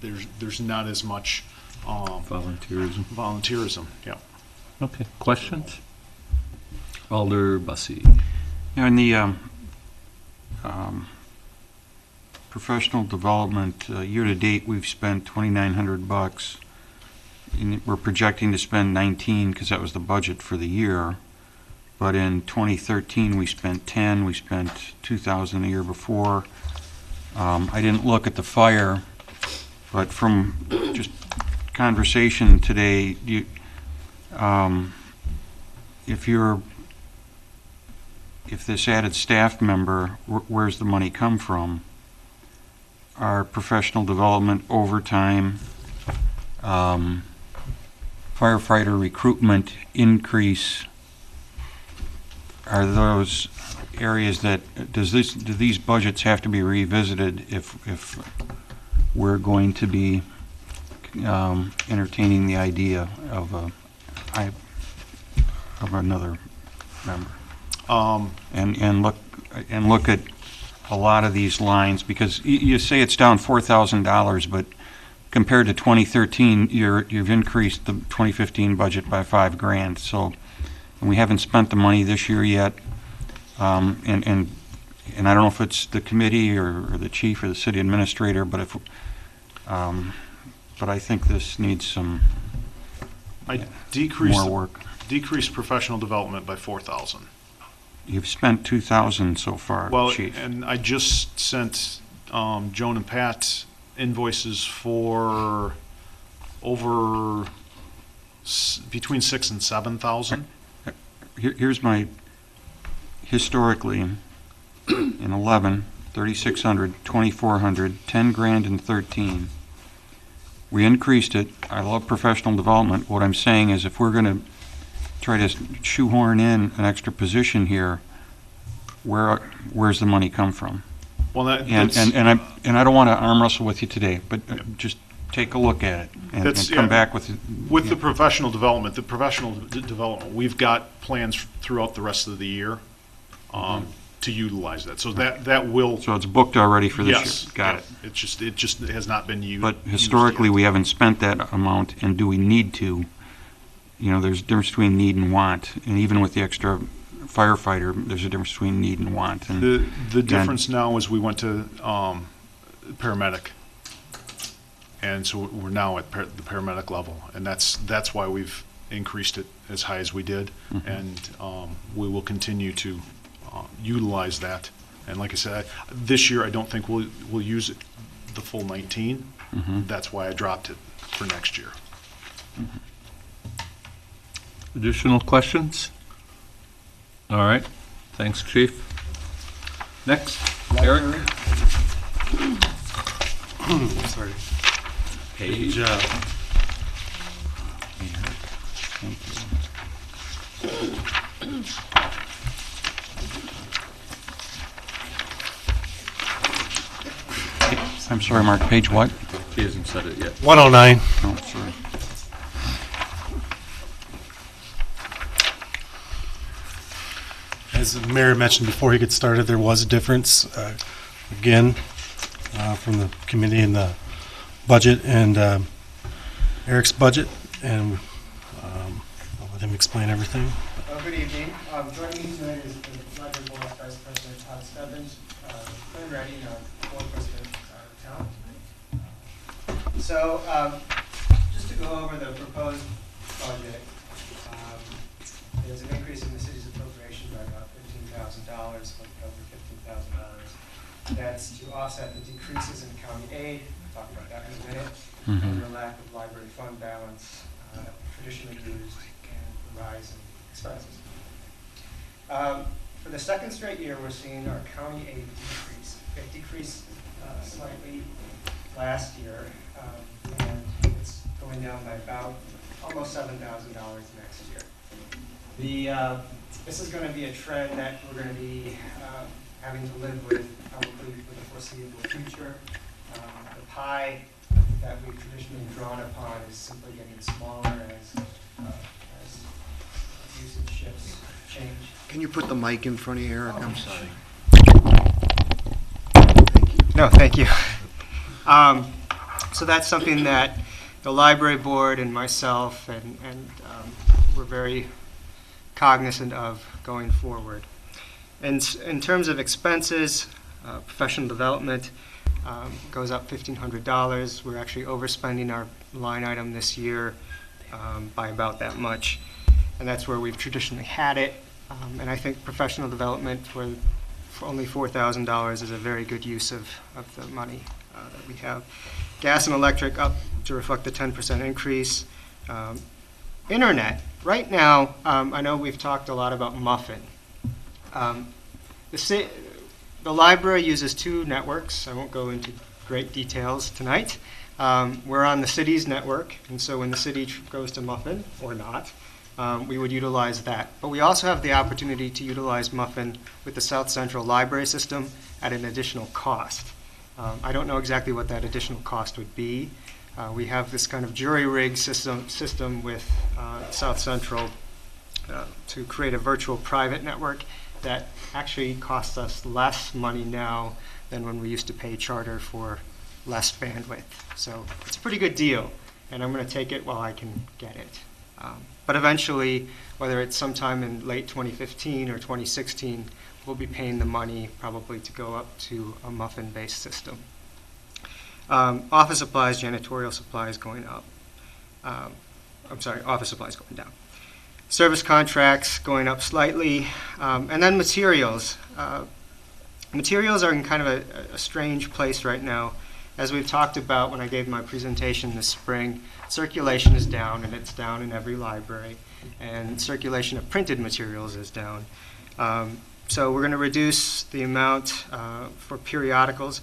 There's not as much volunteerism. Volunteerism, yeah. Okay. Questions? Alder Bussey. In the professional development, year-to-date, we've spent $2,900. And we're projecting to spend 19 because that was the budget for the year. But in 2013, we spent 10. We spent 2,000 the year before. I didn't look at the fire, but from just conversation today, if this added staff member, where's the money come from? Our professional development, overtime, firefighter recruitment increase, are those areas that, do these budgets have to be revisited if we're going to be entertaining the idea of another member? And look at a lot of these lines, because you say it's down $4,000, but compared to 2013, you've increased the 2015 budget by $5,000. So, and we haven't spent the money this year yet. And I don't know if it's the committee or the chief or the city administrator, but but I think this needs some more work. Decreased professional development by 4,000. You've spent 2,000 so far, Well, chief. and I just sent Joan and Pat invoices for over between 6,000 and 7,000. Here's my, historically, in 11, 3,600, 2,400, 10 grand in 13. We increased it. I love professional development. What I'm saying is if we're going to try to shoehorn in an extra position here, where's the money come from? Well, And I don't want to arm wrestle with you today, but just take a look at it and come back with the professional development. We've got plans throughout the rest of the year to utilize that. So that will. So it's booked already for this yes, year. Got it. It just has not been used. But historically, we haven't spent that amount, and do we need to? You know, there's a difference between need and want, and even with the extra firefighter, there's a difference between need and want. And the difference now is we went to paramedic, and so we're now at the paramedic level, and that's why we've increased it as high as we did, and we will continue to utilize that. And like I said, this year I don't think we'll use it the full 19. That's why I dropped it for next year. Additional questions? All right. Thanks, Chief. Next, Eric. Sorry. Page. I'm sorry, Mark, page what? He hasn't said it yet. 109. Oh, sorry. As the mayor mentioned before he gets started, there was a difference, again, from the committee and the budget and Eric's budget, and I'll let him explain everything. Good evening. Joining me tonight is the Library Board Vice President Todd Stebbins, Quinn Redding, our Board President Talent tonight. So, just to go over the proposed budget, there's an increase in the city's appropriation by about $15,000, over $15,000. That's to offset the decreases in county aid. We'll talk about that in a minute. And the lack of library fund balance traditionally used, and the rise in expenses. For the second straight year, we're seeing our county aid decrease. It decreased slightly last year, and it's going down by about almost $7,000 next year. This is going to be a trend that we're going to be having to live with probably for the foreseeable future. The pie that we've traditionally drawn upon is simply getting smaller as usage shifts change. Can you put the mic in front of you, Eric? I'm sorry. No, thank you. So that's something that the library board and myself and we're very cognizant of going forward. In terms of expenses, professional development goes up $1,500. We're actually overspending our line item this year by about that much, and that's where we've traditionally had it. And I think professional development for only $4,000 is a very good use of the money that we have. Gas and electric up to reflect the 10% increase. Internet, right now, I know we've talked a lot about Muffin. The library uses 2 networks. I won't go into great details tonight. We're on the city's network, and so when the city goes to Muffin, or not, we would utilize that. But we also have the opportunity to utilize Muffin with the South Central Library System at an additional cost. I don't know exactly what that additional cost would be. We have this kind of jury-rig system with South Central to create a virtual private network that actually costs us less money now than when we used to pay charter for less bandwidth. So it's a pretty good deal, and I'm going to take it while I can get it. But eventually, whether it's sometime in late 2015 or 2016, we'll be paying the money probably to go up to a Muffin-based system. Office supplies, janitorial supplies going up. Office supplies going down. Service contracts going up slightly. And then materials. Materials are in kind of a strange place right now. As we've talked about when I gave my presentation this spring, circulation is down, and it's down in every library. And circulation of printed materials is down. So we're going to reduce the amount for periodicals.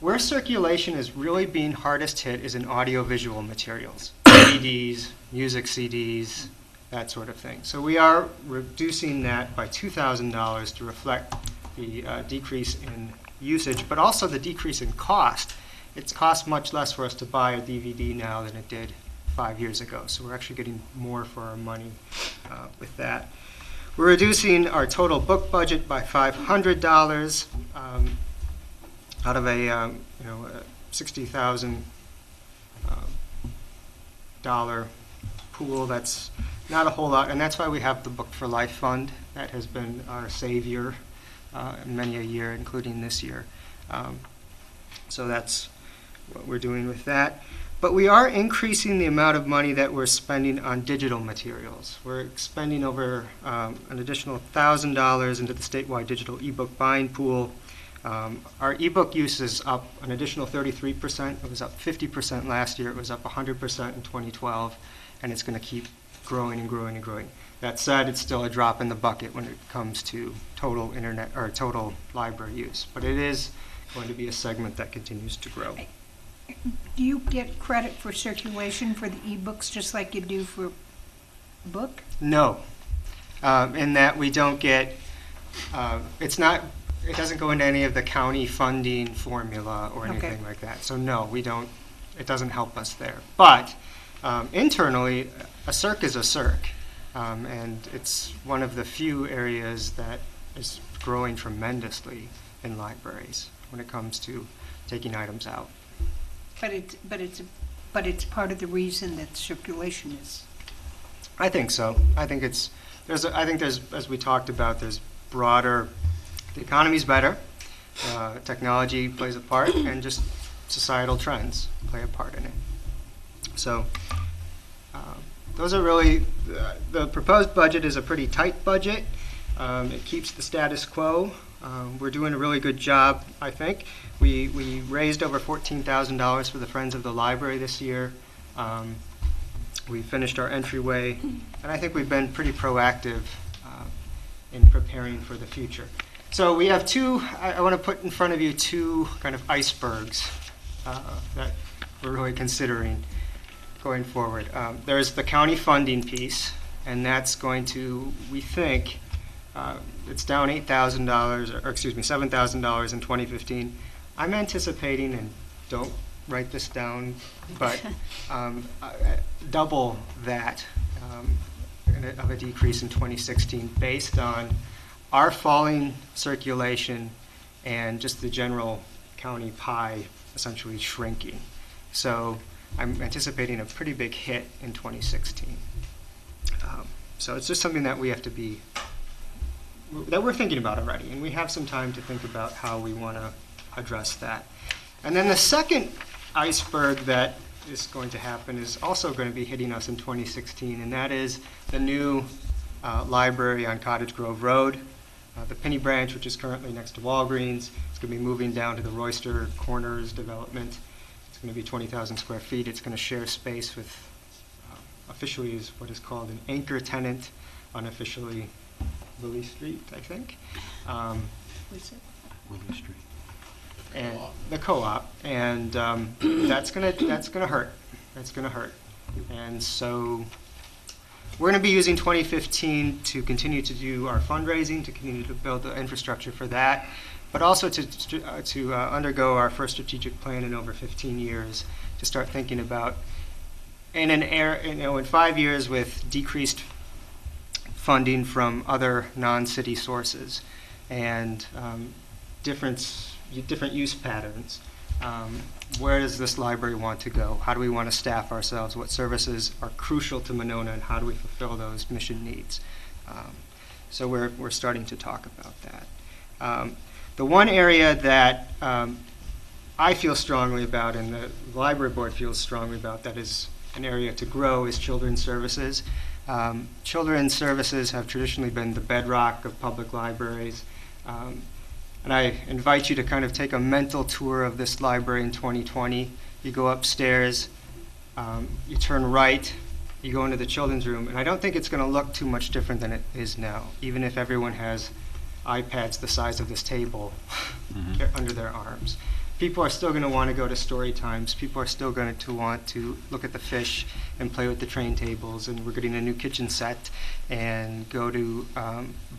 Where circulation is really being hardest hit is in audiovisual materials, DVDs, music CDs, that sort of thing. So we are reducing that by $2,000 to reflect the decrease in usage, but also the decrease in cost. It costs much less for us to buy a DVD now than it did 5 years ago. So we're actually getting more for our money with that. We're reducing our total book budget by $500 out of a $60,000 pool. That's not a whole lot, and that's why we have the Book for Life Fund. That has been our savior in many a year, including this year. So that's what we're doing with that. But we are increasing the amount of money that we're spending on digital materials. We're spending over an additional $1,000 into the statewide digital ebook buying pool. Our ebook use is up an additional 33%. It was up 50% last year. It was up 100% in 2012, and it's going to keep growing and growing and growing. That said, it's still a drop in the bucket when it comes to total internet or total library use. But it is going to be a segment that continues to grow. Do you get credit for circulation for the ebooks just like you do for book? No, in that we don't get. It doesn't go into any of the county funding formula or anything like that. So no, we don't. It doesn't help us there. But internally, a CIRC is a CIRC, and it's one of the few areas that is growing tremendously in libraries when it comes to taking items out. But it's part of the reason that circulation is. I think so. I think there's as we talked about, there's broader. The economy's better. Technology plays a part, and just societal trends play a part in it. So those are really the proposed budget is a pretty tight budget. It keeps the status quo. We're doing a really good job, I think. We raised over $14,000 for the Friends of the Library this year. We finished our entryway, and I think we've been pretty proactive in preparing for the future. So we have I want to put in front of you 2 kind of icebergs that we're really considering going forward. There's the county funding piece, and that's going to, we think, it's down $8,000, or excuse me, $7,000 in 2015. I'm anticipating, and don't write this down, but double that of a decrease in 2016 based on our falling circulation and just the general county pie essentially shrinking. So I'm anticipating a pretty big hit in 2016. So it's just something that we have to be, that we're thinking about already, and we have some time to think about how we want to address that. And then the second iceberg that is going to happen is also going to be hitting us in 2016, and that is the new library on Cottage Grove Road. The Penny Branch, which is currently next to Walgreens, is going to be moving down to the Royster Corners development. It's going to be 20,000 square feet. It's going to share space with, officially is what is called an anchor tenant, unofficially Willie Street, I think. Willie Street. And the co-op, and that's gonna hurt. That's gonna hurt. And so we're gonna be using 2015 to continue to do our fundraising, to continue to build the infrastructure for that, but also to undergo our first strategic plan in over 15 years, to start thinking about in 5 years with decreased funding from other non-city sources and different use patterns. Where does this library want to go? How do we want to staff ourselves? What services are crucial to Monona, and how do we fulfill those mission needs? So we're starting to talk about that. The one area that I feel strongly about, and the library board feels strongly about, that is an area to grow, is children's services. Children's services have traditionally been the bedrock of public libraries. And I invite you to kind of take a mental tour of this library in 2020. You go upstairs, you turn right, you go into the children's room, and I don't think it's going to look too much different than it is now, even if everyone has iPads the size of this table under their arms. People are still going to want to go to story times. People are still going to want to look at the fish and play with the train tables, and we're getting a new kitchen set and go to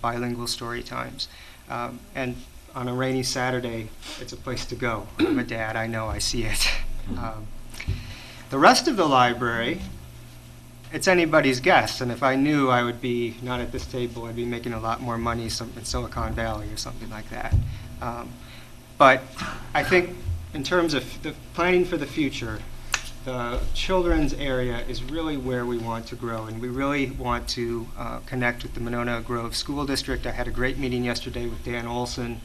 bilingual story times. And on a rainy Saturday, it's a place to go. I'm a dad, I know, I see it. The rest of the library, it's anybody's guess, and if I knew, I would be not at this table, I'd be making a lot more money in Silicon Valley or something like that. But I think in terms of the planning for the future, the children's area is really where we want to grow, and we really want to connect with the Monona Grove School District. I had a great meeting yesterday with Dan Olson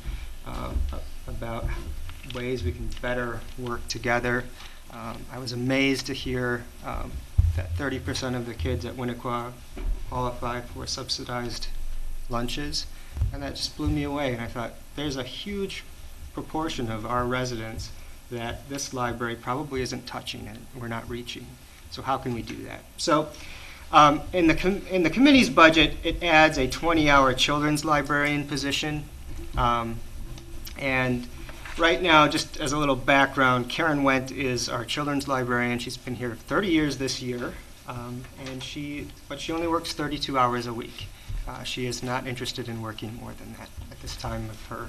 about ways we can better work together. I was amazed to hear that 30% of the kids at Winnequa qualify for subsidized lunches, and that just blew me away. And I thought, there's a huge proportion of our residents that this library probably isn't touching and we're not reaching. So how can we do that? So in the committee's budget, it adds a 20-hour children's librarian position. And right now, just as a little background, Karen Wendt is our children's librarian. She's been here 30 years this year, but she only works 32 hours a week. She is not interested in working more than that at this time of her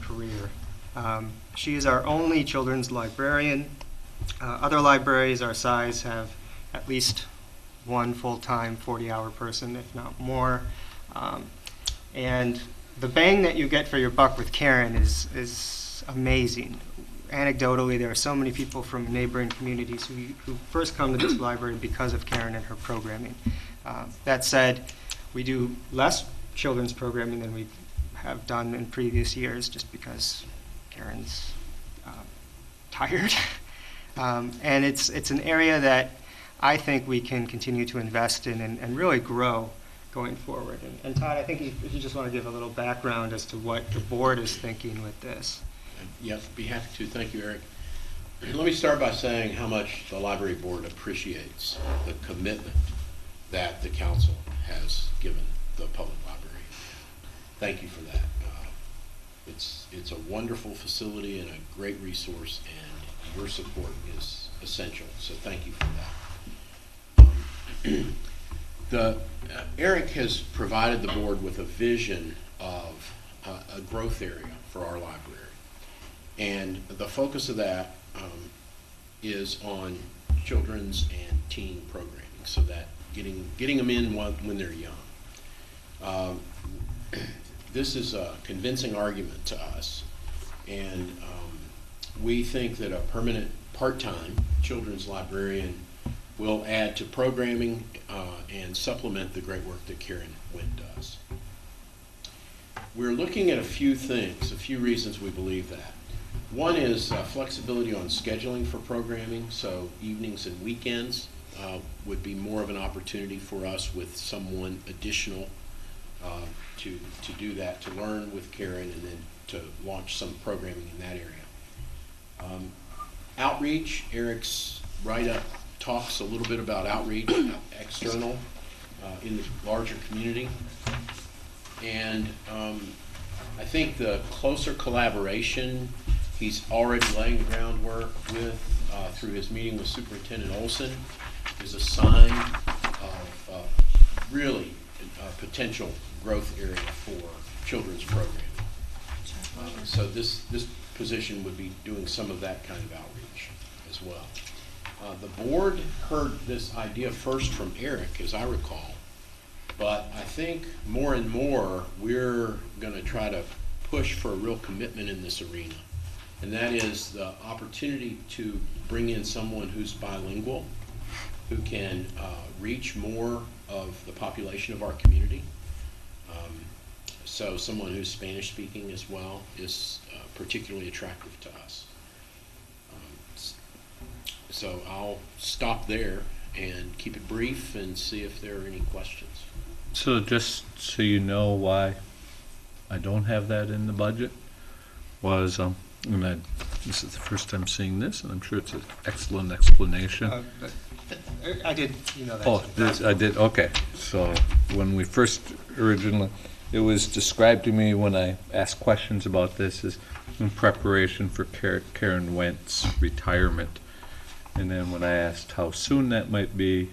career. She is our only children's librarian. Other libraries our size have at least one full-time 40-hour person, if not more. And the bang that you get for your buck with Karen is amazing. Anecdotally, there are so many people from neighboring communities who first come to this library because of Karen and her programming. That said, we do less children's programming than we have done in previous years, just because Karen's tired. And it's an area that I think we can continue to invest in and really grow going forward. And Todd, I think if you just want to give a little background as to what the board is thinking with this. Yes, be happy to. Thank you, Eric. Let me start by saying how much the library board appreciates the commitment that the council has given the public library. Thank you for that. It's a wonderful facility and a great resource, and your support is essential. So thank you for that. Eric has provided the board with a vision of a growth area for our library, and the focus of that is on children's and teen programming, so that getting them in when they're young. This is a convincing argument to us, and we think that a permanent part-time children's librarian will add to programming and supplement the great work that Karen Wynn does. We're looking at a few things, a few reasons we believe that. One is flexibility on scheduling for programming, so evenings and weekends would be more of an opportunity for us with someone additional to do that, to learn with Karen and then to launch some programming in that area. Outreach, Eric's write-up talks a little bit about outreach, external, in the larger community. And I think the closer collaboration he's already laying the groundwork with through his meeting with Superintendent Olson is a sign of really a potential growth area for children's programming. So this position would be doing some of that kind of outreach as well. The board heard this idea first from Eric, as I recall, but I think more and more we're going to try to push for a real commitment in this arena, and that is the opportunity to bring in someone who's bilingual, who can reach more of the population of our community. So someone who's Spanish speaking as well is particularly attractive to us. So I'll stop there and keep it brief and see if there are any questions. So just so you know why I don't have that in the budget was, this is the first time seeing this, and I'm sure it's an excellent explanation. I did, that. Oh, I did, okay. So when we first originally, it was described to me when I asked questions about this as in preparation for Karen Went's retirement. And then when I asked how soon that might be,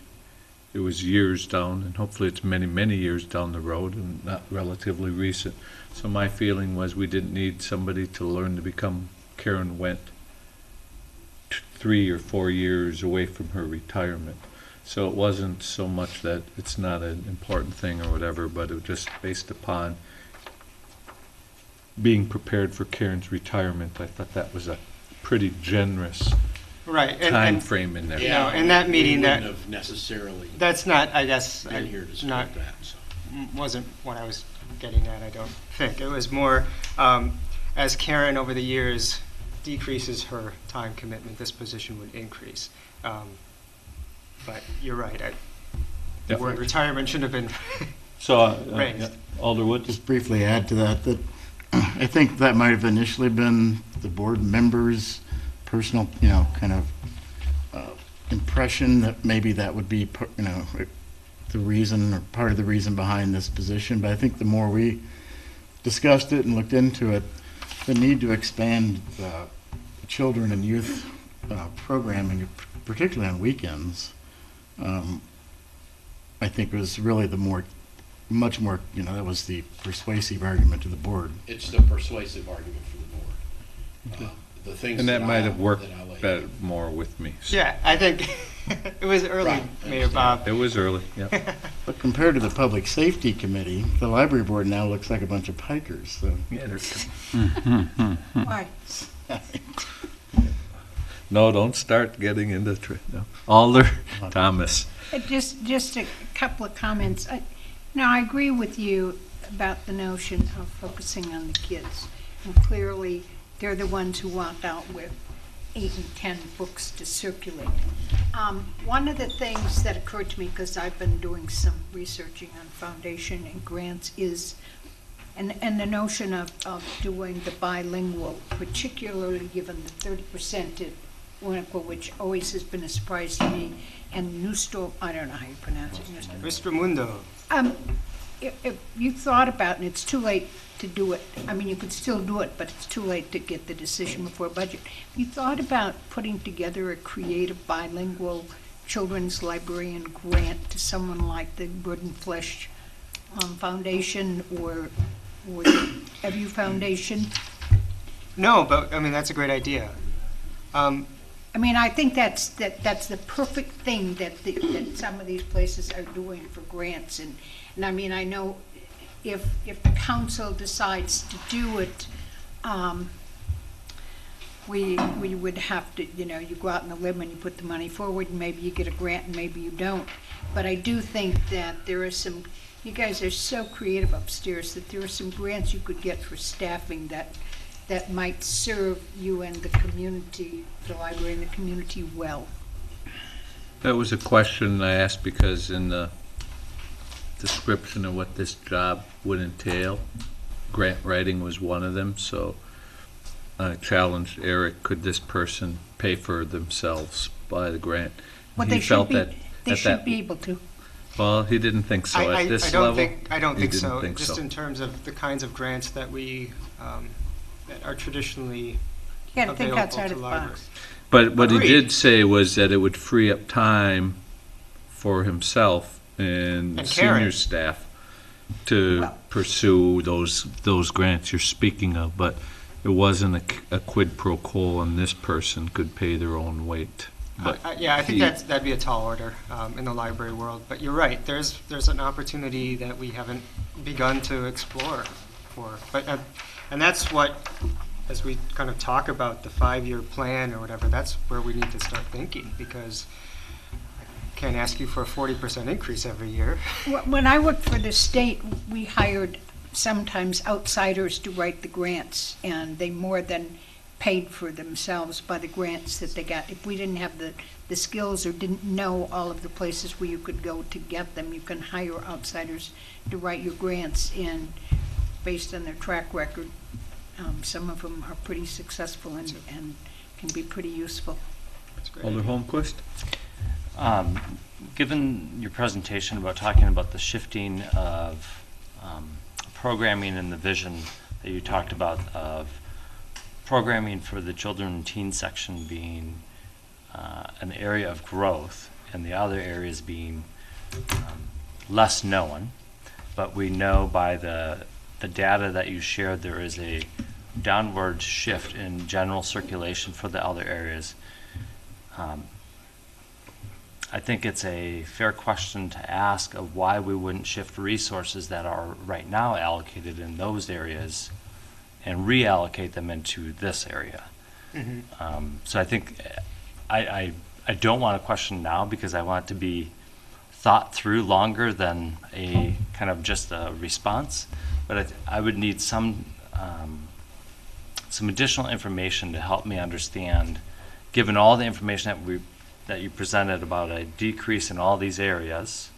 it was years down, and hopefully it's many, many years down the road and not relatively recent. So my feeling was we didn't need somebody to learn to become Karen Went 3 or 4 years away from her retirement. So it wasn't so much that it's not an important thing or whatever, but it was just based upon being prepared for Karen's retirement. I thought that was a pretty generous Right, time frame in there. Yeah, in that meeting, we that wouldn't have necessarily that's not, I guess, been here to not support that. So. wasn't what I was getting at. I don't think it was more as Karen over the years decreases her time commitment, this position would increase. But you're right. The word retirement shouldn't have been So, raised. Alderwood? Just briefly add to that, that I think that might have initially been the board members' personal, kind of impression that maybe that would be, the reason or part of the reason behind this position. But I think the more we discussed it and looked into it, the need to expand children and youth programming, particularly on weekends, I think was really much more, that was the persuasive argument to the board. It's the persuasive argument for the board. The things And that might have worked that I laid better, more with me. So. Yeah, I think it was early, Right, Mayor Bob. It was early, yeah. But compared to the Public Safety Committee, the library board now looks like a bunch of pikers. So. Yeah, there's Why? No, don't start getting into no. Alder Thomas. Just a couple of comments. Now, I agree with you about the notion of focusing on the kids. And clearly, they're the ones who walk out with 8 and 10 books to circulate. One of the things that occurred to me, because I've been doing some researching on foundation and grants, is and the notion of doing the bilingual, particularly given the 30% at Winnequa, which always has been a surprise to me, and Nusto, I don't know how you pronounce it, Mr. Mundo. If you thought about, and it's too late to do it, I mean, you could still do it, but it's too late to get the decision before budget. You thought about putting together a creative bilingual children's librarian grant to someone like the Bird and Flesh Foundation or the EVU Foundation? No, but I mean, that's a great idea. I mean, I think that's the perfect thing that some of these places are doing for grants, and I mean, I know if the council decides to do it, we would have to, you go out on a limb and you put the money forward, and maybe you get a grant and maybe you don't. But I do think that there are some, you guys are so creative upstairs, that there are some grants you could get for staffing that might serve you and the community, the library and the community well. That was a question I asked because in the description of what this job would entail, grant writing was one of them, so I challenged Eric, could this person pay for themselves by the grant? Well, He they should felt be, that they at should that- be able to. Well, he didn't think so at this level. I don't He think didn't so. think Just so. in terms of the kinds of grants that we, that are traditionally You gotta think available outside to of the libraries. box. But what he Agreed. did say was that it would free up time for himself and And senior Karen. staff to pursue those grants you're speaking of, but it wasn't a quid pro quo and this person could pay their own weight. But Yeah, I think he- that'd be a tall order in the library world. But you're right, there's an opportunity that we haven't begun to explore for. But and that's what, as we kind of talk about the 5-year plan or whatever, that's where we need to start thinking, because I can't ask you for a 40% increase every year. When I worked for the state, we hired sometimes outsiders to write the grants, and they more than paid for themselves by the grants that they got. If we didn't have the skills or didn't know all of the places where you could go to get them, you can hire outsiders to write your grants, and based on their track record, some of them are pretty successful and can be pretty useful. Alder Holmquist? Given your presentation about talking about the shifting of programming and the vision that you talked about of programming for the children and teen section being an area of growth and the other areas being less known, but we know by the data that you shared there is a downward shift in general circulation for the other areas. I think it's a fair question to ask of why we wouldn't shift resources that are right now allocated in those areas and reallocate them into this area. So I think I don't want to question now because I want it to be thought through longer than a kind of just a response. But I would need some additional information to help me understand, given all the information that you presented about a decrease in all these areas,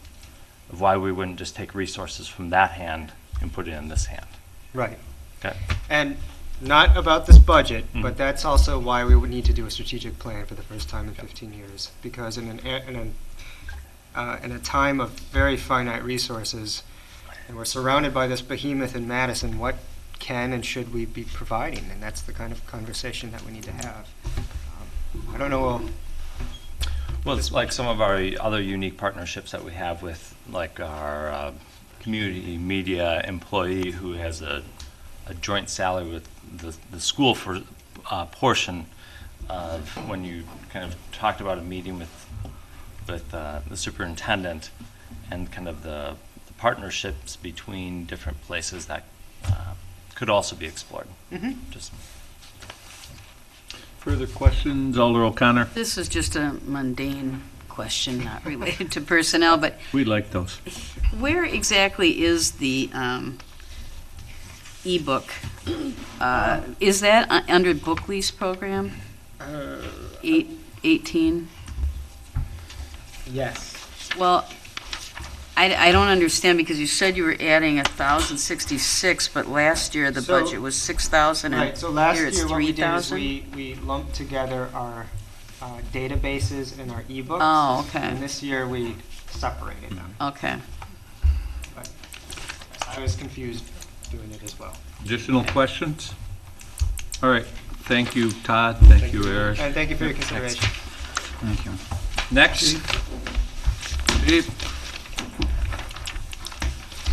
of why we wouldn't just take resources from that hand and put it in this hand. Right. Okay. And not about this budget, but that's also why we would need to do a strategic plan for the first time in 15 years. Because in a time of very finite resources, and we're surrounded by this behemoth in Madison, what can and should we be providing? And that's the kind of conversation that we need to have. I don't know. Well, it's like some of our other unique partnerships that we have with, like our community media employee who has a joint salary with the school for portion of when you kind of talked about a meeting with the superintendent and kind of the partnerships between different places that could also be explored. Just Further questions, Alder O'Connor? This is just a mundane question, not related to personnel, but We like those. where exactly is the ebook? Is that under book lease program? 18? Yes. Well, I don't understand because you said you were adding 1,066, but last year the So- budget was 6,000 and Right, so last here it's year what we did is 3,000? we lumped together our databases and our ebooks. Oh, okay. And this year we separated them. Okay. But I was confused doing it as well. Additional questions? All right, thank you, Todd, thank you, Eric. And thank you for your consideration. Thank you. Next. Chief.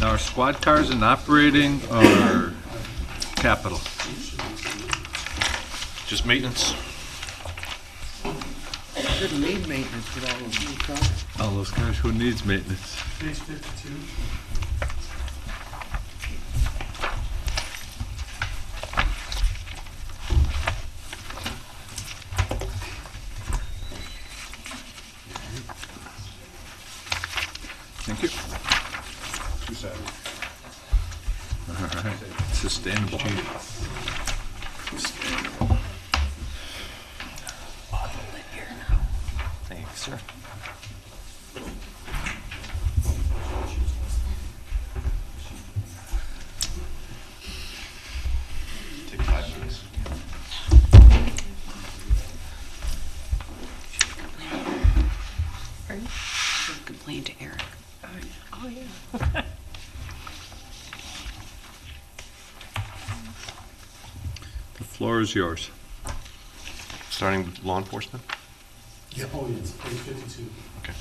Now, our squad cars and operating or capital? Just maintenance. Shouldn't need maintenance with all those new cars. All those cars, who needs maintenance? Page 52. Thank you. Too sad. All right. Sustainable change. Thanks, sir. Take 5 minutes. Complain to Eric. Oh, yeah. The floor is yours. Starting with law enforcement. Yeah, oh, it's page 52. Okay.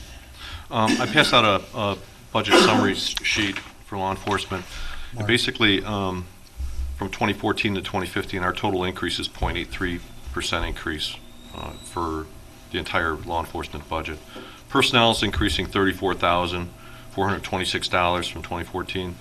I passed out a budget summary sheet for law enforcement. And basically, from 2014 to 2015, our total increase is 0.83% increase for the entire law enforcement budget. Personnel is increasing $34,426 from 2014.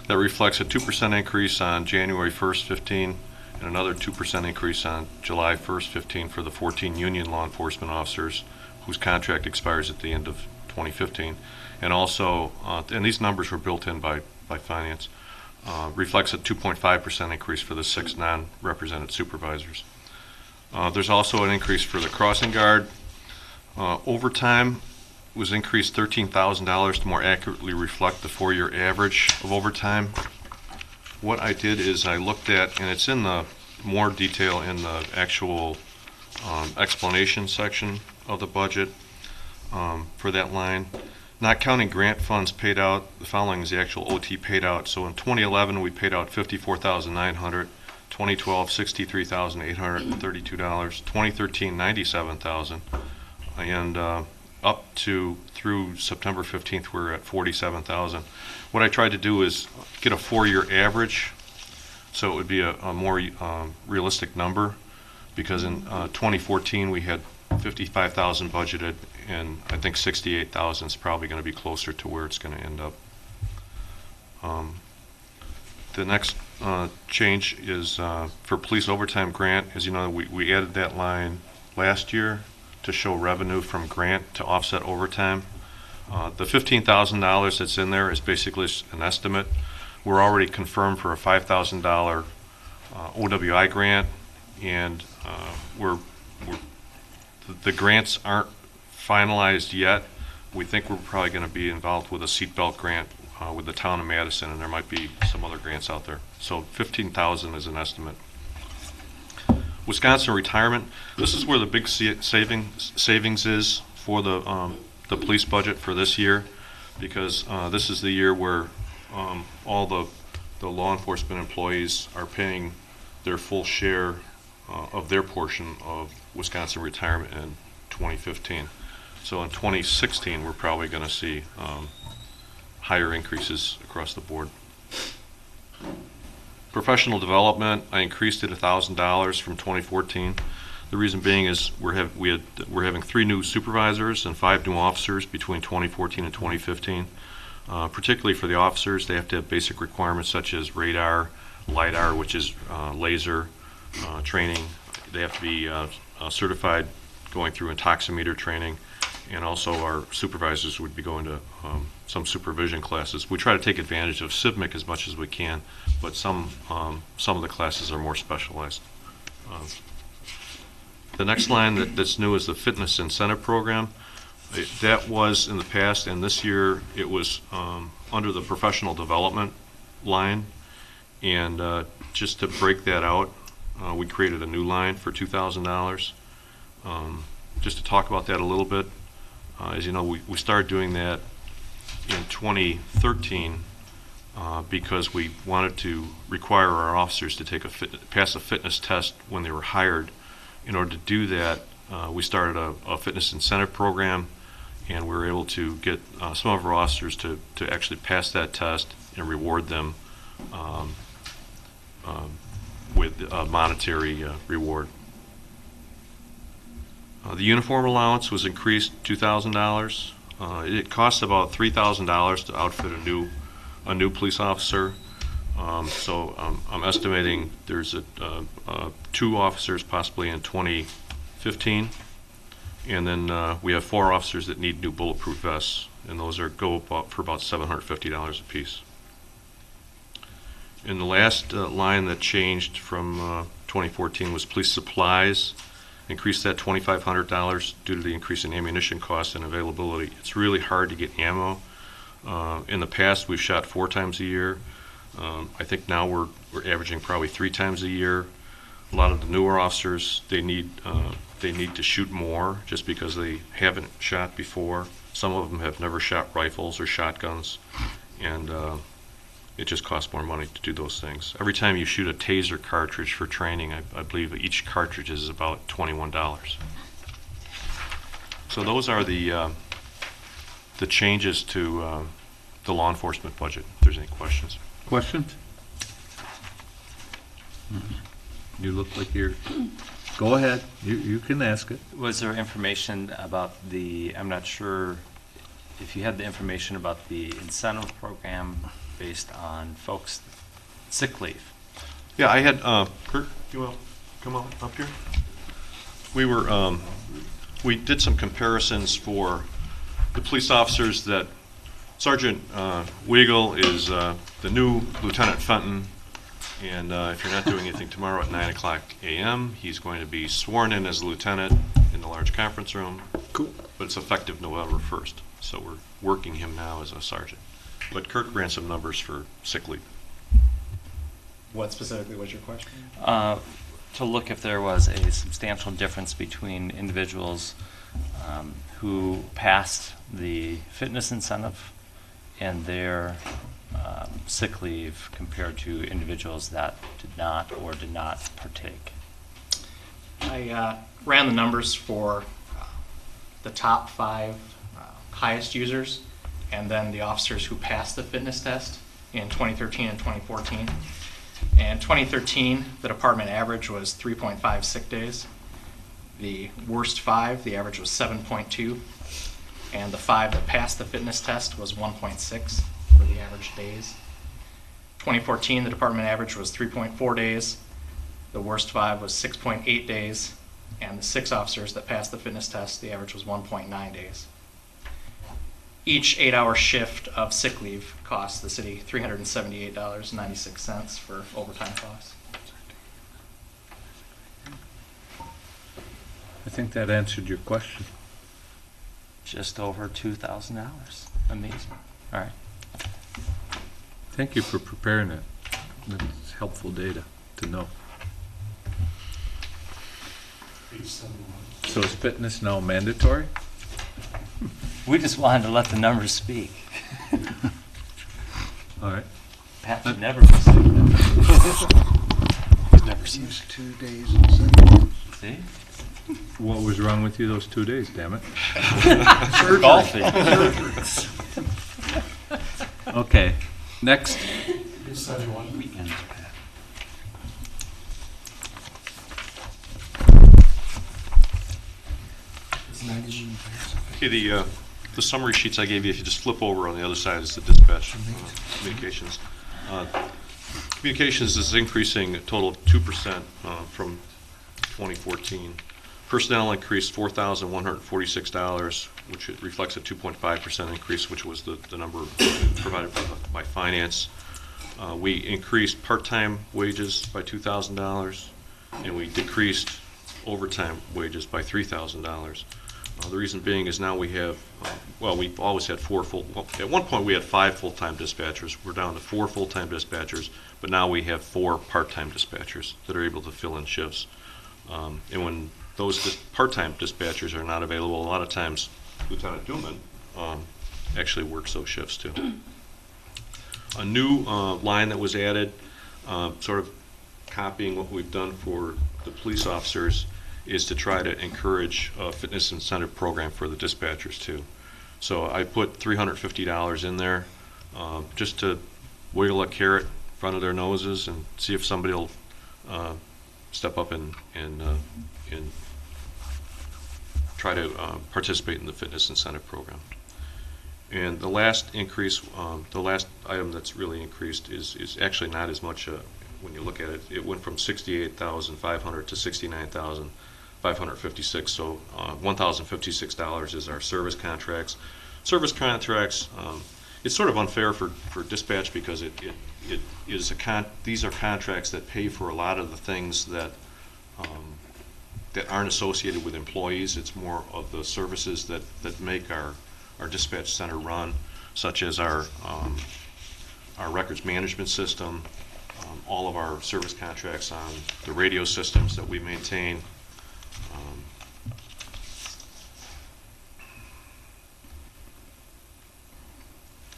That reflects a 2% increase on January 1st, 15, and another 2% increase on July 1st, 15 for the 14 union law enforcement officers whose contract expires at the end of 2015. And also, and these numbers were built in by finance, reflects a 2.5% increase for the 6 non-represented supervisors. There's also an increase for the crossing guard. Overtime was increased $13,000 to more accurately reflect the 4-year average of overtime. What I did is I looked at, and it's in the more detail in the actual explanation section of the budget for that line. Not counting grant funds paid out, the following is the actual OT paid out. So in 2011, we paid out $54,900. 2012, $63,832. 2013, $97,000. And up to through September 15th, we're at $47,000. What I tried to do is get a 4-year average, so it would be a more realistic number, because in 2014 we had $55,000 budgeted, and I think $68,000 is probably going to be closer to where it's going to end up. The next change is for police overtime grant. As you know, we added that line last year to show revenue from grant to offset overtime. The $15,000 that's in there is basically an estimate. We're already confirmed for a $5,000 OWI grant, and the grants aren't finalized yet. We think we're probably going to be involved with a seatbelt grant with the town of Madison, and there might be some other grants out there. So $15,000 is an estimate. Wisconsin retirement. This is where the big savings is for the police budget for this year, because this is the year where all the law enforcement employees are paying their full share of their portion of Wisconsin retirement in 2015. So in 2016, we're probably going to see higher increases across the board. Professional development, I increased it $1,000 from 2014. The reason being is we're having 3 new supervisors and 5 new officers between 2014 and 2015. Particularly for the officers, they have to have basic requirements such as radar, LIDAR, which is laser training. They have to be certified going through intoximeter training, and also our supervisors would be going to some supervision classes. We try to take advantage of CIVMIC as much as we can, but some of the classes are more specialized. The next line that's new is the fitness incentive program. That was in the past, and this year it was under the professional development line. And just to break that out, we created a new line for $2,000. Just to talk about that a little bit, as you know, we started doing that in 2013 because we wanted to require our officers to pass a fitness test when they were hired. In order to do that, we started a fitness incentive program, and we were able to get some of our officers to actually pass that test and reward them with a monetary reward. The uniform allowance was increased $2,000. It costs about $3,000 to outfit a new police officer. So I'm estimating there's 2 officers possibly in 2015 And then we have 4 officers that need new bulletproof vests, and those go for about $750 a piece. And the last line that changed from 2014 was police supplies. Increased that $2,500 due to the increase in ammunition costs and availability. It's really hard to get ammo. In the past, we've shot 4 times a year. I think now we're averaging probably 3 times a year. A lot of the newer officers, they need to shoot more just because they haven't shot before. Some of them have never shot rifles or shotguns, and it just costs more money to do those things. Every time you shoot a taser cartridge for training, I believe each cartridge is about $21. So those are the changes to the law enforcement budget. If there's any questions. Questions? You look like you're, go ahead, you can ask it. Was there information about I'm not sure if you had the information about the incentive program based on folks' sick leave? Yeah, I had, Kurt, you want to come up here? We did some comparisons for the police officers that Sergeant Weigel is the new Lieutenant Fenton, and if you're not doing anything tomorrow at 9:00 a.m., he's going to be sworn in as a lieutenant in the large conference room. Cool. But it's effective November 1st, so we're working him now as a sergeant. But Kirk ran some numbers for sick leave. What specifically was your question? To look if there was a substantial difference between individuals who passed the fitness incentive and their sick leave compared to individuals that did not or did not partake. I ran the numbers for the top 5 highest users, and then the officers who passed the fitness test in 2013 and 2014. In 2013, the department average was 3.5 sick days. The worst 5, the average was 7.2, and the 5 that passed the fitness test was 1.6 for the average days. 2014, the department average was 3.4 days. The worst 5 was 6.8 days, and the 6 officers that passed the fitness test, the average was 1.9 days. Each 8-hour shift of sick leave costs the city $378.96 for overtime costs. I think that answered your question. Just over $2,000. Amazing. All right. Thank you for preparing it. It's helpful data to know. So is fitness now mandatory? We just wanted to let the numbers speak. All right. Pat should never be sick. Never seen 2 days in 7 months. See? What was wrong with you those 2 days, damn it? Golfing. Okay, next. Weekends, Pat. Okay, the summary sheets I gave you, if you just flip over on the other side, is the dispatch communications. Communications is increasing a total of 2% from 2014. Personnel increased $4,146, which reflects a 2.5% increase, which was the number provided by finance. We increased part-time wages by $2,000, and we decreased overtime wages by $3,000. The reason being is now we have, we've always had at one point we had 5 full-time dispatchers. We're down to 4 full-time dispatchers, but now we have 4 part-time dispatchers that are able to fill in shifts. And when those part-time dispatchers are not available, a lot of times Lieutenant Duman actually works those shifts too. A new line that was added, sort of copying what we've done for the police officers, is to try to encourage a fitness incentive program for the dispatchers too. So I put $350 in there just to wiggle a carrot in front of their noses and see if somebody will step up and try to participate in the fitness incentive program. And the last increase, the last item that's really increased is actually not as much when you look at it. It went from $68,500 to $69,000. $556, so $1,056 is our service contracts. Service contracts, it's sort of unfair for dispatch because it is these are contracts that pay for a lot of the things that that aren't associated with employees. It's more of the services that make our dispatch center run, such as our records management system, all of our service contracts on the radio systems that we maintain.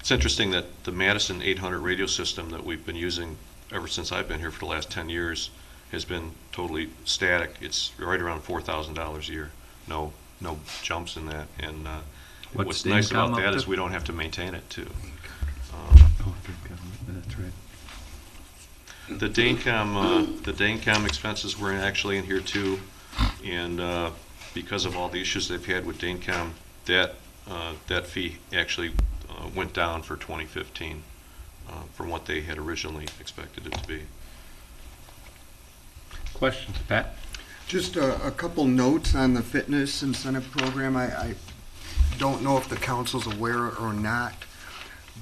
It's interesting that the Madison 800 radio system that we've been using ever since I've been here for the last 10 years has been totally static. It's right around $4,000 a year. No jumps in that. And what's nice about that is we don't have to maintain it too. That's right. The Danecom expenses were actually in here too, and because of all the issues they've had with Danecom, that fee actually went down for 2015 from what they had originally expected it to be. Questions, Pat? Just a couple notes on the fitness incentive program. I don't know if the council's aware or not,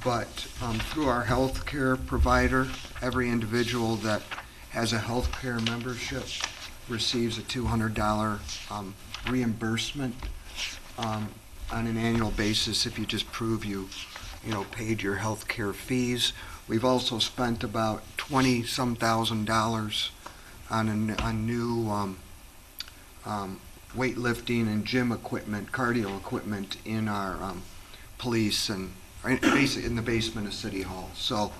but through our health care provider, every individual that has a health care membership receives a $200 reimbursement on an annual basis if you just prove you paid your health care fees. We've also spent about $20-some thousand on new weightlifting and gym equipment, cardio equipment in our police and basically in the basement of City Hall. So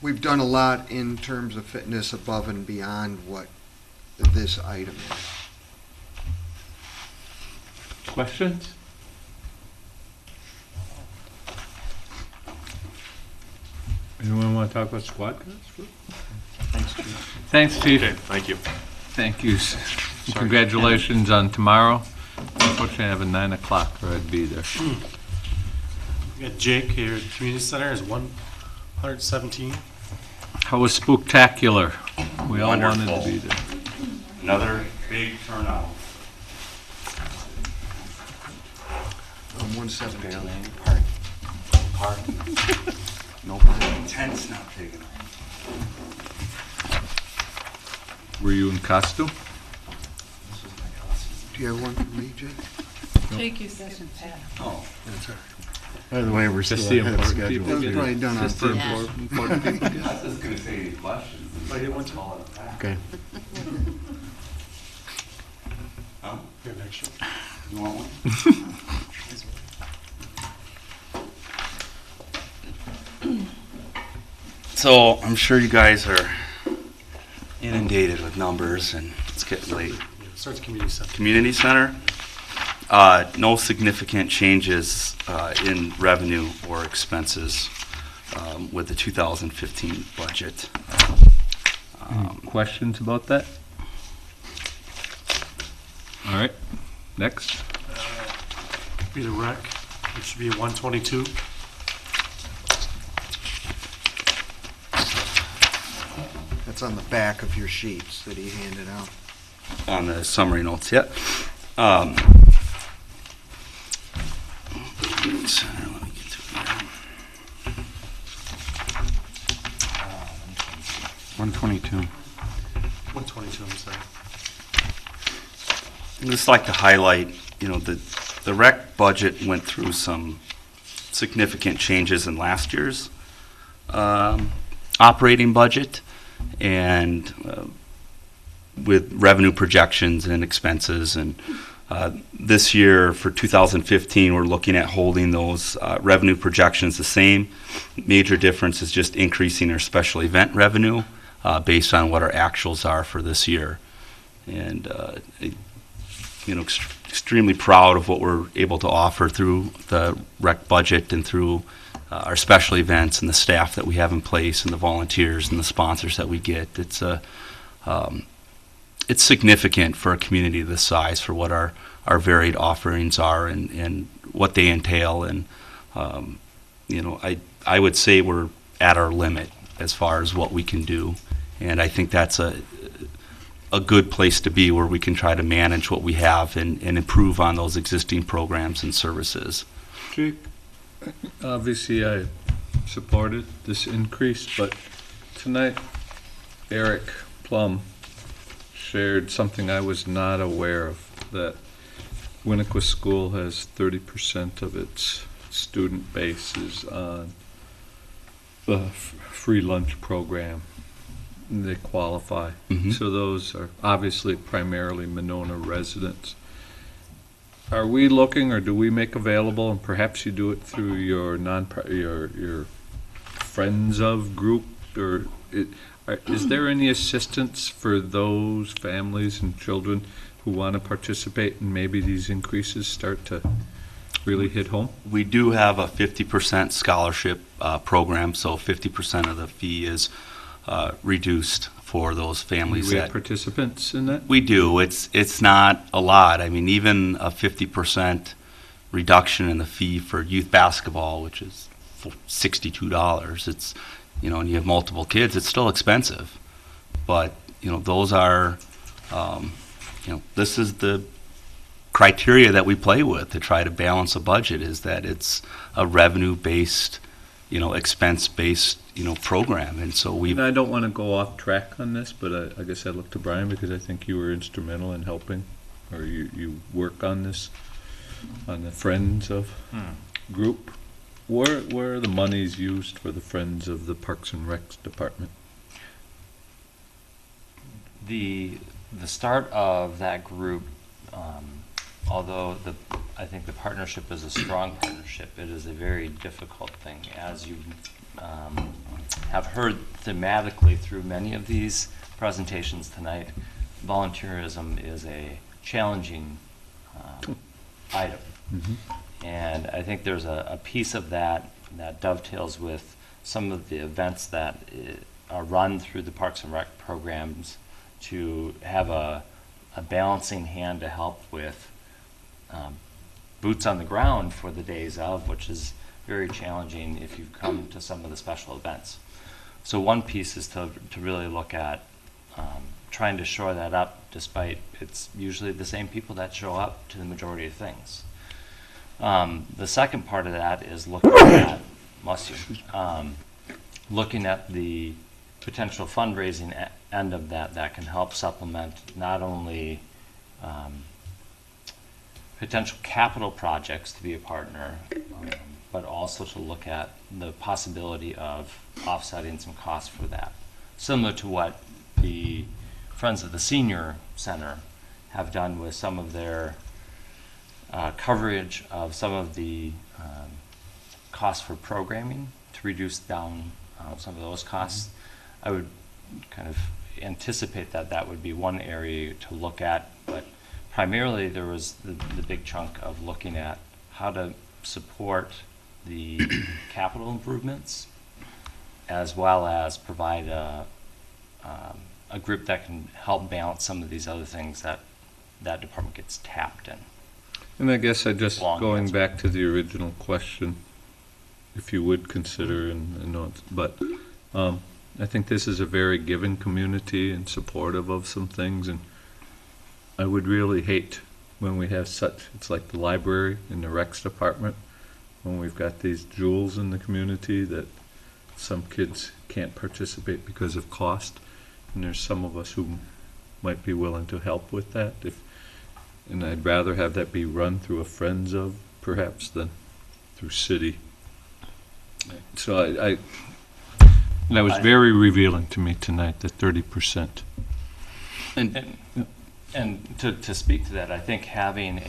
we've done a lot in terms of fitness above and beyond what this item is. Questions? Anyone want to talk about squad cars? Thanks, Chief. Thanks, Chief. Okay, thank you. Thank you. Congratulations on tomorrow. Unfortunately, I have a 9 o'clock or I'd be there. We got Jake here at the community center is 117. How was spooktacular? We all wanted Wonderful. to be there. Another big turnout. 117. Park. No parking. Tent's not big enough. Were you in costume? Do you have one for me, Jake? Jake, you doesn't Oh, That's all right. By the way, we're still Just the ahead of important schedule. people. That was probably done on Just the purpose. important people. I was just gonna say any questions. Oh, you want to? Call it a pack. Okay. Huh? Here, next year. You want one? So I'm sure you guys are inundated with numbers and it's getting late. Yeah, starts community center. Community center, no significant changes in revenue or expenses with the 2015 budget. Any questions about that? All right, next. Be the rec, which should be 122. That's on the back of your sheets that he handed out. On the summary notes, yeah. Let me get to it here. 122. 122, I'm sorry. I'd just like to highlight, the rec budget went through some significant changes in last year's operating budget, and with revenue projections and expenses. And this year, for 2015, we're looking at holding those revenue projections the same. Major difference is just increasing our special event revenue based on what our actuals are for this year. And extremely proud of what we're able to offer through the rec budget and through our special events and the staff that we have in place and the volunteers and the sponsors that we get. It's significant for a community this size for what our varied offerings are and what they entail. And I would say we're at our limit as far as what we can do. And I think that's a a good place to be where we can try to manage what we have and improve on those existing programs and services. Jake, obviously I supported this increase, but tonight Eric Plum shared something I was not aware of, that Winnequa School has 30% of its student base is on the free lunch program. They qualify. Mhm. So those are obviously primarily Monona residents. Are we looking, or do we make available, and perhaps you do it through your your friends of group, or is there any assistance for those families and children who want to participate, and maybe these increases start to really hit home? We do have a 50% scholarship program, so 50% of the fee is reduced for those families. Do we have participants in that? We do. It's not a lot. I mean, even a 50% reduction in the fee for youth basketball, which is $62, it's, you know, and you have multiple kids, it's still expensive. But, you know, those are, you know, this is the criteria that we play with to try to balance a budget, is that it's a revenue-based, you know, expense-based, you know, program. And so we. I don't want to go off track on this, but I guess I look to Brian because I think you were instrumental in helping, or you work on this, on the Friends of group. Where are the monies used for the Friends of the Parks and Recs department? The start of that group, although I think the partnership is a strong partnership, it is a very difficult thing. As you have heard thematically through many of these presentations tonight, volunteerism is a challenging item. Mm-hmm. And I think there's a piece of that dovetails with some of the events that are run through the Parks and Rec programs to have a balancing hand to help with boots on the ground for the days of, which is very challenging if you've come to some of the special events. So one piece is to really look at trying to shore that up, despite it's usually the same people that show up to the majority of things. The second part of that is looking at, looking at the potential fundraising end of that can help supplement not only potential capital projects to be a partner, but also to look at the possibility of offsetting some costs for that. Similar to what the Friends of the Senior Center have done with some of their coverage of some of the costs for programming to reduce down some of those costs. I would kind of anticipate that would be one area to look at, but primarily there was the big chunk of looking at how to support the capital improvements, as well as provide a group that can help balance some of these other things that department gets tapped in. And I guess going back to the original question, if you would consider, but I think this is a very giving community and supportive of some things, and I would really hate when we have it's like the library and the Recs department, when we've got these jewels in the community that some kids can't participate because of cost, and there's some of us who might be willing to help with that, and I'd rather have that be run through a Friends of, perhaps, than through city. So that was very revealing to me tonight, the 30%. And to speak to that, I think having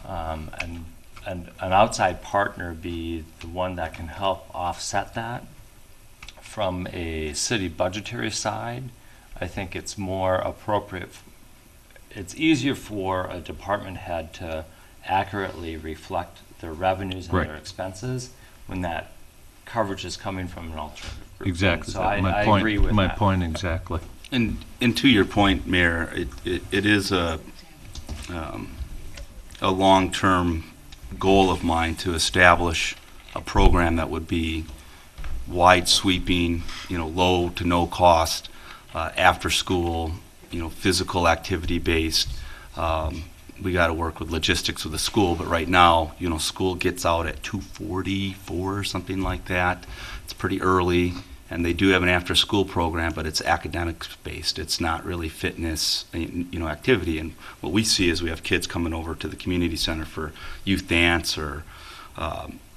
an outside partner be the one that can help offset that from a city budgetary side, I think it's more appropriate. It's easier for a department head to accurately reflect their revenues and their expenses when that coverage is coming from an alternative group. Exactly. So I agree with my that. point exactly. And to your point, Mayor, it is a long-term goal of mine to establish a program that would be wide sweeping, low to no cost, after school, physical activity based. We got to work with logistics with the school, but right now, school gets out at 2:44 or something like that. It's pretty early, and they do have an after-school program, but it's academics based. It's not really fitness, activity. And what we see is we have kids coming over to the community center for youth dance or,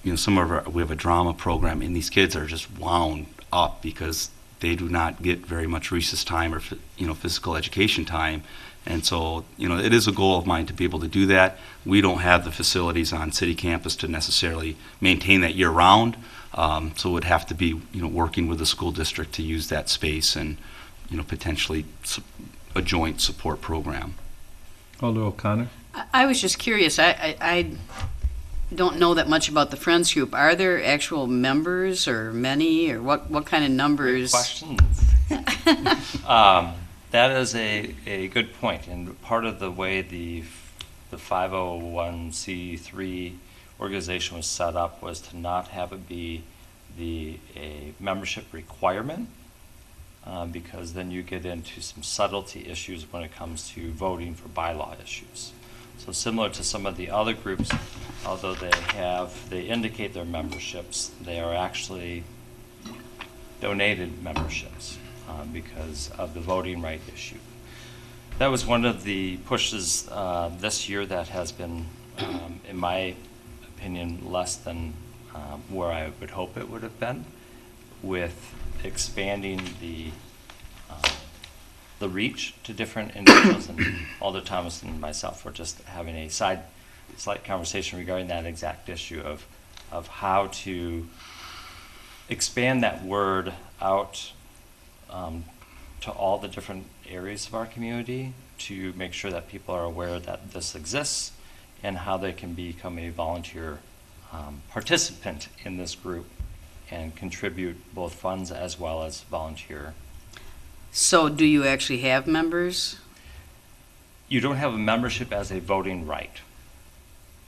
we have a drama program, and these kids are just wound up because they do not get very much recess time or physical education time. And so, it is a goal of mine to be able to do that. We don't have the facilities on city campus to necessarily maintain that year round. So it would have to be, working with the school district to use that space and, potentially a joint support program. Alder O'Connor? I was just curious. I don't know that much about the Friends group. Are there actual members or many, or what kind of numbers? Questions. That is a good point, and part of the way the 501c3 organization was set up was to not have it be a membership requirement, because then you get into some subtlety issues when it comes to voting for bylaw issues. So similar to some of the other groups, although they indicate their memberships, they are actually donated memberships because of the voting right issue. That was one of the pushes this year that has been, in my opinion, less than where I would hope it would have been, with expanding the reach to different individuals. And Alder Thomas and myself were just having a slight conversation regarding that exact issue of how to expand that word out to all the different areas of our community, to make sure that people are aware that this exists and how they can become a volunteer participant in this group and contribute both funds as well as volunteer. So do you actually have members? You don't have a membership as a voting right.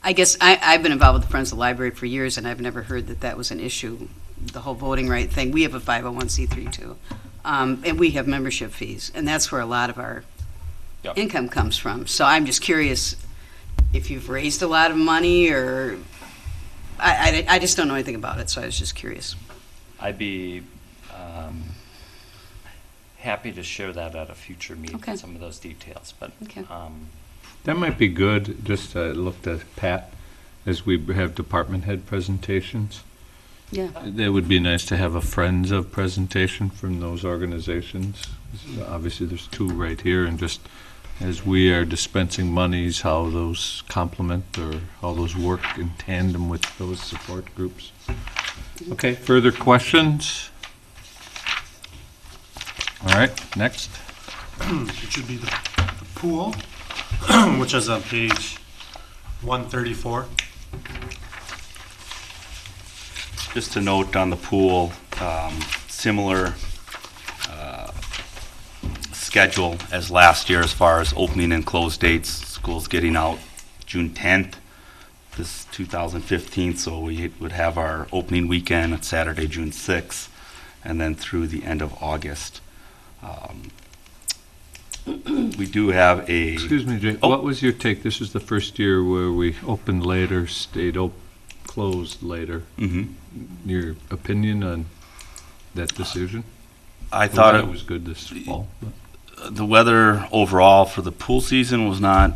I guess I've been involved with the Friends of the Library for years, and I've never heard that was an issue, the whole voting right thing. We have a 501c3 too, and we have membership fees, and that's where a lot of our income comes from. So I'm just curious if you've raised a lot of money, or I just don't know anything about it, so I was just curious. I'd be happy to share that at a future meeting, some of those details. But that might be good. Just looked at Pat as we have department head presentations. Yeah. It would be nice to have a Friends of presentation from those organizations. Obviously, there's two right here, and just as we are dispensing monies, how those complement or how those work in tandem with those support groups. Okay, further questions? All right, next. It should be the pool, which is on page 134. Just a note on the pool, similar schedule as last year as far as opening and close dates. School's getting out June 10th, this 2015, so we would have our opening weekend on Saturday, June 6th, and then through the end of August. We do have a... Excuse me, Jay, what was your take? This is the first year where we opened later, stayed closed later. Mm-hmm. Your opinion on that decision? I thought it was good this fall. The weather overall for the pool season was not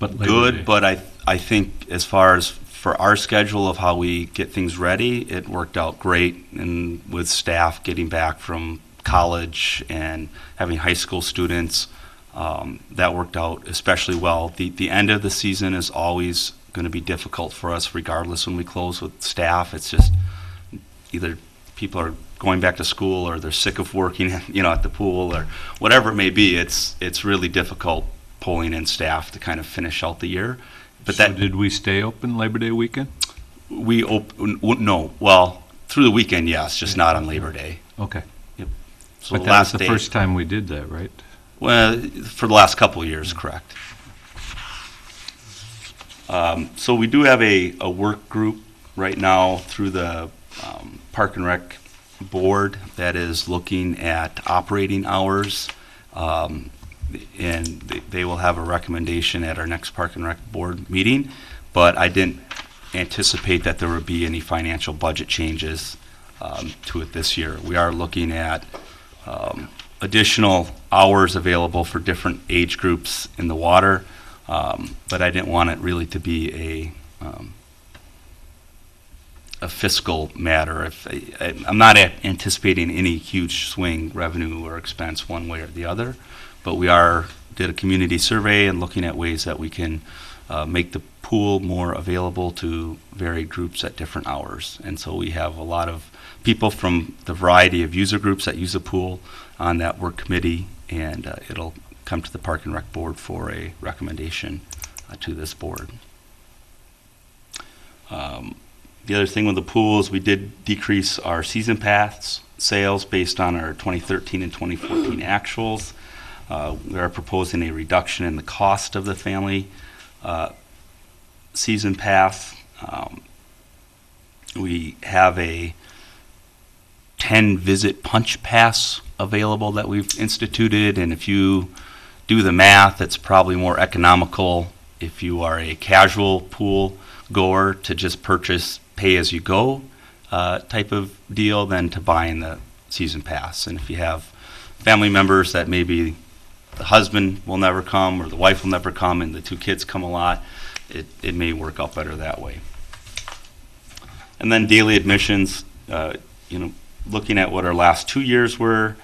good, but I think as far as for our schedule of how we get things ready, it worked out great. And with staff getting back from college and having high school students, that worked out especially well. The end of the season is always going to be difficult for us regardless when we close with staff. It's just either people are going back to school or they're sick of working at the pool or whatever it may be. It's really difficult pulling in staff to kind of finish out the year. But so did we stay open Labor Day weekend? We no. Well, through the weekend, yes, just not on Labor Day. Okay. Yep. So but that's the first time we did that, right? Well, for the last couple of years, correct. So we do have a work group right now through the Park and Rec board that is looking at operating hours. and they will have a recommendation at our next Park and Rec Board meeting, but I didn't anticipate that there would be any financial budget changes to it this year. We are looking at additional hours available for different age groups in the water, but I didn't want it really to be a fiscal matter. I'm not anticipating any huge swing revenue or expense one way or the other, but we did a community survey and looking at ways that we can make the pool more available to varied groups at different hours. And so we have a lot of people from the variety of user groups that use the pool on that work committee, and it'll come to the Park and Rec Board for a recommendation to this board. The other thing with the pool is we did decrease our season pass sales based on our 2013 and 2014 actuals. We are proposing a reduction in the cost of the family season pass. We have a 10-visit punch pass available that we've instituted, and if you do the math, it's probably more economical if you are a casual pool goer to just purchase pay-as-you-go type of deal than to buying the season pass. And if you have family members that maybe the husband will never come or the wife will never come and the two kids come a lot, it may work out better that way. And then daily admissions, looking at what our last 2 years were,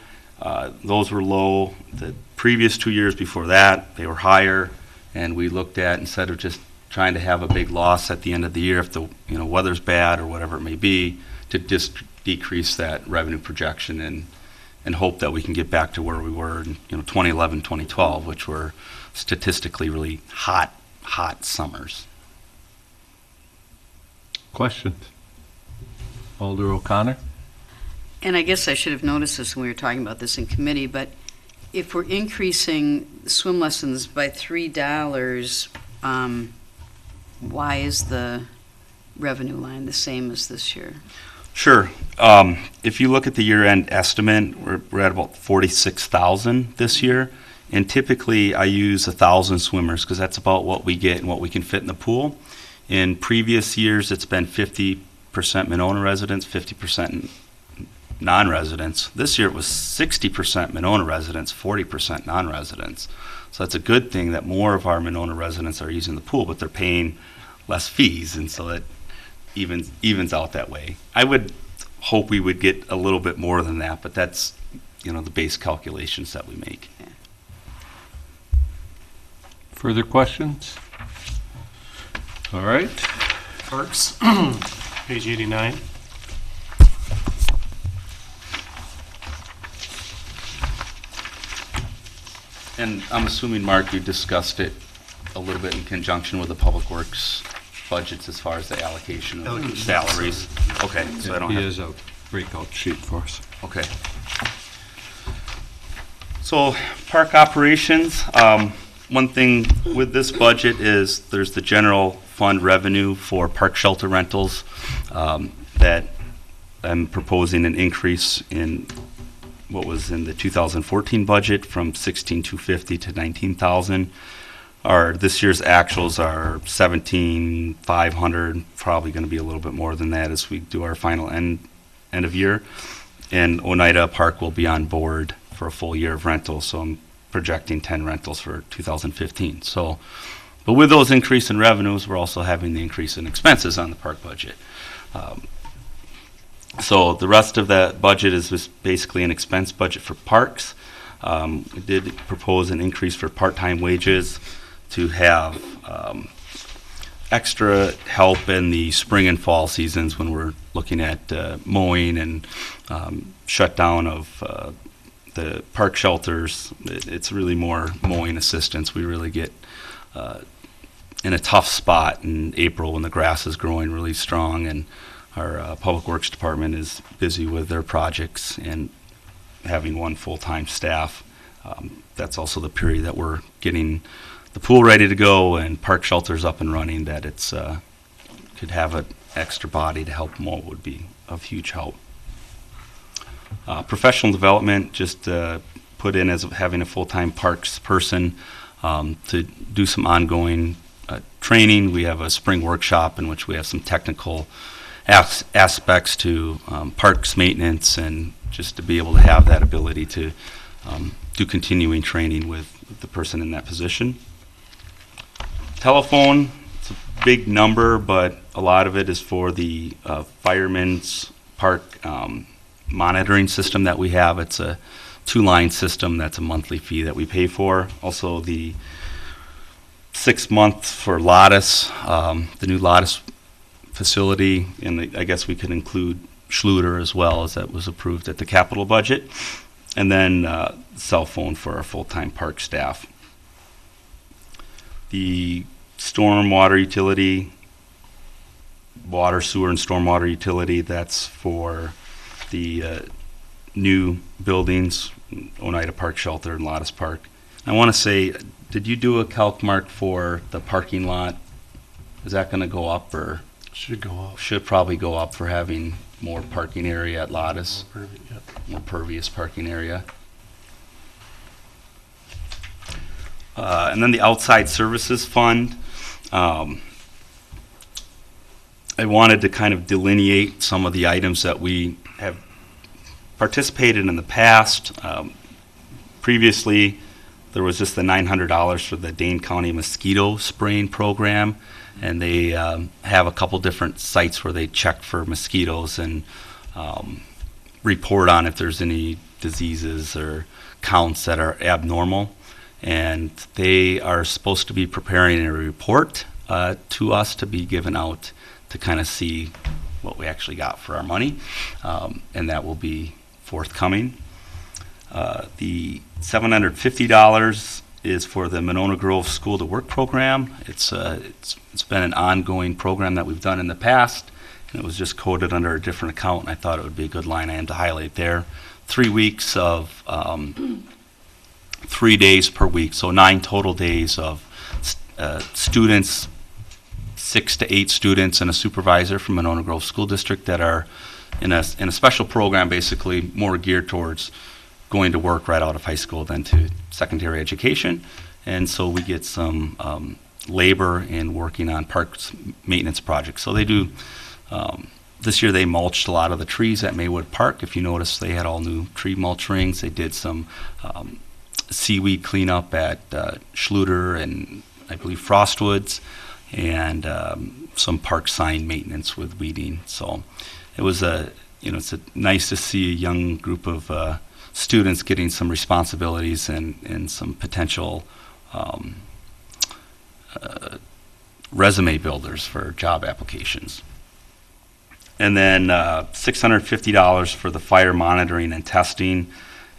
those were low. The previous 2 years before that, they were higher, and we looked at, instead of just trying to have a big loss at the end of the year if the weather's bad or whatever it may be, to just decrease that revenue projection and hope that we can get back to where we were in 2011, 2012, which were statistically really hot summers. Questions? Alder O'Connor? And I guess I should have noticed this when we were talking about this in committee, but if we're increasing swim lessons by $3, why is the revenue line the same as this year? Sure. If you look at the year-end estimate, we're at about 46,000 this year. And typically I use 1,000 swimmers because that's about what we get and what we can fit in the pool. In previous years, it's been 50% Monona residents, 50% non-residents. This year it was 60% Monona residents, 40% non-residents. So that's a good thing that more of our Monona residents are using the pool, but they're paying less fees, and so that evens out that way. I would hope we would get a little bit more than that, but that's the base calculations that we make. Yeah. Further questions? All right. Parks, page 89. And I'm assuming, Mark, you discussed it a little bit in conjunction with the Public Works budgets as far as the allocation of salaries. Okay, so I don't have... He has a breakout sheet for us. Okay. So, park operations, one thing with this budget is there's the general fund revenue for park shelter rentals that I'm proposing an increase in what was in the 2014 budget from $16,250 to $19,000. This year's actuals are $17,500, probably going to be a little bit more than that as we do our final end of year. And Oneida Park will be on board for a full year of rentals, so I'm projecting 10 rentals for 2015. So, but with those increase in revenues, we're also having the increase in expenses on the park budget. So the rest of that budget is just basically an expense budget for parks. We did propose an increase for part-time wages to have extra help in the spring and fall seasons when we're looking at mowing and shutdown of the park shelters. It's really more mowing assistance. We really get in a tough spot in April when the grass is growing really strong, and our Public Works Department is busy with their projects and having one full-time staff. That's also the period that we're getting the pool ready to go and park shelters up and running, that it's could have an extra body to help mow would be of huge help. Professional development, just put in as having a full-time parks person to do some ongoing training. We have a spring workshop in which we have some technical aspects to parks maintenance, and just to be able to have that ability to do continuing training with the person in that position. Telephone, it's a big number, but a lot of it is for the firemen's park monitoring system that we have. It's a 2-line system that's a monthly fee that we pay for. Also the 6 months for Lattice, the new Lattice facility, and I guess we could include Schluter as well, as that was approved at the capital budget. And then cell phone for our full-time park staff. The stormwater utility, water, sewer, and stormwater utility, that's for the new buildings, Oneida Park Shelter and Lattice Park. I want to say, did you do a calc, Mark, for the parking lot? Is that going to go up, or? Should go up. Should probably go up for having more parking area at Lattice. More pervious parking area. And then the outside services fund. I wanted to kind of delineate some of the items that we have participated in the past. Previously, there was just the $900 for the Dane County mosquito spraying program, and they have a couple different sites where they check for mosquitoes and report on if there's any diseases or counts that are abnormal. And they are supposed to be preparing a report to us to be given out to kind of see what we actually got for our money, and that will be forthcoming. The $750 is for the Monona Grove School to Work program. It's been an ongoing program that we've done in the past, and it was just coded under a different account, and I thought it would be a good line item to highlight there. 3 weeks of 3 days per week, so 9 total days of students, 6 to 8 students and a supervisor from Monona Grove School District that are in a special program, basically more geared towards going to work right out of high school than to secondary education. And so we get some labor in working on parks maintenance projects. So they do, this year they mulched a lot of the trees at Maywood Park. If you notice, they had all new tree mulch rings. They did some seaweed cleanup at Schluter and I believe Frostwoods, and some park sign maintenance with weeding. So it was it's nice to see a young group of students getting some responsibilities and some potential resume builders for job applications. And then $650 for the fire monitoring and testing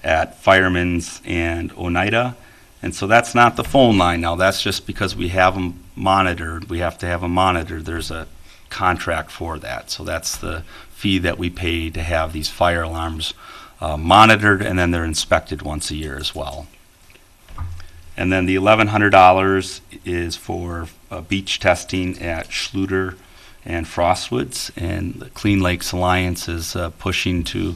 at Fireman's and Oneida. And so that's not the phone line now. That's just because we have them monitored. We have to have them monitored. There's a contract for that. So that's the fee that we pay to have these fire alarms monitored, and then they're inspected once a year as well. And then the $1,100 is for beach testing at Schluter and Frostwoods, and the Clean Lakes Alliance is pushing to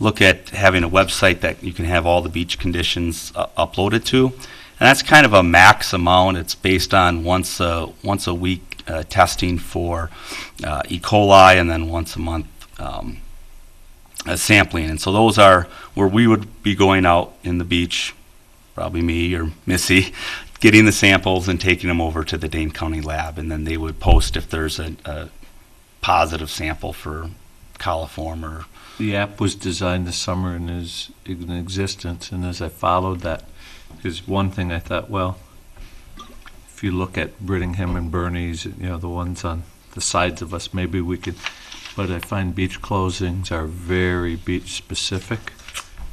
look at having a website that you can have all the beach conditions uploaded to. And that's kind of a max amount. It's based on once a week testing for E. coli, and then once a month sampling. And so those are where we would be going out in the beach, probably me or Missy, getting the samples and taking them over to the Dane County lab, and then they would post if there's a positive sample for coliform or. The app was designed this summer and is in existence, and as I followed that, because one thing I thought, well, if you look at Brittingham and Bernie's, the ones on the sides of us, maybe we could, but I find beach closings are very beach specific,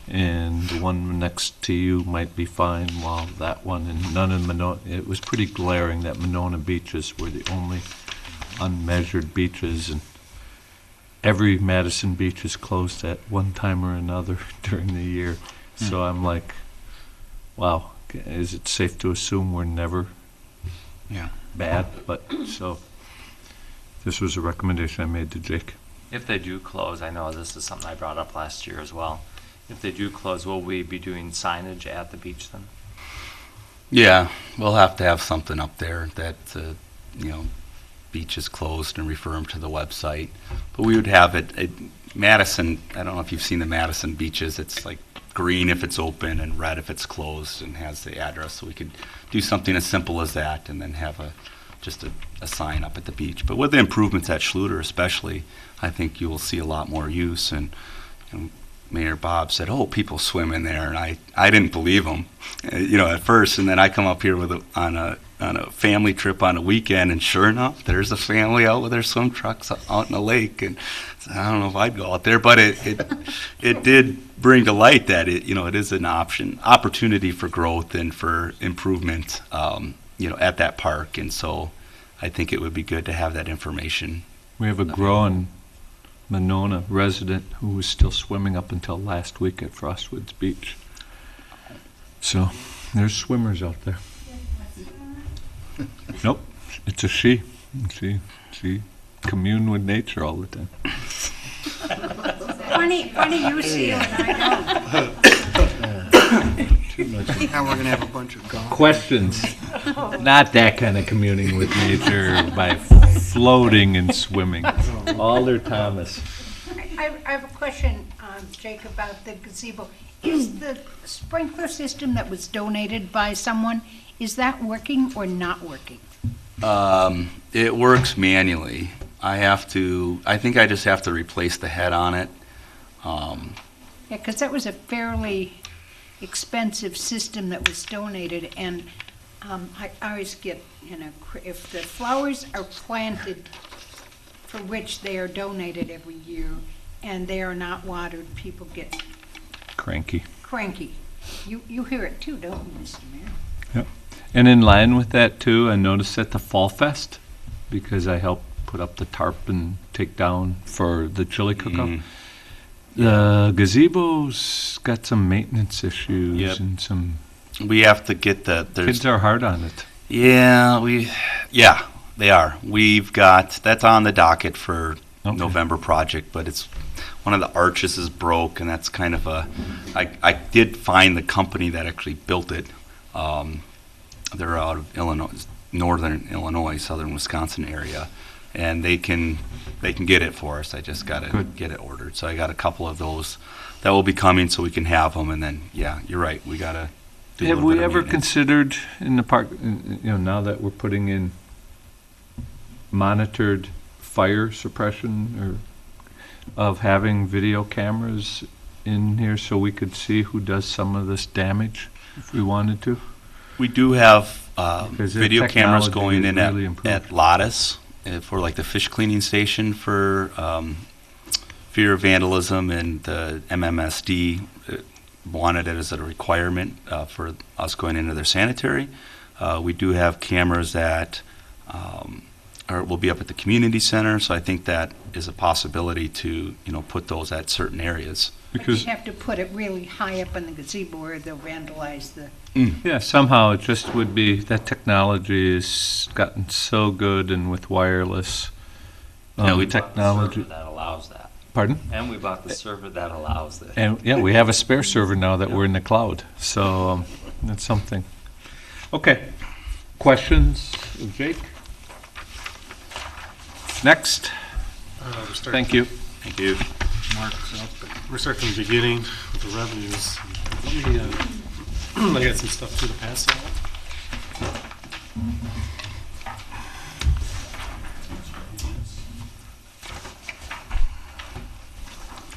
and the one next to you might be fine, while that one and none in Monona, it was pretty glaring that Monona beaches were the only unmeasured beaches, and every Madison beach is closed at one time or another during the year. So I'm like, wow, is it safe to assume we're never bad? But so this was a recommendation I made to Jake. If they do close, I know this is something I brought up last year as well, If they do close, will we be doing signage at the beach then? Yeah, we'll have to have something up there that, beach is closed and refer them to the website. But we would have it at Madison. I don't know if you've seen the Madison beaches. It's like green if it's open and red if it's closed and has the address. So we could do something as simple as that and then have just a sign up at the beach. But with the improvements at Schluter especially, I think you will see a lot more use. And Mayor Bob said, "Oh, people swim in there," and I didn't believe him, at first. And then I come up here on a family trip on a weekend, and sure enough, there's a family out with their swim trucks out in the lake. And I don't know if I'd go out there, but it did bring to light that it is an opportunity for growth and for improvement, at that park. And so I think it would be good to have that information. We have a growing Monona resident who was still swimming up until last week at Frostwoods Beach. So there's swimmers out there. Nope, it's a she. She commune with nature all the time. Funny you see it and I don't. Now we're gonna have a bunch of golf. Questions? Not that kind of communing with nature by floating and swimming. Alder Thomas. I have a question, Jake, about the gazebo. Is the sprinkler system that was donated by someone, is that working or not working? It works manually. I think I just have to replace the head on it. Yeah, because that was a fairly expensive system that was donated, and I always get, if the flowers are planted for which they are donated every year and they are not watered, people get Cranky. You hear it too, don't you, Mr. Mayor? Yep. And in line with that too, I noticed at the Fall Fest, because I helped put up the tarp and take down for the chili cook-off, the gazebo's got some maintenance issues and some... We have to get Kids are hard on it. Yeah, they are. That's on the docket for November project, but it's one of the arches is broke, and that's kind of I did find the company that actually built it. They're out of Illinois, northern Illinois, southern Wisconsin area, and they can get it for us. I just got to get it ordered. So I got a couple of those that will be coming, so we can have them. And then, you're right. We got to do. Have we ever considered in the park? Now that we're putting in monitored fire suppression of having video cameras in here so we could see who does some of this damage if we wanted to? We do have video cameras going in at Lottis for like the fish cleaning station for fear of vandalism, and the MMSD wanted it as a requirement for us going into their sanitary. We do have cameras that will be up at the community center, so I think that is a possibility to put those at certain areas. Because you have to put it really high up in the gazebo or they'll vandalize the... Yeah, somehow it just would be that technology has gotten so good, and with wireless technology that allows that. Pardon? And we bought the server that allows that. And we have a spare server now that we're in the cloud, so that's something. Okay, questions of Jake? Next. Thank you. Thank you. We're starting from the beginning with the revenues. Let me, I got some stuff to pass out.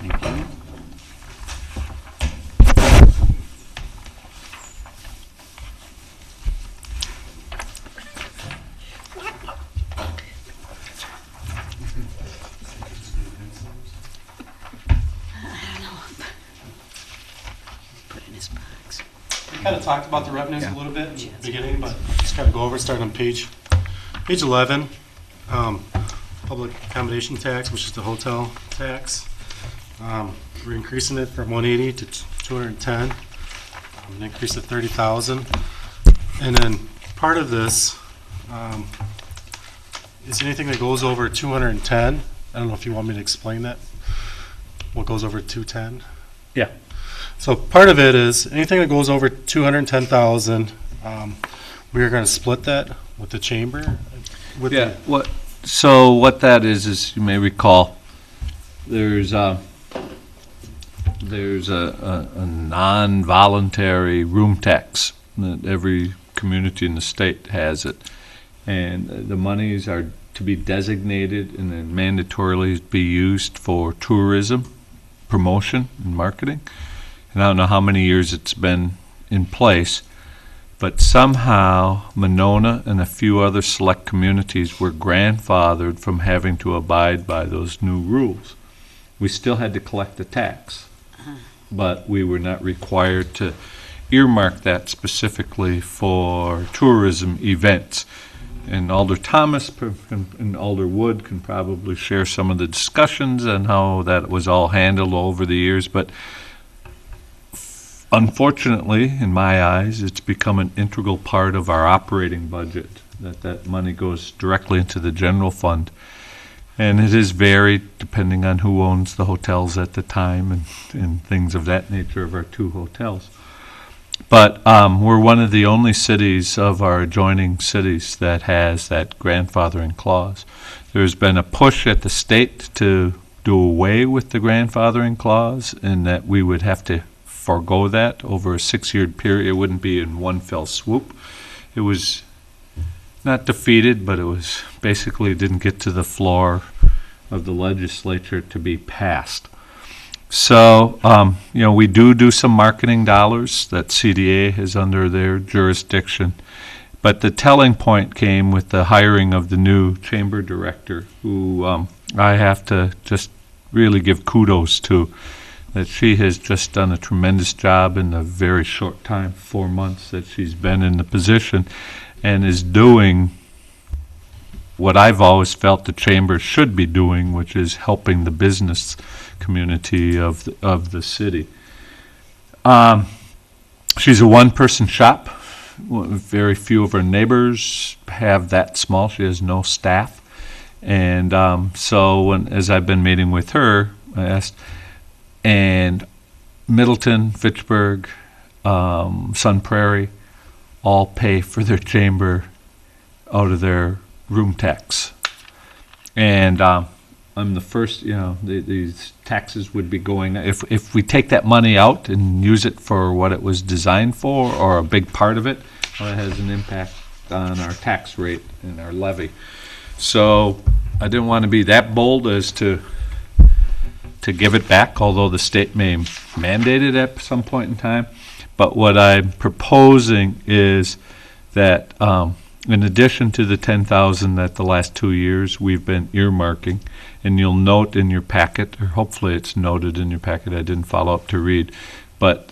Thank you. Kind of talked about the revenues a little bit in the beginning, but just kind of go over, starting on page 11, public accommodation tax, which is the hotel tax. We're increasing it from 180 to 210, an increase of 30,000. And then part of this is anything that goes over 210. I don't know if you want me to explain that. What goes over 210? Yeah. So part of it is anything that goes over 210,000, we are going to split that with the chamber. With Yeah, so what that is you may recall, there's a non-voluntary room tax that every community in the state has it. And the monies are to be designated and then mandatorily be used for tourism, promotion, and marketing. And I don't know how many years it's been in place, but somehow Monona and a few other select communities were grandfathered from having to abide by those new rules. We still had to collect the tax, but we were not required to earmark that specifically for tourism events. And Alder Thomas and Alder Wood can probably share some of the discussions and how that was all handled over the years, but unfortunately, in my eyes, it's become an integral part of our operating budget, that money goes directly into the general fund. And it is varied depending on who owns the hotels at the time and things of that nature of our two hotels. But we're one of the only cities of our adjoining cities that has that grandfathering clause. There's been a push at the state to do away with the grandfathering clause and that we would have to forego that over a 6-year period. It wouldn't be in one fell swoop. It was not defeated, but it was basically didn't get to the floor of the legislature to be passed. So, we do some marketing dollars that CDA is under their jurisdiction. But the telling point came with the hiring of the new chamber director, who I have to just really give kudos to, that she has just done a tremendous job in the very short time, 4 months that she's been in the position, and is doing what I've always felt the chamber should be doing, which is helping the business community of the city. She's a one-person shop. Very few of her neighbors have that small. She has no staff. And so as I've been meeting with her, I asked, and Middleton, Fitchburg, Sun Prairie all pay for their chamber out of their room tax. And I'm the first, these taxes would be going, if we take that money out and use it for what it was designed for, or a big part of it, well, it has an impact on our tax rate and our levy. So I didn't want to be that bold as to give it back, although the state may mandate it at some point in time. But what I'm proposing is that in addition to the 10,000 that the last 2 years we've been earmarking, and you'll note in your packet, or hopefully it's noted in your packet, I didn't follow up to read, but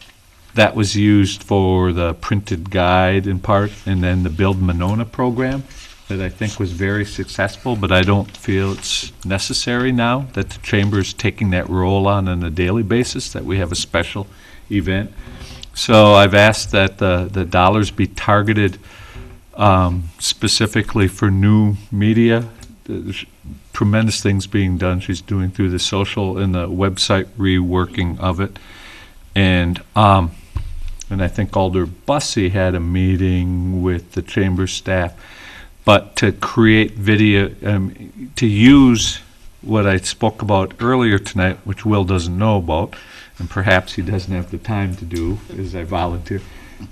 that was used for the printed guide in part, and then the Build Monona program that I think was very successful, but I don't feel it's necessary now that the chamber is taking that role on a daily basis, that we have a special event. So I've asked that the dollars be targeted specifically for new media. There's tremendous things being done she's doing through the social and the website reworking of it. And I think Alder Bussey had a meeting with the chamber staff. But to create video, to use what I spoke about earlier tonight, which Will doesn't know about, and perhaps he doesn't have the time to do, as I volunteer,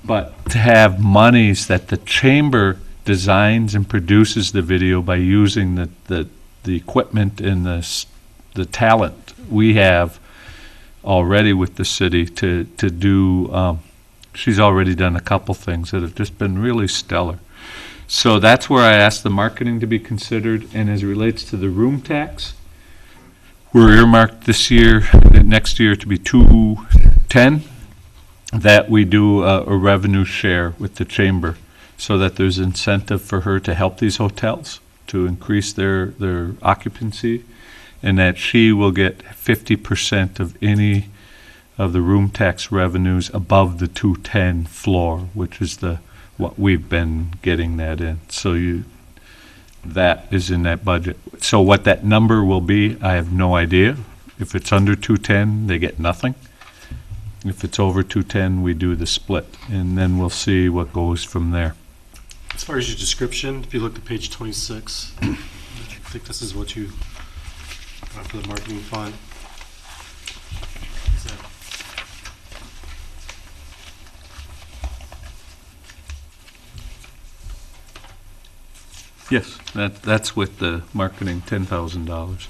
but to have monies that the chamber designs and produces the video by using the equipment and the talent we have already with the city to do. She's already done a couple things that have just been really stellar. So that's where I asked the marketing to be considered. And as it relates to the room tax, we're earmarked next year to be 210, that we do a revenue share with the chamber so that there's incentive for her to help these hotels to increase their occupancy, and that she will get 50% of any of the room tax revenues above the 210 floor, which is what we've been getting that in. So that is in that budget. So what that number will be, I have no idea. If it's under 210, they get nothing. If it's over 210, we do the split, and then we'll see what goes from there. As far as your description, if you look at page 26, I think this is what you, for the marketing fund. Is that- Yes, that's with the marketing, $10,000.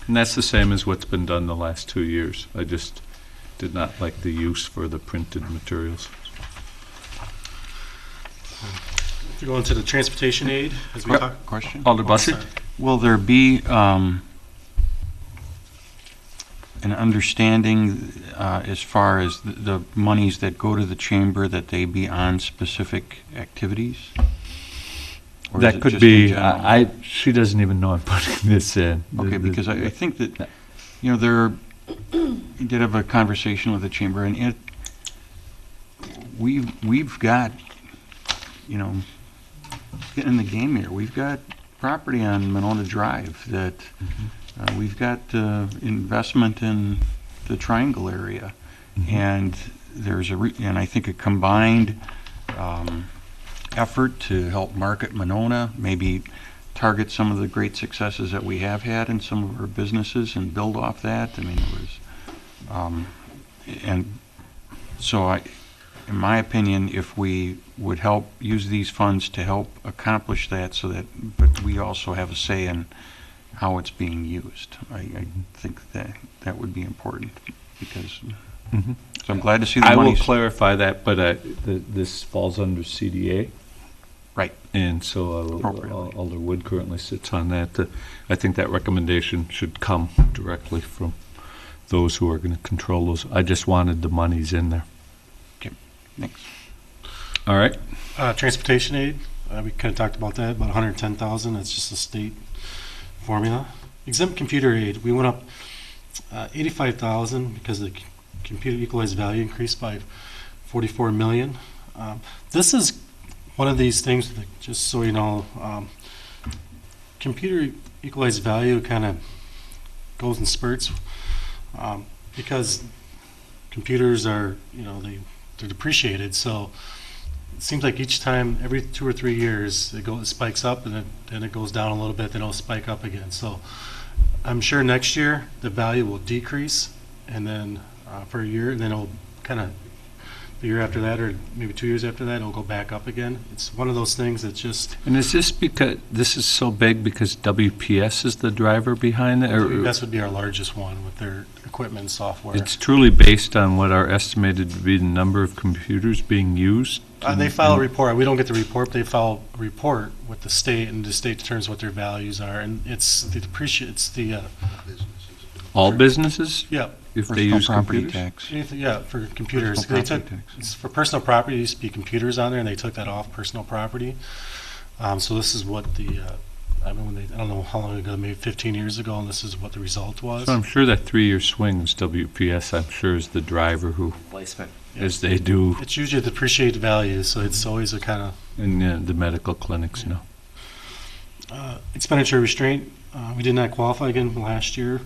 And that's the same as what's been done the last 2 years. I just did not like the use for the printed materials. If you go into the transportation aid, as we talk. Question? Alder Bussey? sorry. Will there be an understanding as far as the monies that go to the chamber, that they be on specific activities? Or is That it could just in be, general? she doesn't even know I'm putting this in. Okay, because I think that, you know, you did have a conversation with the chamber, and we've got, you know, getting in the game here. We've got property on Monona Drive that we've got investment in the Triangle area, and there's and I think a combined effort to help market Monona, maybe target some of the great successes that we have had in some of our businesses and build off that. I mean, it was, and so in my opinion, if we would help use these funds to help accomplish that, so that, but we also have a say in how it's being used. I think that would be important, because, so I'm glad to see the I will money's. clarify that, but this falls under CDA. Right. And so Alder Wood currently sits on that. I think that recommendation should come directly from those who are going to control those. I just wanted the monies in there. Okay, thanks. All right. Transportation aid, we kind of talked about that, about 110,000. That's just a state formula. Exempt computer aid, we went up 85,000 because the computer equalized value increased by 44 million. This is one of these things that, just so you know, computer equalized value kind of goes in spurts because computers are, you know, they're depreciated. So it seems like each time, every 2 or 3 years, it spikes up, and then it goes down a little bit, then it'll spike up again. So I'm sure next year the value will decrease, and then for a year, and then it'll kind of, the year after that, or maybe 2 years after that, it'll go back up again. It's one of those things that just. And is this because this is so big because WPS is the driver behind it? Or WPS would be our largest one with their equipment and software. it's truly based on what are estimated to be the number of computers being used? They file a report. We don't get the report. They file a report with the state, and the state determines what their values are. And it's the All businesses? Yeah. If they use property computers? tax. Yeah, for computers. Personal They property took, tax. for personal property, it used to be computers on there, and they took that off personal property. So this is what the, I don't know how long ago, maybe 15 years ago, and this is what the result was. So I'm sure that 3-year swing is WPS, I'm sure, is the driver who, Placement. as they do, It's usually the depreciated value, so it's always a kind of in the medical clinics now. expenditure restraint. We did not qualify again from last year.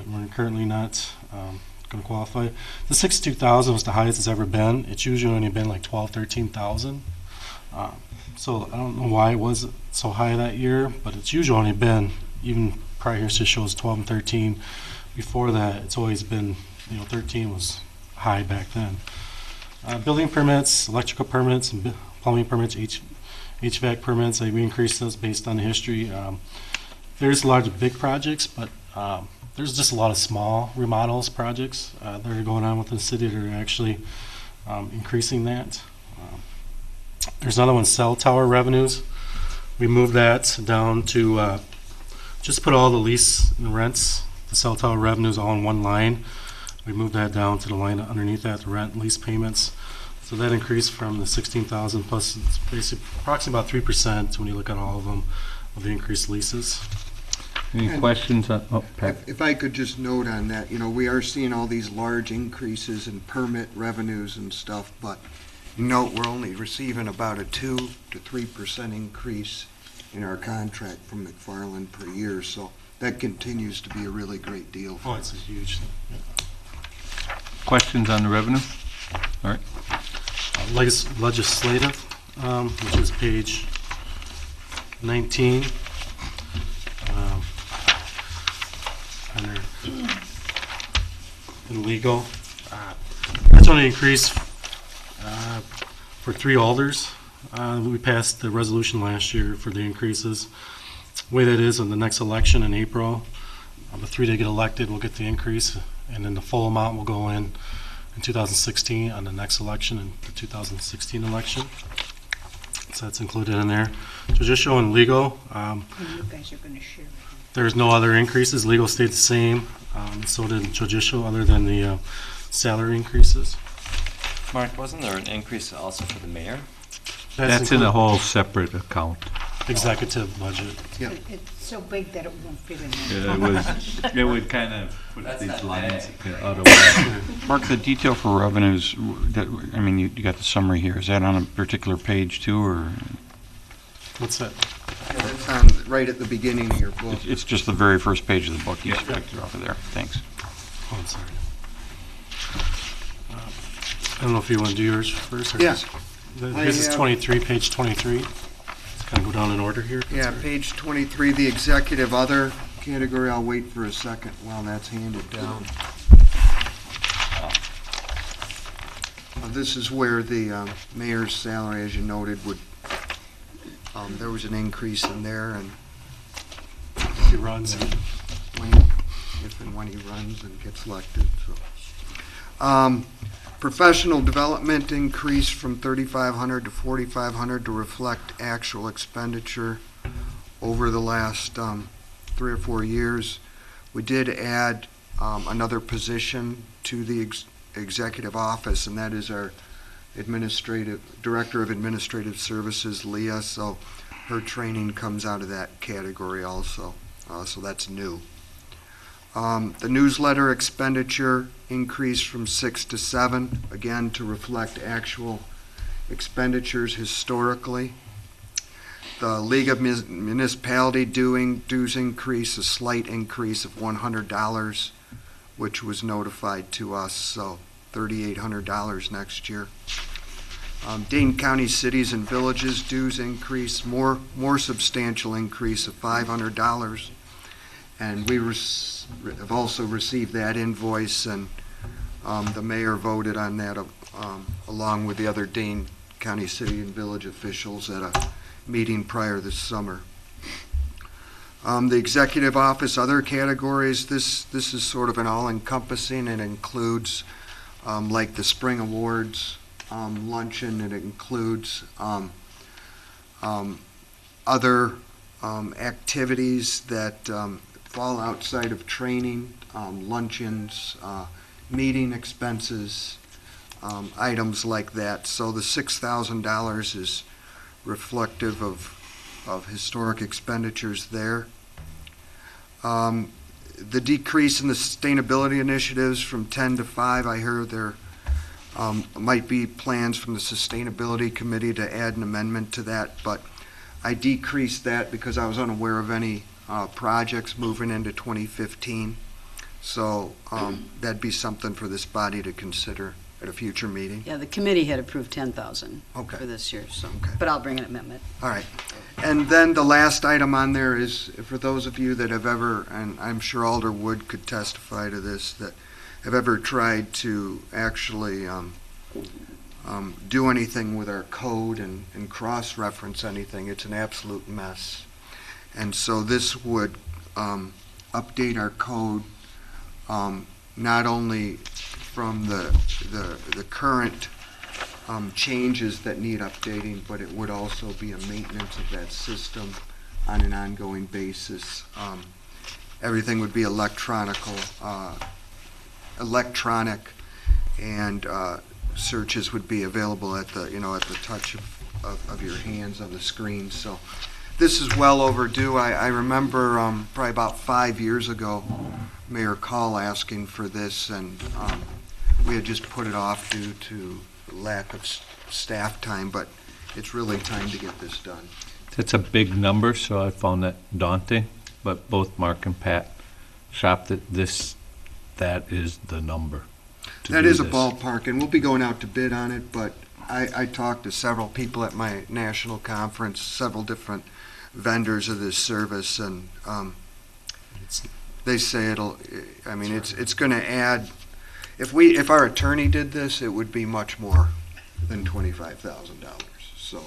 We're currently not going to qualify. The 62,000 was the highest it's ever been. It's usually only been like 12, 13,000. So I don't know why it was so high that year, but it's usually only been, even prior years just shows 12 and 13. Before that, it's always been, 13 was high back then. Building permits, electrical permits, and plumbing permits, HVAC permits, we increased those based on the history. There's a lot of big projects, but there's just a lot of small remodels projects that are going on within the city that are actually increasing that. There's another one, cell tower revenues. We moved that down to just put all the lease and rents, the cell tower revenues all in one line. We moved that down to the line underneath that, the rent and lease payments. So that increased from the 16,000 plus, it's basically approximately about 3% when you look at all of them, of the increased leases. Any And questions? Pat? If I could just note on that, we are seeing all these large increases in permit revenues and stuff, but note we're only receiving about a 2 to 3% increase in our contract from McFarland per year, so that continues to be a really great deal for Oh, us. it's a huge thing. questions on the revenue? All right. Legislative, which is page 19. Under in legal, that's only increase for 3 alders. We passed the resolution last year for the increases. The way that is in the next election in April, the 3 that get elected will get the increase, and then the full amount will go in 2016 on the next election, in the 2016 election. So that's included in there. So just showing legal, And you guys are going to share. there's no other increases. Legal stayed the same. So did judicial, other than the salary increases. Mark, wasn't there an increase also for the mayor? That's in a whole separate account. Executive budget. Yeah. It's so big that it won't fit in there. Yeah, it would kind of put That's these not lines bad. out of whack. Mark, the detail for revenues, I mean, you got the summary here. Is that on a particular page too, or What's that? It's on, right at the beginning of your book. it's just the very first page of the book? You just picked it off of there. Thanks. Oh, I'm sorry. I don't know if you want to do yours first. Or Yeah. just- This is 23, page 23. Let's kind of go down in order here. Yeah, page 23, the executive other category. I'll wait for a second while that's handed down. This is where the mayor's salary, as you noted, would, there was an increase in there, and He runs. if and when he runs and gets elected. So. Professional development increased from 3,500 to 4,500 to reflect actual expenditure over the last 3 or 4 years. We did add another position to the executive office, and that is our director of administrative services, Leah. So her training comes out of that category also. So that's new. The newsletter expenditure increased from 6 to 7, again to reflect actual expenditures historically. The League of Municipality dues increase, a slight increase of $100, which was notified to us, so $3,800 next year. Dane County Cities and Villages dues increase, more substantial increase of $500. And we have also received that invoice, and the mayor voted on that along with the other Dane County City and Village officials at a meeting prior this summer. The executive office, other categories, this is sort of an all-encompassing. It includes like the spring awards luncheon. It includes other activities that fall outside of training, luncheons, meeting expenses, items like that. So the $6,000 is reflective of historic expenditures there. The decrease in the sustainability initiatives from 10 to 5, I heard there might be plans from the Sustainability Committee to add an amendment to that, but I decreased that because I was unaware of any projects moving into 2015. So that'd be something for this body to consider at a future meeting. Yeah, the committee had approved 10,000 Okay. for this year, so, Okay. but I'll bring an amendment. All right. And then the last item on there is, for those of you that have ever, and I'm sure Alder Wood could testify to this, that have ever tried to actually do anything with our code and cross-reference anything, it's an absolute mess. And so this would update our code not only from the current changes that need updating, but it would also be a maintenance of that system on an ongoing basis. Everything would be electronic, and searches would be available at the at the touch of your hands on the screen. So this is well overdue. I remember probably about 5 years ago, Mayor Call asking for this, and we had just put it off due to lack of staff time, but it's really time to get this done. It's a big number, so I found that daunting, but both Mark and Pat shopped it. That is the number. to That do is a this. ballpark, and we'll be going out to bid on it, but I talked to several people at my national conference, several different vendors of this service, and they say it's going to add, if our attorney did this, it would be much more than $25,000. So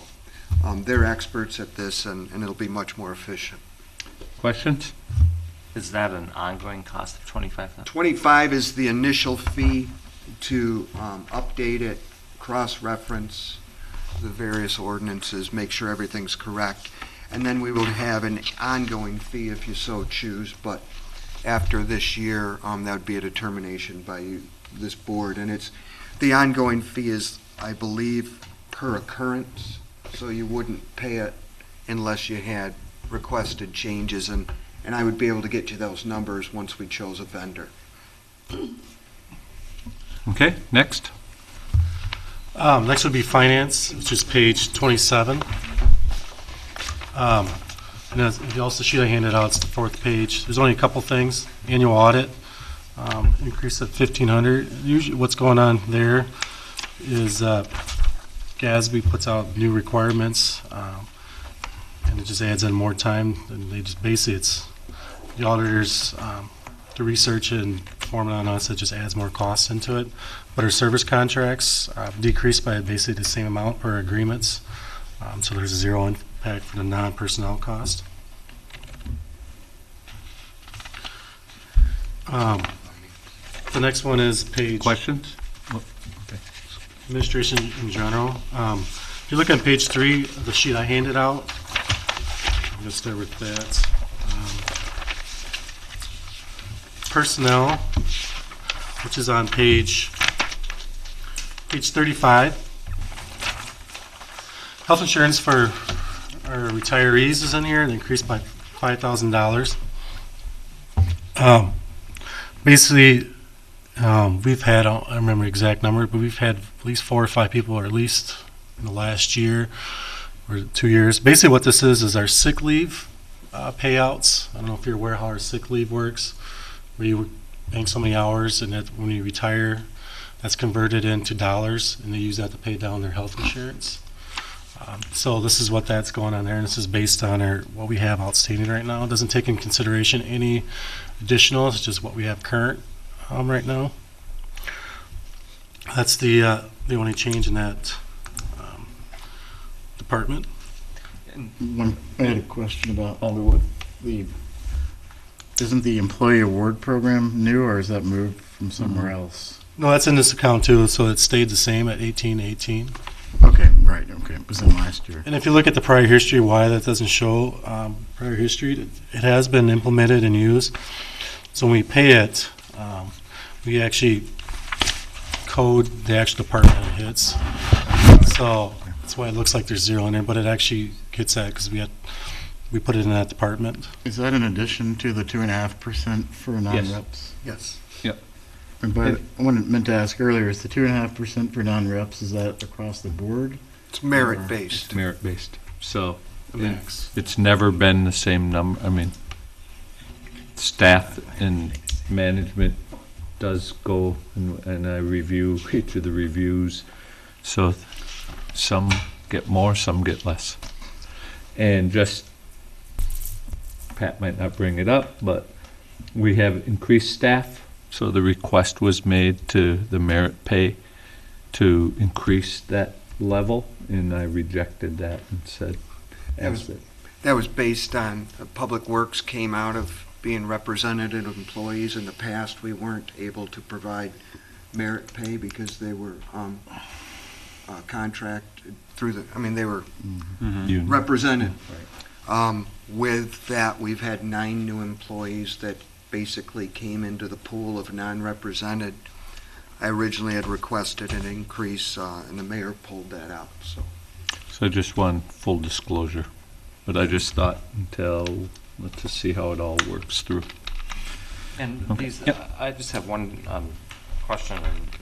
they're experts at this, and it'll be much more efficient. Questions? Is that an ongoing cost of 25,000? 25 is the initial fee to update it, cross-reference the various ordinances, make sure everything's correct, and then we will have an ongoing fee if you so choose, but after this year, that would be a determination by this board, and the ongoing fee is, I believe, per occurrence, so you wouldn't pay it unless you had requested changes, and I would be able to get you those numbers once we chose a vendor. Okay, next. Next would be finance, which is page 27. And as also the sheet I handed out, it's the fourth page. There's only a couple things. Annual audit, increase of $1,500. Usually what's going on there is GASB puts out new requirements, and it just adds in more time. And they just basically, it's the auditors to research it and form it on us. It just adds more costs into it. But our service contracts decreased by basically the same amount per agreements. So there's a zero impact for the non-personnel cost. The next one is page... Questions? Administration in general. If you look on page 3 of the sheet I handed out, I'm going to start with that. Personnel, which is on page 35. Health insurance for our retirees is in here. It increased by $5,000. Basically, we've had, I don't remember the exact number, but we've had at least 4 or 5 people, or at least in the last year or 2 years. Basically what this is our sick leave payouts. I don't know if you're aware how our sick leave works, where you bank so many hours, and that when you retire, that's converted into dollars, and they use that to pay down their health insurance. So this is what that's going on there, and this is based on what we have outstanding right now. It doesn't take in consideration any additional, it's just what we have current right now. That's the only change in that department. I had a question about isn't the employee award program new, or is that moved from somewhere else? No, that's in this account too, so it stayed the same at 1818. Okay, right, okay, it was in last year. And if you look at the prior history, why that doesn't show prior history, it has been implemented and used. So when we pay it, we actually code the actual department it hits. So that's why it looks like there's zero in there, but it actually gets that because we put it in that department. Is that in addition to the 2.5% for non-reps? Yes. Yep. And I meant to ask earlier, is the 2.5% for non-reps, is that across the board? It's merit-based. Merit-based. So Max. it's never been the same number. I mean, staff and management does go, and I review each of the reviews. So some get more, some get less. And just, Pat might not bring it up, but we have increased staff. So the request was made to the merit pay to increase that level, and I rejected that and said, That was based on, Public Works came out of being representative employees. In the past, we weren't able to provide merit pay because they were contracted through they were represented. With that, we've had 9 new employees that basically came into the pool of non-represented. I originally had requested an increase, and the mayor pulled that out. So just one full disclosure, but I just thought let's just see how it all works through. And Okay. I just have one question, and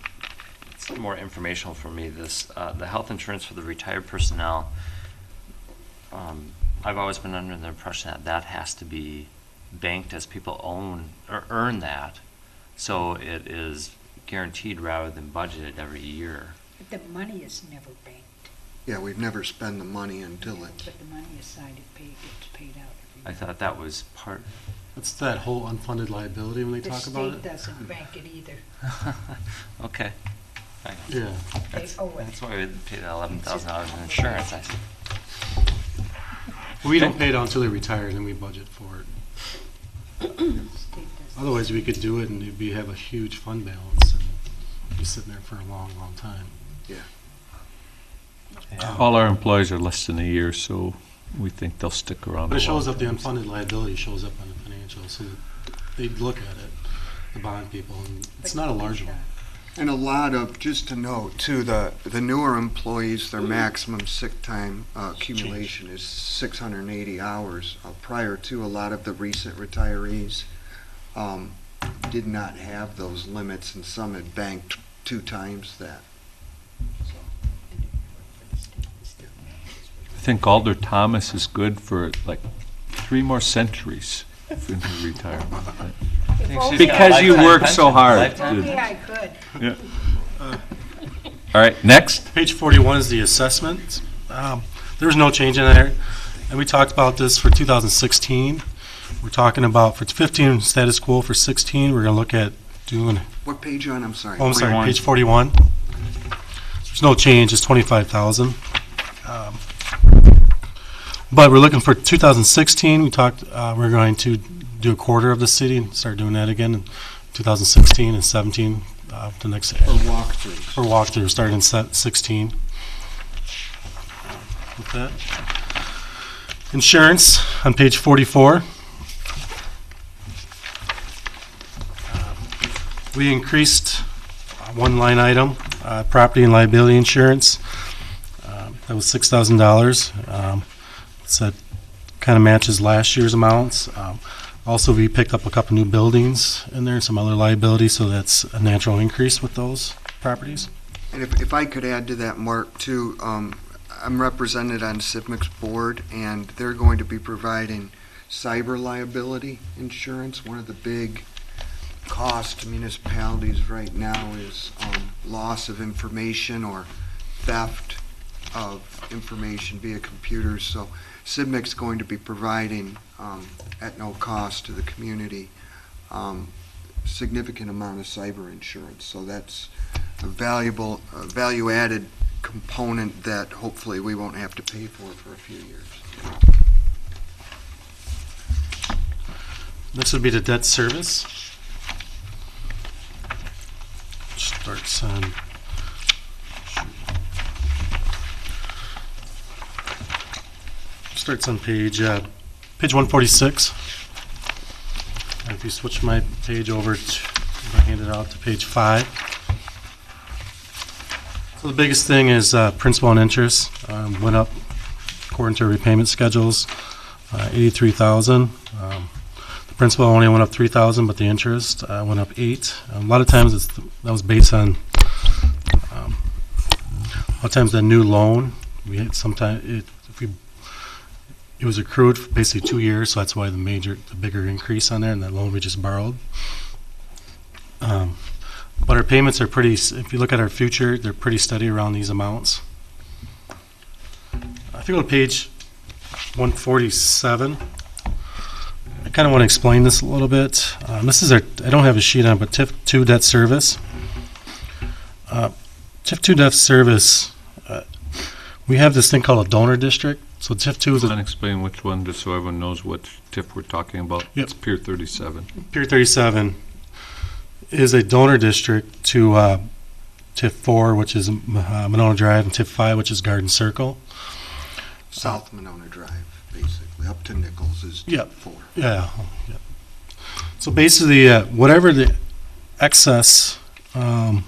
it's more informational for me. The health insurance for the retired personnel, I've always been under the impression that has to be banked as people own or earn that. So it is guaranteed rather than budgeted every year. But the money is never banked. Yeah, we've never spent the money until it, But the money aside, gets paid out every I year. thought that was part. That's that whole unfunded liability when they talk about The it. state doesn't bank it either. Okay. Fine. Yeah. That's, owe it. that's why we paid $11,000 in insurance. I see. We don't pay it out until they retire, then we budget for it. The state doesn't. Otherwise, we could do it and it'd be, have a huge fund balance and be sitting there for a long, long time. yeah. All our employees are less than a year, so we think they'll stick around. But it a long shows up, the time. unfunded liability shows up on the financials, so they look at it, the bond people, and it's not a large one. And a lot of, just to note too, the newer employees, their maximum sick time accumulation is 680 hours. Prior to, a lot of the recent retirees did not have those limits, and some had banked 2 times that. I think Alder Thomas is good for like 3 more centuries in retirement. Because you work so hard. If only I could. Yeah. All right, next. Page 41 is the assessment. There was no change in there. And we talked about this for 2016. We're talking about for 15 status quo, for 16 we're going to look at doing, What page on, I'm sorry? oh, I'm sorry, page 41. There's no change, it's 25,000. But we're looking for 2016, we talked, we're going to do a quarter of the city and start doing that again in 2016 and 17, the next. For walkthroughs. For walkthrough, starting in 16. With that. Insurance on page 44. We increased one line item, property and liability insurance. That was $6,000. So that kind of matches last year's amounts. Also, we picked up a couple new buildings in there, some other liabilities, so that's a natural increase with those properties. And if I could add to that, Mark, too, I'm represented on CIVMIC's board, and they're going to be providing cyber liability insurance. One of the big costs to municipalities right now is loss of information or theft of information via computers. So CIVMIC's going to be providing, at no cost to the community, significant amount of cyber insurance. So that's a valuable, value-added component that hopefully we won't have to pay for a few years. Next would be the debt service. Starts on page 146. And if you switch my page over to, I hand it out to page 5. So the biggest thing is principal and interest went up according to repayment schedules, 83,000. The principal only went up 3,000, but the interest went up 8. A lot of times that was based on a lot of times the new loan. We had sometimes it was accrued for basically 2 years, so that's why the bigger increase on there, and that loan we just borrowed. But our payments are pretty, if you look at our future, they're pretty steady around these amounts. If you go to page 147, I kind of want to explain this a little bit. This is I don't have a sheet on, but TIF 2 debt service. TIF 2 debt service, we have this thing called a donor district. So TIF 2 is Explain which one, just so everyone knows what TIF we're talking about. Yep. It's Pier 37. Pier 37 is a donor district to TIF 4, which is Monona Drive, and TIF 5, which is Garden Circle. South Monona Drive, basically, up to Nichols is Yep. 4. Yeah. So basically, whatever the excess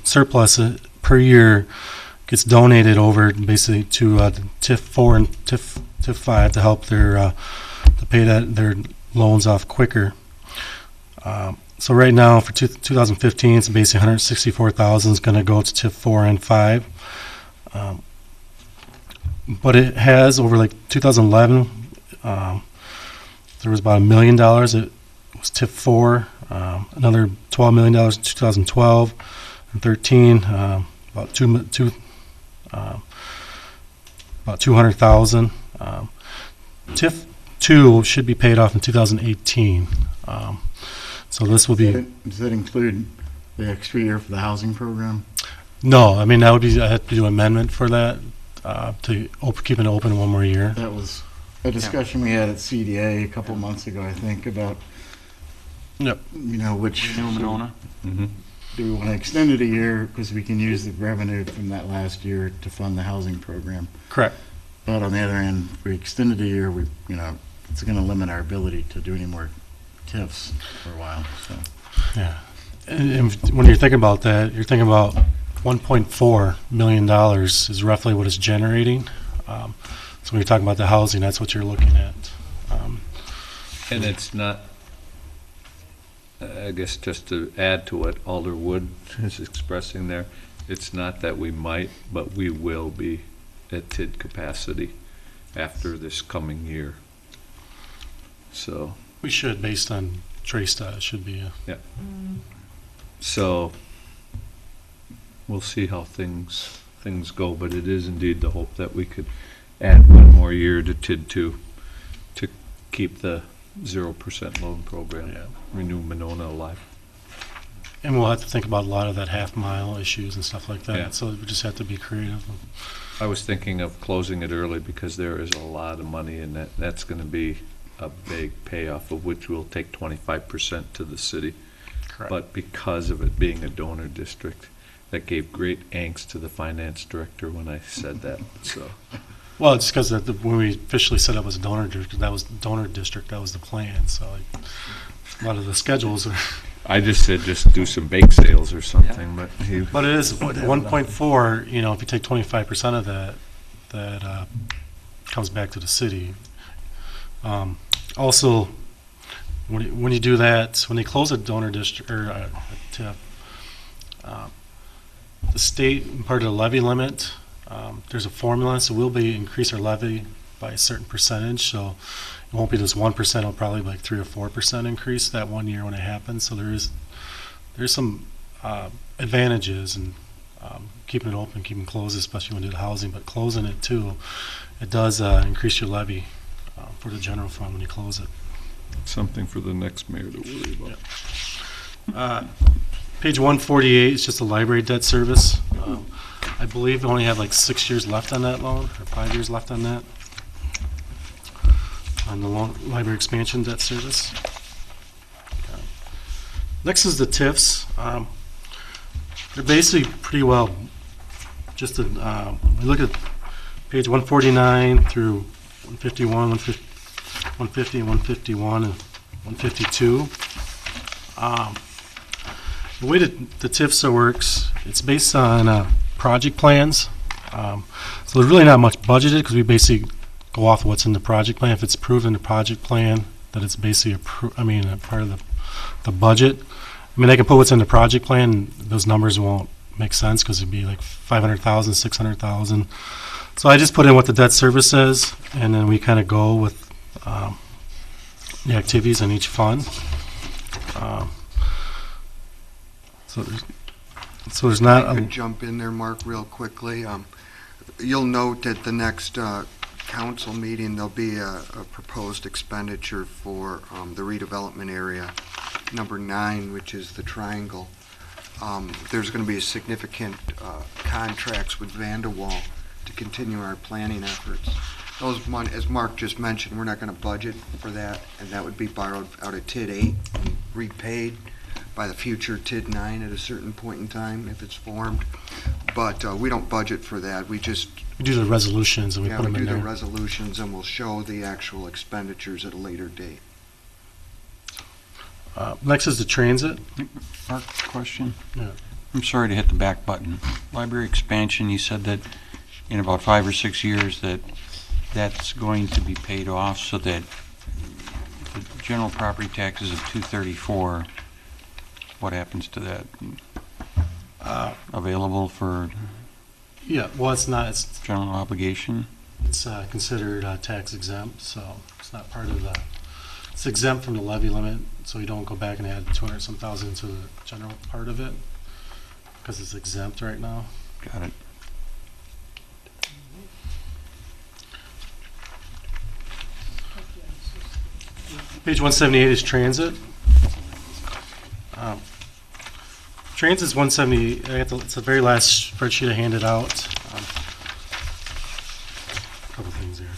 surplus per year gets donated over basically to TIF 4 and TIF 5 to help to pay their loans off quicker. So right now for 2015, it's basically 164,000 is going to go to TIF 4 and 5. But it has over like 2011, there was about $1 million. It was TIF 4, another $12 million in 2012. 13, about about 200,000. TIF 2 should be paid off in 2018. So this will be. Does that include the extra year for the housing program? No, I mean, that would be, I have to do an amendment for that, to keep it open one more year. That was a discussion we had at CDA a couple months ago, I think, about, Yep. you know, which. Monona? Do we want to extend it a year because we can use the revenue from that last year to fund the housing program? Correct. But on the other hand, if we extend it a year, it's going to limit our ability to do any more TIFs for a while, so. Yeah. And when you're thinking about that, you're thinking about $1.4 million is roughly what it's generating. So when you're talking about the housing, that's what you're looking at. And it's not, I guess just to add to what Alder Wood is expressing there, it's not that we might, but we will be at TID capacity after this coming year. So. We should, based on trace data, should be. Yeah. So we'll see how things go, but it is indeed the hope that we could add one more year to TID 2 to keep the 0% loan program, Renew Monona, alive. And we'll have to think about a lot of that half-mile issues and stuff like that. Yeah. So we just have to be creative. I was thinking of closing it early because there is a lot of money in that. That's going to be a big payoff, of which we'll take 25% to the city. Correct. But because of it being a donor district, that gave great angst to the finance director when I said that. So. Well, it's because when we officially set up as a donor district, that was the plan. So a lot of the schedules are. I just said just do some bake sales or something, but But it is 1.4. You know, if you take 25% of that comes back to the city. Also, when you do that, when they close a donor district or a TIF, the state, part of the levy limit, there's a formula, so we'll increase our levy by a certain percentage. So it won't be just 1%; it'll probably be like 3 or 4% increase that 1 year when it happens. So there's some advantages in keeping it open, keeping it closed, especially when you do the housing. But closing it too, it does increase your levy for the general fund when you close it. something for the next mayor to worry about. Page 148 is just a library debt service. I believe we only have like 6 years left on that loan, or 5 years left on that, on the library expansion debt service. Next is the TIFs. They're basically pretty well, just when we look at page 149 through 151, 150, 151, and 152. The way that the TIFSA works, it's based on project plans. So there's really not much budgeted because we basically go off of what's in the project plan. If it's approved in the project plan, that it's basically a part of the budget. I mean, they can put what's in the project plan, and those numbers won't make sense because it'd be like 500,000, 600,000. So I just put in what the debt service is, and then we kind of go with the activities in each fund. So there's not. I could jump in there, Mark, real quickly. You'll note at the next council meeting, there'll be a proposed expenditure for the redevelopment area, number 9, which is the triangle. There's going to be a significant contracts with Vanderwall to continue our planning efforts. Those money, as Mark just mentioned, we're not going to budget for that, and that would be borrowed out of TID 8 and repaid by the future TID 9 at a certain point in time if it's formed. But we don't budget for that. We just do the resolutions and we put them in there. We do the resolutions and we'll show the actual expenditures at a later date. Next is the transit. Mark, question? Yeah. I'm sorry to hit the back button. Library expansion, you said that in about 5 or 6 years that's going to be paid off, so that the general property taxes of $234, what happens to that? Available for? Yeah, well, it's not. It's general obligation. It's considered tax exempt, so it's not part of the. It's exempt from the levy limit, so you don't go back and add 200-some thousand to the general part of it. because it's exempt right now. Got it. Page 178 is transit. Transit's 170. It's the very last spreadsheet I handed out. A couple things there.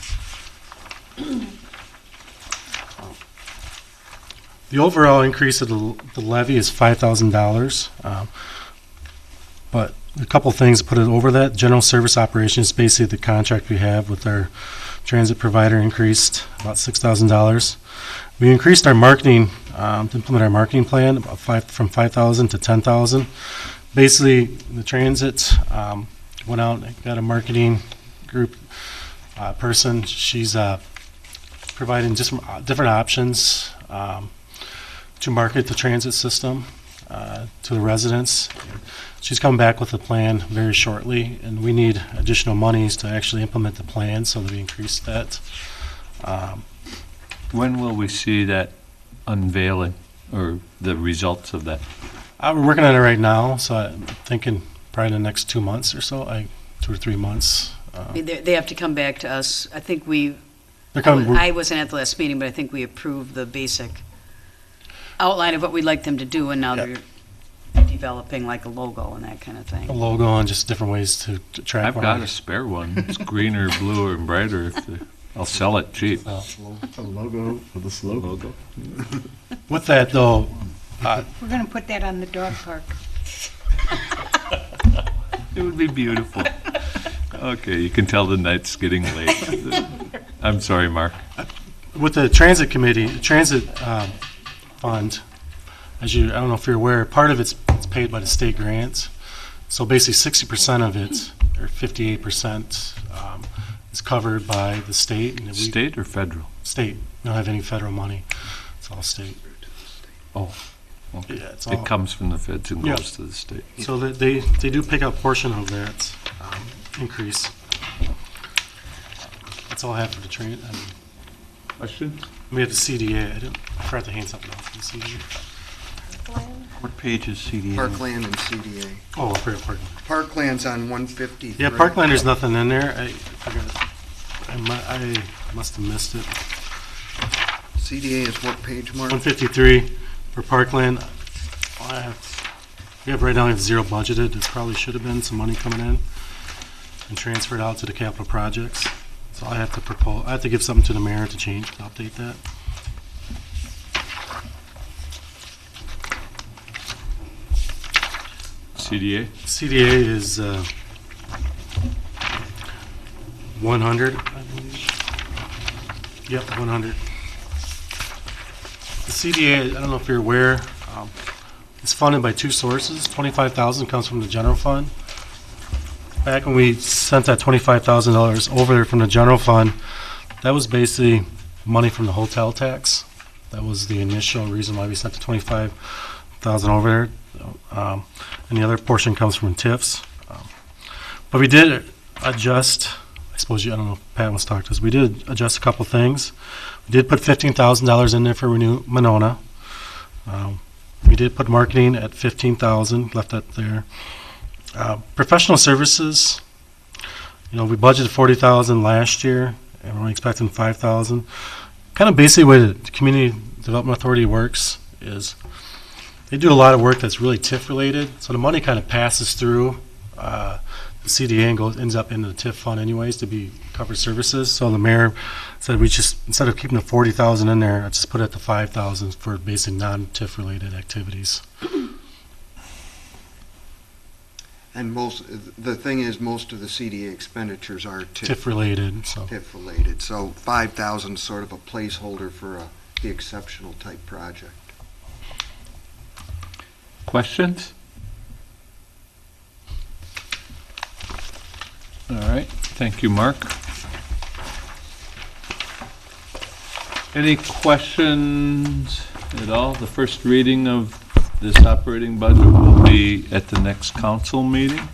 The overall increase of the levy is $5,000. But a couple things to put it over that. General service operations, basically the contract we have with our transit provider, increased about $6,000. We increased our marketing, to implement our marketing plan, about from 5,000 to 10,000. Basically, the transit went out and got a marketing group person. She's providing just different options to market the transit system to the residents. She's coming back with a plan very shortly, and we need additional monies to actually implement the plan so that we increase that. When will we see that unveiling or the results of that? We're working on it right now, so I'm thinking probably in the next 2 months or so, 2 or 3 months. They have to come back to us. I think I wasn't at the last meeting, but I think we approved the basic outline of what we'd like them to do, and now they're developing like a logo and that kind of thing. A logo and just different ways to track. I've got a spare one. It's greener, bluer, and brighter. I'll sell it cheap. A logo for the slogan. With that, though, We're going to put that on the dog park. It would be beautiful. Okay, you can tell the night's getting late. I'm sorry, Mark. With the transit committee, transit fund, I don't know if you're aware, part of it's paid by the state grants. So basically 60% of it, or 58%, is covered by the state. And State or federal? State. We don't have any federal money. It's all state. Oh, okay. Yeah, it's It comes from the feds and goes to the state. So that they do pick up a portion of that increase. That's all I have for the train. Question? We have the CDA. I forgot to hand something else for the CDA. What page is CDA? Parkland and CDA. Oh, I forgot Parkland. Parkland's on 153. Yeah, Parkland, there's nothing in there. I forgot. I must have missed it. CDA is what page, Mark? 153 for Parkland. We have right now, we have zero budgeted. There probably should have been some money coming in and transferred out to the capital projects. So I have to propose, I have to give something to the mayor to change, to update that. CDA? CDA is 100, I believe. Yep, 100. The CDA, I don't know if you're aware, it's funded by two sources. $25,000 comes from the general fund. Back when we sent that $25,000 over there from the general fund, that was basically money from the hotel tax. That was the initial reason why we sent the $25,000 over there. And the other portion comes from TIFs. But we did adjust, I don't know if Pat wants to talk to us, we did adjust a couple things. We did put $15,000 in there for Renew Monona. We did put marketing at $15,000, left that there. Professional services, we budgeted $40,000 last year, and we're only expecting $5,000. Kind of basically the way the Community Development Authority works is they do a lot of work that's really TIF related, so the money kind of passes through the CDA and ends up into the TIF fund anyways to be covered services. So the mayor said we just, instead of keeping the $40,000 in there, I just put it at the $5,000 for basic non-TIF related activities. And the thing is, most of the CDA expenditures are TIF related. TIF related. So 5,000 is sort of a placeholder for the exceptional type project. Questions? All right, thank you, Mark. Any questions at all? The first reading of this operating budget will be at the next council meeting.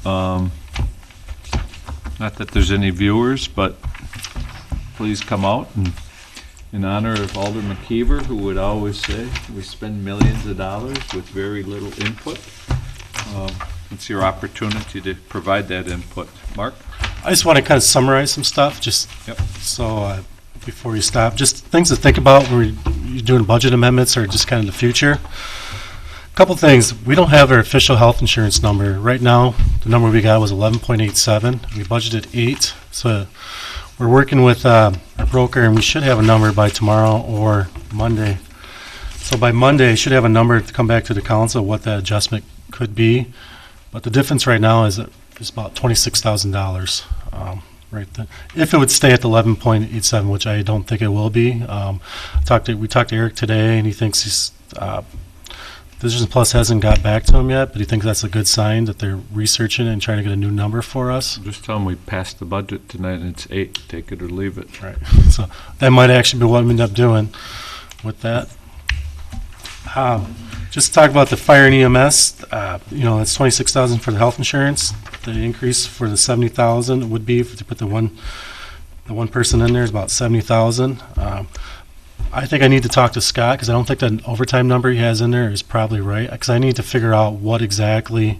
Not that there's any viewers, but please come out and in honor of Alderman McKeever, who would always say we spend millions of dollars with very little input. It's your opportunity to provide that input. Mark? I just want to kind of summarize some stuff, just so before you stop, just things to think about when you're doing budget amendments or just kind of the future. A couple things. We don't have our official health insurance number. Right now, the number we got was 11.87. We budgeted 8. So we're working with our broker, and we should have a number by tomorrow or Monday. So by Monday, I should have a number to come back to the council what that adjustment could be. But the difference right now is about $26,000. Right then. If it would stay at the 11.87, which I don't think it will be. We talked to Eric today, and he thinks he's Vision Plus hasn't got back to him yet, but he thinks that's a good sign that they're researching it and trying to get a new number for us. Just tell them we passed the budget tonight and it's 8. Take it or leave it. Right. So that might actually be what we end up doing with that. Just talk about the fire and EMS. It's $26,000 for the health insurance. The increase for the $70,000 would be if to put the one person in there is about $70,000. I think I need to talk to Scott because I don't think that overtime number he has in there is probably right. Because I need to figure out what exactly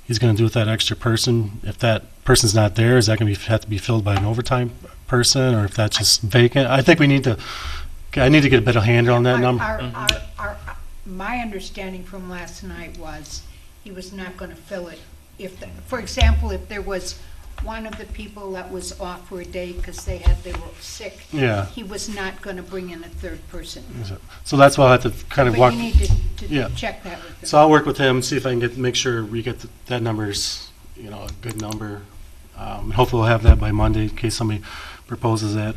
he's going to do with that extra person. If that person's not there, is that going to have to be filled by an overtime person, or if that's just vacant? I think I need to get a better handle on that number. My understanding from last night was he was not going to fill it. For example, if there was one of the people that was off for a day because they were sick, he was not going to bring in a third person. So that's why I have to kind of But walk. you need to check that with them. So I'll work with him, see if I can make sure we get that number's a good number. Hopefully we'll have that by Monday in case somebody proposes that.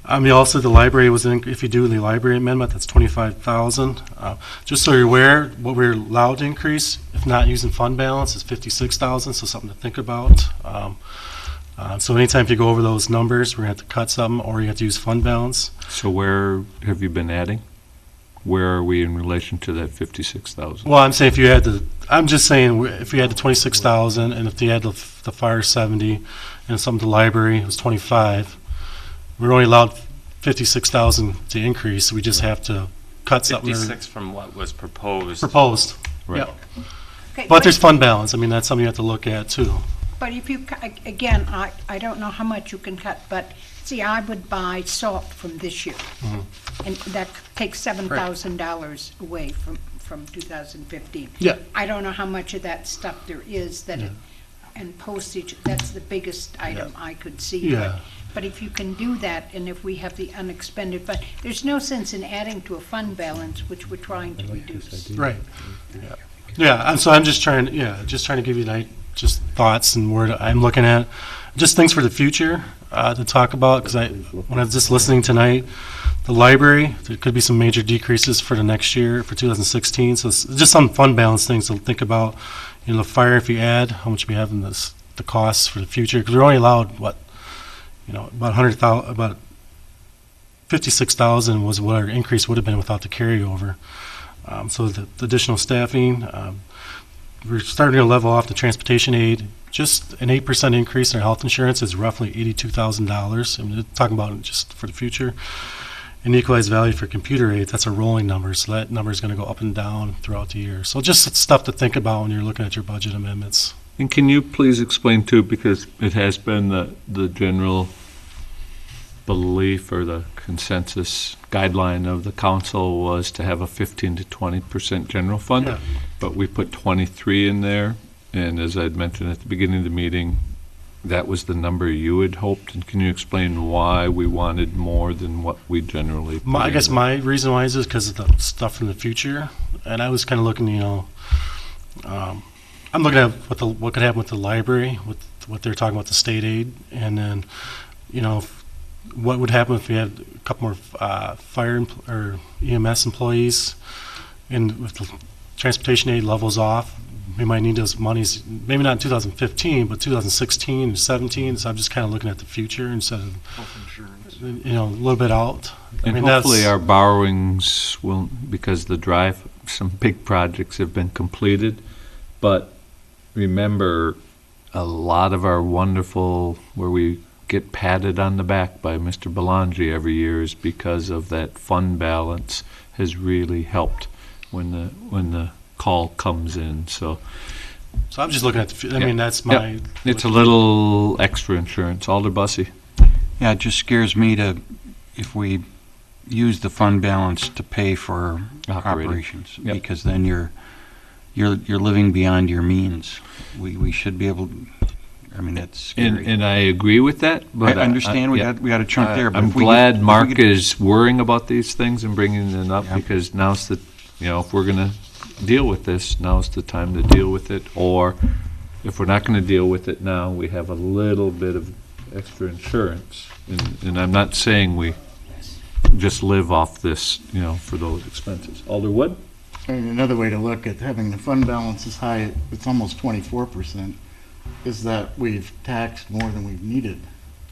Also, the library if you do the library amendment, that's $25,000. Just so you're aware, what we're allowed to increase, if not using fund balance, is $56,000. So something to think about. So anytime if you go over those numbers, we're gonna have to cut something, or you have to use fund balance. So where have you been adding? Where are we in relation to that 56,000? Well, I'm saying I'm just saying if we had the 26,000, and if you had the fire 70, and something to the library it was 25. We're only allowed 56,000 to increase. We just have to cut something. 56 from what was proposed. Right. Yep. Okay, But there's fund balance. I mean, that's something you have to look at too. But if you, again, I don't know how much you can cut, but see, I would buy salt from this year. And that takes $7,000 away from 2015. Yeah. I don't know how much of that stuff there is and postage, that's the biggest item I could see. Yeah. But if you can do that, and if we have the unexpended, but there's no sense in adding to a fund balance, which we're trying to reduce. Right. Yeah. And so I'm just trying to give you just thoughts and where I'm looking at, just things for the future to talk about. Because when I was just listening tonight, the library, there could be some major decreases for the next year, for 2016. So it's just some fund balance things to think about. The fire, if you add, how much we have in the costs for the future, because we're only allowed, about 56,000 was what our increase would have been without the carryover. So the additional staffing, we're starting to level off the transportation aid. Just an 8% increase in our health insurance is roughly $82,000. I mean, talking about it just for the future. And equalized value for computer aid, that's a rolling number, so that number is going to go up and down throughout the year. So just stuff to think about when you're looking at your budget amendments. And can you please explain too, because it has been the general belief or the consensus guideline of the council was to have a 15 to 20% general fund, but we put 23 in there, and as I'd mentioned at the beginning of the meeting, that was the number you had hoped. And can you explain why we wanted more than what we generally put I guess in? my reason why is because of the stuff in the future, and I was kind of looking, I'm looking at what could happen with the library, with what they're talking about the state aid, and then, what would happen if we had a couple more fire or EMS employees, and if the transportation aid levels off, we might need those monies, maybe not in 2015, but 2016 and 17. So I'm just kind of looking at the future instead of Health insurance. A little bit out. And hopefully our borrowings will, because some big projects have been completed, but remember, a lot of our wonderful, where we get patted on the back by Mr. Belangi every year, is because of that fund balance has really helped when the call comes in, so. So I'm just looking at I mean, that's Yeah. my. It's a little extra insurance. Alder Bussey? Yeah, it just scares me if we use the fund balance to pay for Operating. operations, Yep. because then you're living beyond your means. We should be able, I mean, that's scary. And I agree with that, but. I understand we yeah. got a chunk there, but I'm if we glad if we Mark could- is worrying about these things and bringing them up, Yeah. because now's the, if we're gonna deal with this, now's the time to deal with it. Or if we're not gonna deal with it now, we have a little bit of extra insurance. And I'm not saying we just live off this, for those expenses. Alder Wood? I mean, another way to look at having the fund balance as high, it's almost 24%, is that we've taxed more than we've needed.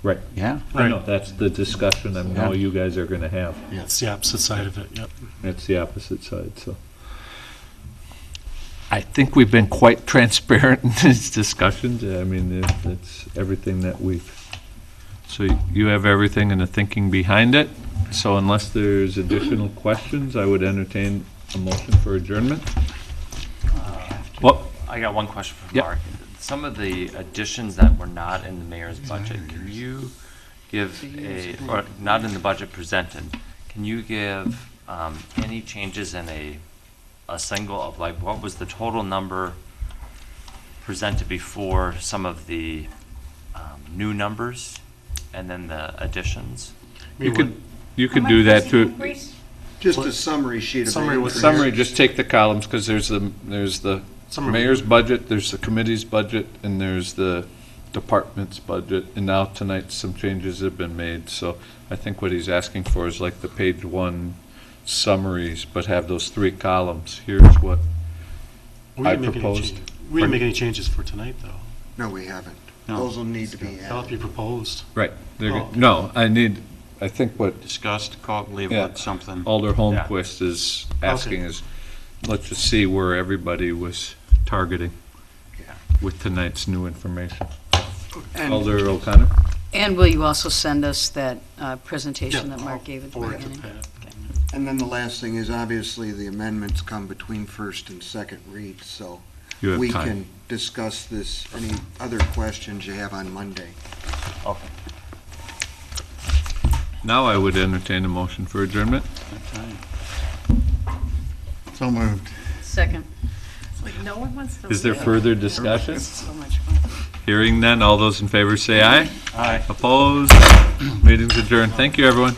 Right. Yeah. I know, that's the discussion I know you guys are gonna have. It's the opposite side of it, yep. It's the opposite side, so. I think we've been quite transparent in these discussions. I mean, it's everything that so you have everything and the thinking behind it. So unless there's additional questions, I would entertain a motion for adjournment. Well, I got one question for Yep. Mark. Some of the additions that were not in the mayor's budget, can you give or not in the budget presented, can you give any changes in a single of like, what was the total number presented before some of the new numbers and then the additions? you could do that too. Just a summary sheet of. Summary with Summary, just take the columns, because there's the Summary. mayor's budget, there's the committee's budget, and there's the department's budget. And now tonight, some changes have been made, so I think what he's asking for is like the page one summaries, but have those 3 columns. Here's what We I didn't make any proposed. changes. We didn't make any changes for tonight, though. No, we haven't. No. Those will need to be That'll added. be proposed. Right. Oh. No, I think what Discussed, leave Yeah. with something. Alder Holmquist is asking is, let's just see where everybody was targeting with tonight's new information. And- Alder O'Connor? And will you also send us that presentation that Mark gave at the Forward to beginning? Pat. And then the last thing is, obviously, the amendments come between first and second read, so You have we time. can discuss this, any other questions you have on Monday. Okay. Now I would entertain a motion for adjournment. So moved. Second. It's like no one wants to. Is there leave. further discussion? So much fun. Hearing none, all those in favor say aye. Aye. Opposed? Meeting's adjourned. Thank you, everyone.